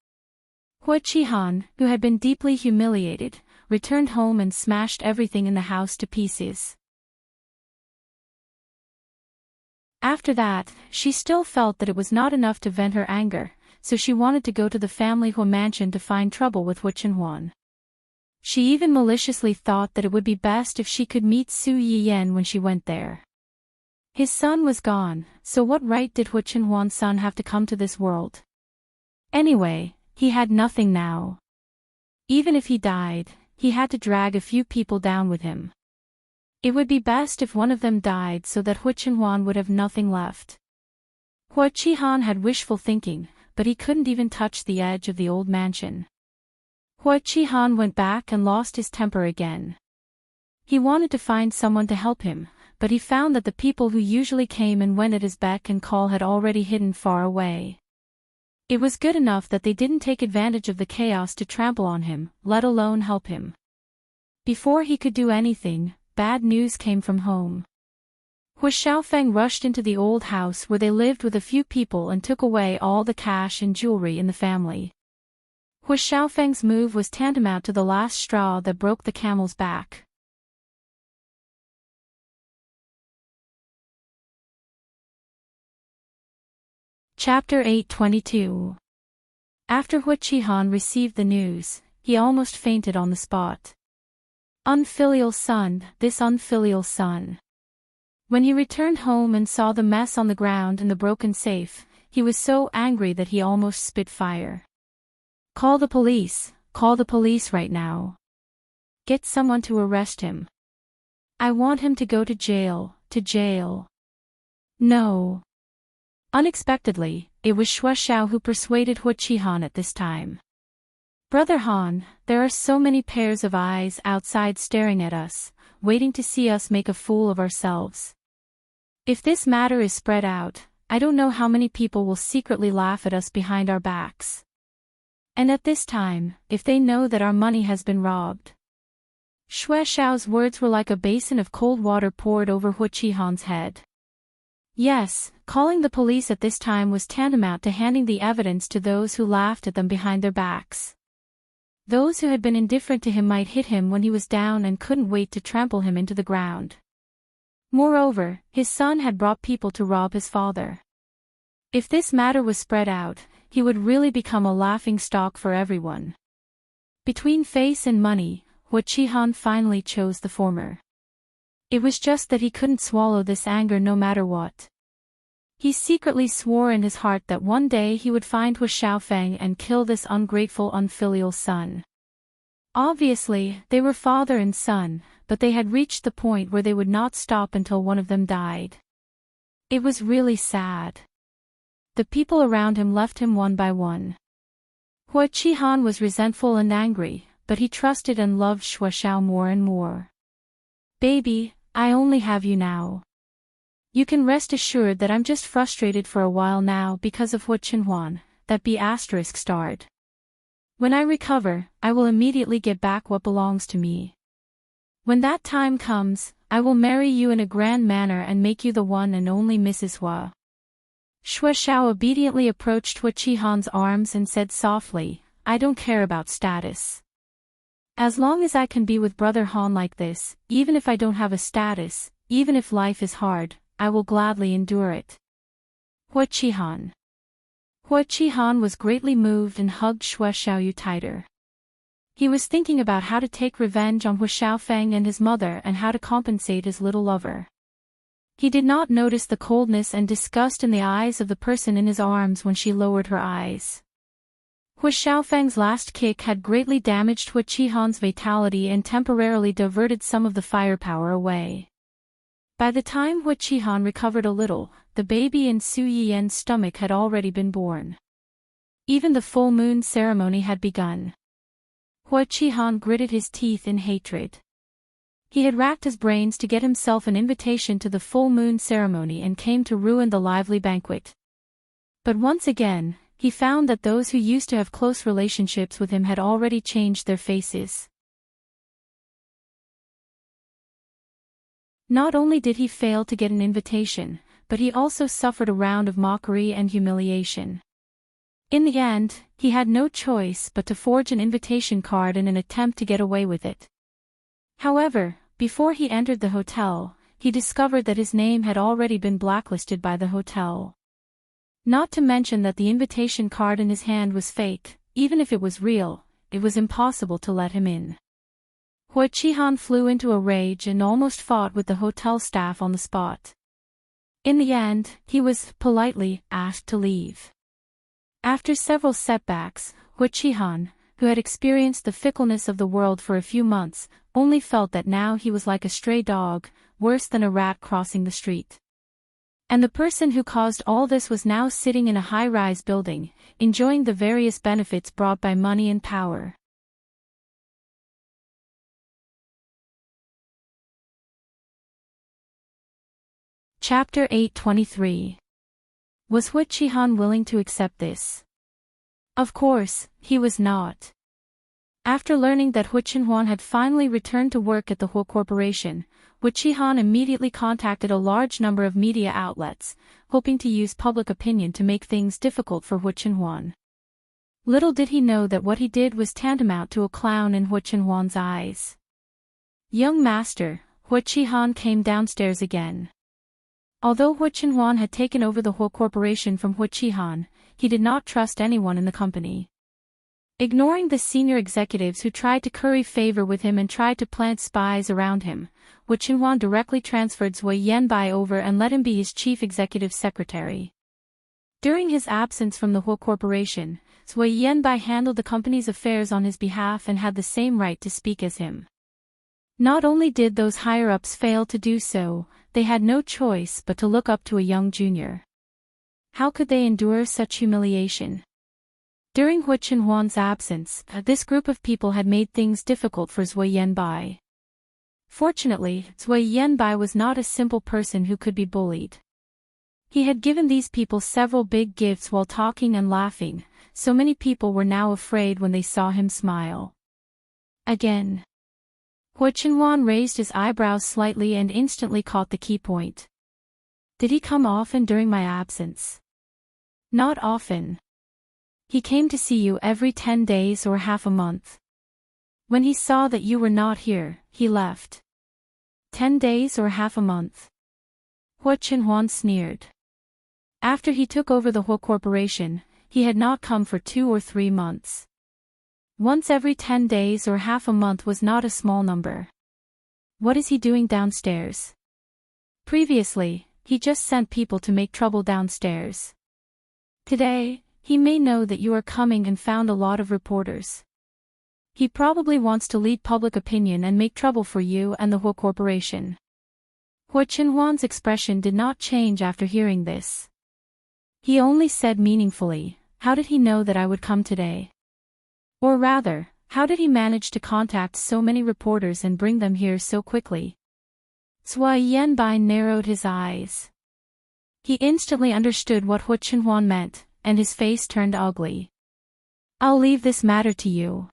A: Hu Qihan, who had been deeply humiliated, returned home and smashed everything in the house to pieces. After that, she still felt that it was not enough to vent her anger, so she wanted to go to the family Hu mansion to find trouble with Hu Chenhuan. She even maliciously thought that it would be best if she could meet Su Yiyen when she went there. His son was gone, so what right did Hu Chenhuan's son have to come to this world? Anyway, he had nothing now. Even if he died, he had to drag a few people down with him. It would be best if one of them died so that Hu Qinhuan would have nothing left. Hu Qihan had wishful thinking, but he couldn't even touch the edge of the old mansion. Hu Qihan went back and lost his temper again. He wanted to find someone to help him, but he found that the people who usually came and went at his beck and call had already hidden far away. It was good enough that they didn't take advantage of the chaos to trample on him, let alone help him. Before he could do anything, bad news came from home. Hu Xiaofeng rushed into the old house where they lived with a few people and took away all the cash and jewelry in the family. Hu Xiaofeng's move was tantamount to the last straw that broke the camel's back. Chapter 822. After Hu Qihan received the news, he almost fainted on the spot. Unfilial son, this unfilial son. When he returned home and saw the mess on the ground and the broken safe, he was so angry that he almost spit fire. Call the police right now. Get someone to arrest him. I want him to go to jail. No. Unexpectedly, it was Shuo Xiao who persuaded Hu Qihan at this time. Brother Han, there are so many pairs of eyes outside staring at us, waiting to see us make a fool of ourselves. If this matter is spread out, I don't know how many people will secretly laugh at us behind our backs. And at this time, if they know that our money has been robbed. Shuo Xiao's words were like a basin of cold water poured over Hu Qihan's head. Yes, calling the police at this time was tantamount to handing the evidence to those who laughed at them behind their backs. Those who had been indifferent to him might hit him when he was down and couldn't wait to trample him into the ground. Moreover, his son had brought people to rob his father. If this matter was spread out, he would really become a laughing stock for everyone. Between face and money, Hu Qihan finally chose the former. It was just that he couldn't swallow this anger no matter what. He secretly swore in his heart that one day he would find Hu Xiaofeng and kill this ungrateful unfilial son. Obviously, they were father and son, but they had reached the point where they would not stop until one of them died. It was really sad. The people around him left him one by one. Hu Qihan was resentful and angry, but he trusted and loved Shuo Xiao more and more. Baby, I only have you now. You can rest assured that I'm just frustrated for a while now because of Hu Qinhuan, that B** starred. When I recover, I will immediately get back what belongs to me. When that time comes, I will marry you in a grand manner and make you the one and only Mrs. Hua. Shuo Xiao obediently approached Hu Qihan's arms and said softly, I don't care about status. As long as I can be with Brother Han like this, even if I don't have a status, even if life is hard, I will gladly endure it. Hu Qihan. Hu Qihan was greatly moved and hugged Shuo Xiaoyu tighter. He was thinking about how to take revenge on Hu Xiaofeng and his mother and how to compensate his little lover. He did not notice the coldness and disgust in the eyes of the person in his arms when she lowered her eyes. Hu Xiaofeng's last kick had greatly damaged Hu Qihan's vitality and temporarily diverted some of the firepower away. By the time Hu Qihan recovered a little, the baby in Su Yiyan's stomach had already been born. Even the full moon ceremony had begun. Hu Qihan gritted his teeth in hatred. He had racked his brains to get himself an invitation to the full moon ceremony and came to ruin the lively banquet. But once again, he found that those who used to have close relationships with him had already changed their faces. Not only did he fail to get an invitation, but he also suffered a round of mockery and humiliation. In the end, he had no choice but to forge an invitation card in an attempt to get away with it. However, before he entered the hotel, he discovered that his name had already been blacklisted by the hotel. Not to mention that the invitation card in his hand was fake. Even if it was real, it was impossible to let him in. Hu Qihan flew into a rage and almost fought with the hotel staff on the spot. In the end, he was politely asked to leave. After several setbacks, Hu Qihan, who had experienced the fickleness of the world for a few months, only felt that now he was like a stray dog, worse than a rat crossing the street. And the person who caused all this was now sitting in a high-rise building, enjoying the various benefits brought by money and power. Chapter 8:23. Was Hu Qihan willing to accept this? Of course, he was not. After learning that Hu Qinhuan had finally returned to work at the Hu Corporation, Hu Qihan immediately contacted a large number of media outlets, hoping to use public opinion to make things difficult for Hu Qinhuan. Little did he know that what he did was tantamount to a clown in Hu Qinhuan's eyes. Young master, Hu Qihan came downstairs again. Although Hu Qinhuan had taken over the Hu Corporation from Hu Qihan, he did not trust anyone in the company. Ignoring the senior executives who tried to curry favor with him and tried to plant spies around him, Hu Qinhuan directly transferred Zui Yanbai over and let him be his chief executive secretary. During his absence from the Hu Corporation, Zui Yanbai handled the company's affairs on his behalf and had the same right to speak as him. Not only did those higher-ups fail to do so, they had no choice but to look up to a young junior. How could they endure such humiliation? During Hu Qinhuan's absence, this group of people had made things difficult for Zui Yanbai. Fortunately, Zui Yanbai was not a simple person who could be bullied. He had given these people several big gifts while talking and laughing, so many people were now afraid when they saw him smile. Again. Hu Qinhuan raised his eyebrows slightly and instantly caught the key point. Did he come often during my absence? Not often. He came to see you every 10 days or half a month. When he saw that you were not here, he left. 10 days or half a month. Hu Qinhuan sneered. After he took over the Hu Corporation, he had not come for 2 or 3 months. Once every 10 days or half a month was not a small number. What is he doing downstairs? Previously, he just sent people to make trouble downstairs. Today, he may know that you are coming and found a lot of reporters. He probably wants to lead public opinion and make trouble for you and the Hu Corporation. Hu Qinhuan's expression did not change after hearing this. He only said meaningfully, "How did he know that I would come today? Or rather, how did he manage to contact so many reporters and bring them here so quickly?" Zui Yanbai narrowed his eyes. He instantly understood what Hu Qinhuan meant, and his face turned ugly. "I'll leave this matter to you.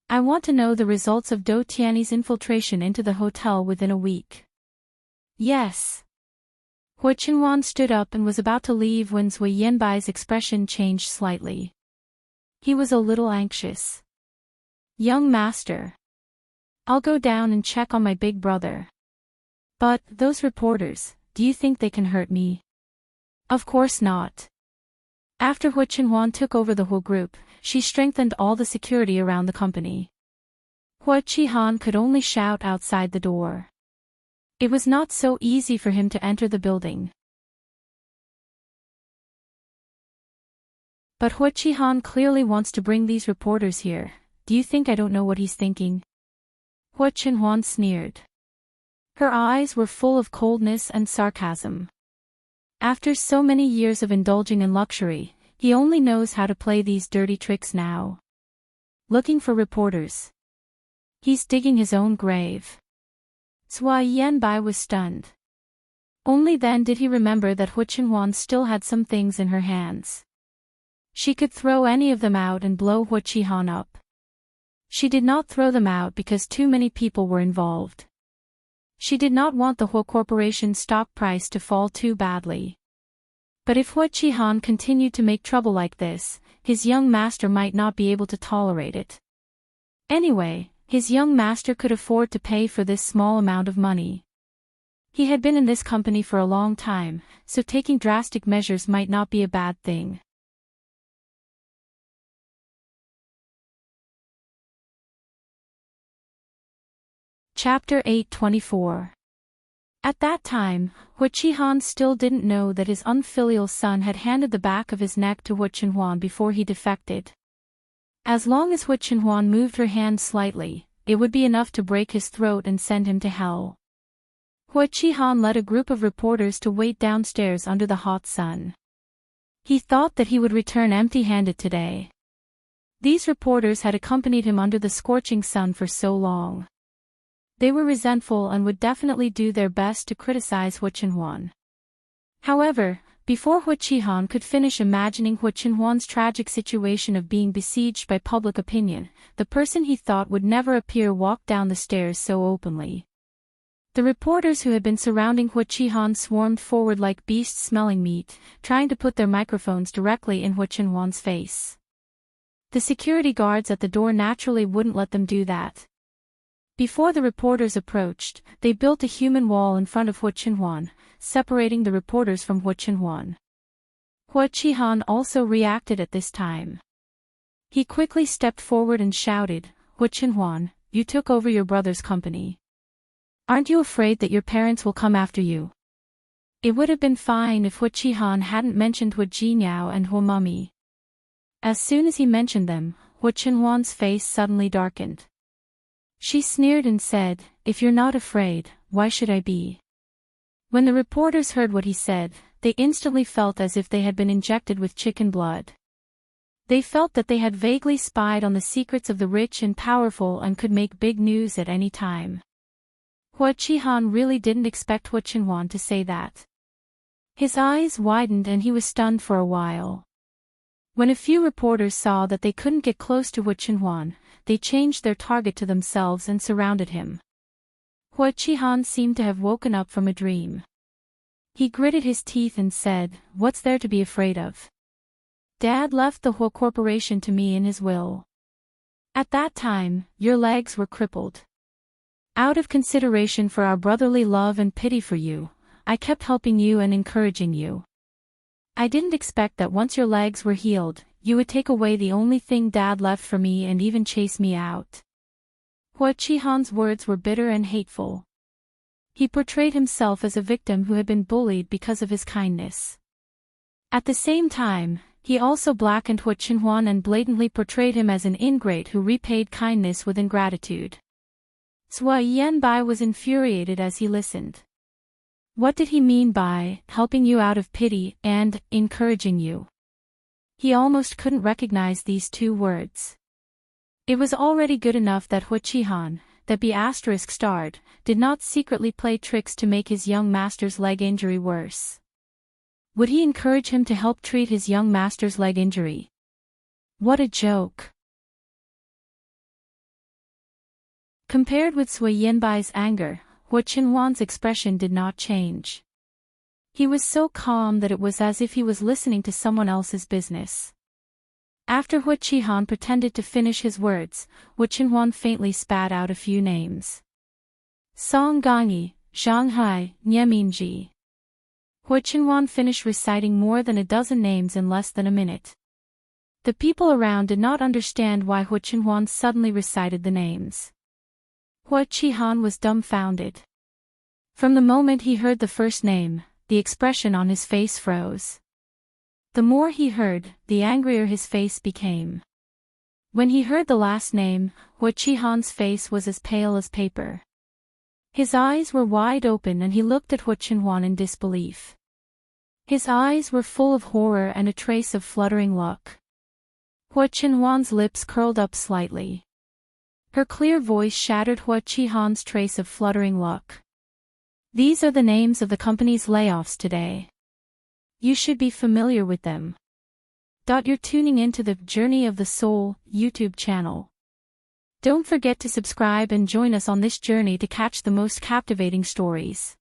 A: I want to know the results of Dou Tianyi's infiltration into the hotel within a week." "Yes." Hu Qinhuan stood up and was about to leave when Zui Yanbai's expression changed slightly. He was a little anxious. "Young master. I'll go down and check on my big brother. But, those reporters, do you think they can hurt me?" "Of course not." After Hu Qinhuan took over the Hu Group, she strengthened all the security around the company. Hu Qihan could only shout outside the door. It was not so easy for him to enter the building. "But Hu Qihan clearly wants to bring these reporters here. Do you think I don't know what he's thinking?" Hu Qinhuan sneered. Her eyes were full of coldness and sarcasm. After so many years of indulging in luxury, he only knows how to play these dirty tricks now. Looking for reporters. He's digging his own grave. Zui Yanbai was stunned. Only then did he remember that Hu Qinhuan still had some things in her hands. She could throw any of them out and blow Hu Qihan up. She did not throw them out because too many people were involved. She did not want the Hu Corporation's stock price to fall too badly. But if Hu Qihan continued to make trouble like this, his young master might not be able to tolerate it. Anyway, his young master could afford to pay for this small amount of money. He had been in this company for a long time, so taking drastic measures might not be a bad thing. Chapter 8:24. At that time, Hu Qihan still didn't know that his unfilial son had handed the back of his neck to Hu Qinhuan before he defected. As long as Hu Chenhuan moved her hand slightly, it would be enough to break his throat and send him to hell. Hu Qihan led a group of reporters to wait downstairs under the hot sun. He thought that he would return empty-handed today. These reporters had accompanied him under the scorching sun for so long. They were resentful and would definitely do their best to criticize Hu Chenhuan. However, before Hu Qihan could finish imagining Hu Chenhuan's tragic situation of being besieged by public opinion, the person he thought would never appear walked down the stairs so openly. The reporters who had been surrounding Hu Qihan swarmed forward like beasts smelling meat, trying to put their microphones directly in Hu Chenhuan's face. The security guards at the door naturally wouldn't let them do that. Before the reporters approached, they built a human wall in front of Hu Chenhuan, separating the reporters from Hu Chenhuan. Hu Qihan also reacted at this time. He quickly stepped forward and shouted, "Hu Chenhuan, you took over your brother's company. Aren't you afraid that your parents will come after you?" It would have been fine if Hu Qihan hadn't mentioned Hu Jinyao and Hu Mummy. As soon as he mentioned them, Hu Chenhuan's face suddenly darkened. She sneered and said, "If you're not afraid, why should I be?" When the reporters heard what he said, they instantly felt as if they had been injected with chicken blood. They felt that they had vaguely spied on the secrets of the rich and powerful and could make big news at any time. Hu Qihan really didn't expect Hu Chenhuan to say that. His eyes widened and he was stunned for a while. When a few reporters saw that they couldn't get close to Hu Chenhuan, they changed their target to themselves and surrounded him. Hu Qihan seemed to have woken up from a dream. He gritted his teeth and said, "What's there to be afraid of? Dad left the Hu Corporation to me in his will. At that time, your legs were crippled. Out of consideration for our brotherly love and pity for you, I kept helping you and encouraging you. I didn't expect that once your legs were healed, you would take away the only thing Dad left for me and even chase me out." Hu Qihan's words were bitter and hateful. He portrayed himself as a victim who had been bullied because of his kindness. At the same time, he also blackened Hu Chenhuan and blatantly portrayed him as an ingrate who repaid kindness with ingratitude. Sui Yanbai was infuriated as he listened. What did he mean by helping you out of pity and encouraging you? He almost couldn't recognize these two words. It was already good enough that Hu Qihan, that B****, did not secretly play tricks to make his young master's leg injury worse. Would he encourage him to help treat his young master's leg injury? What a joke. Compared with Sui Yanbai's anger, Hu Chenhuan's expression did not change. He was so calm that it was as if he was listening to someone else's business. After Hu Qihan pretended to finish his words, Hu Chenhuan faintly spat out a few names. Song Gangyi, Shanghai, Nieminji. Hu Chenhuan finished reciting more than a dozen names in less than a minute. The people around did not understand why Hu Chenhuan suddenly recited the names. Hu Qihan was dumbfounded. From the moment he heard the first name, the expression on his face froze. The more he heard, the angrier his face became. When he heard the last name, Hu Qihan's face was as pale as paper. His eyes were wide open and he looked at Hu Chenhuan in disbelief. His eyes were full of horror and a trace of fluttering luck. Hu Chenhuan's lips curled up slightly. Her clear voice shattered Hu Qihan's trace of fluttering luck. These are the names of the company's layoffs today. You should be familiar with them. You're tuning into the Journey of the Soul YouTube channel. Don't forget to subscribe and join us on this journey to catch the most captivating stories.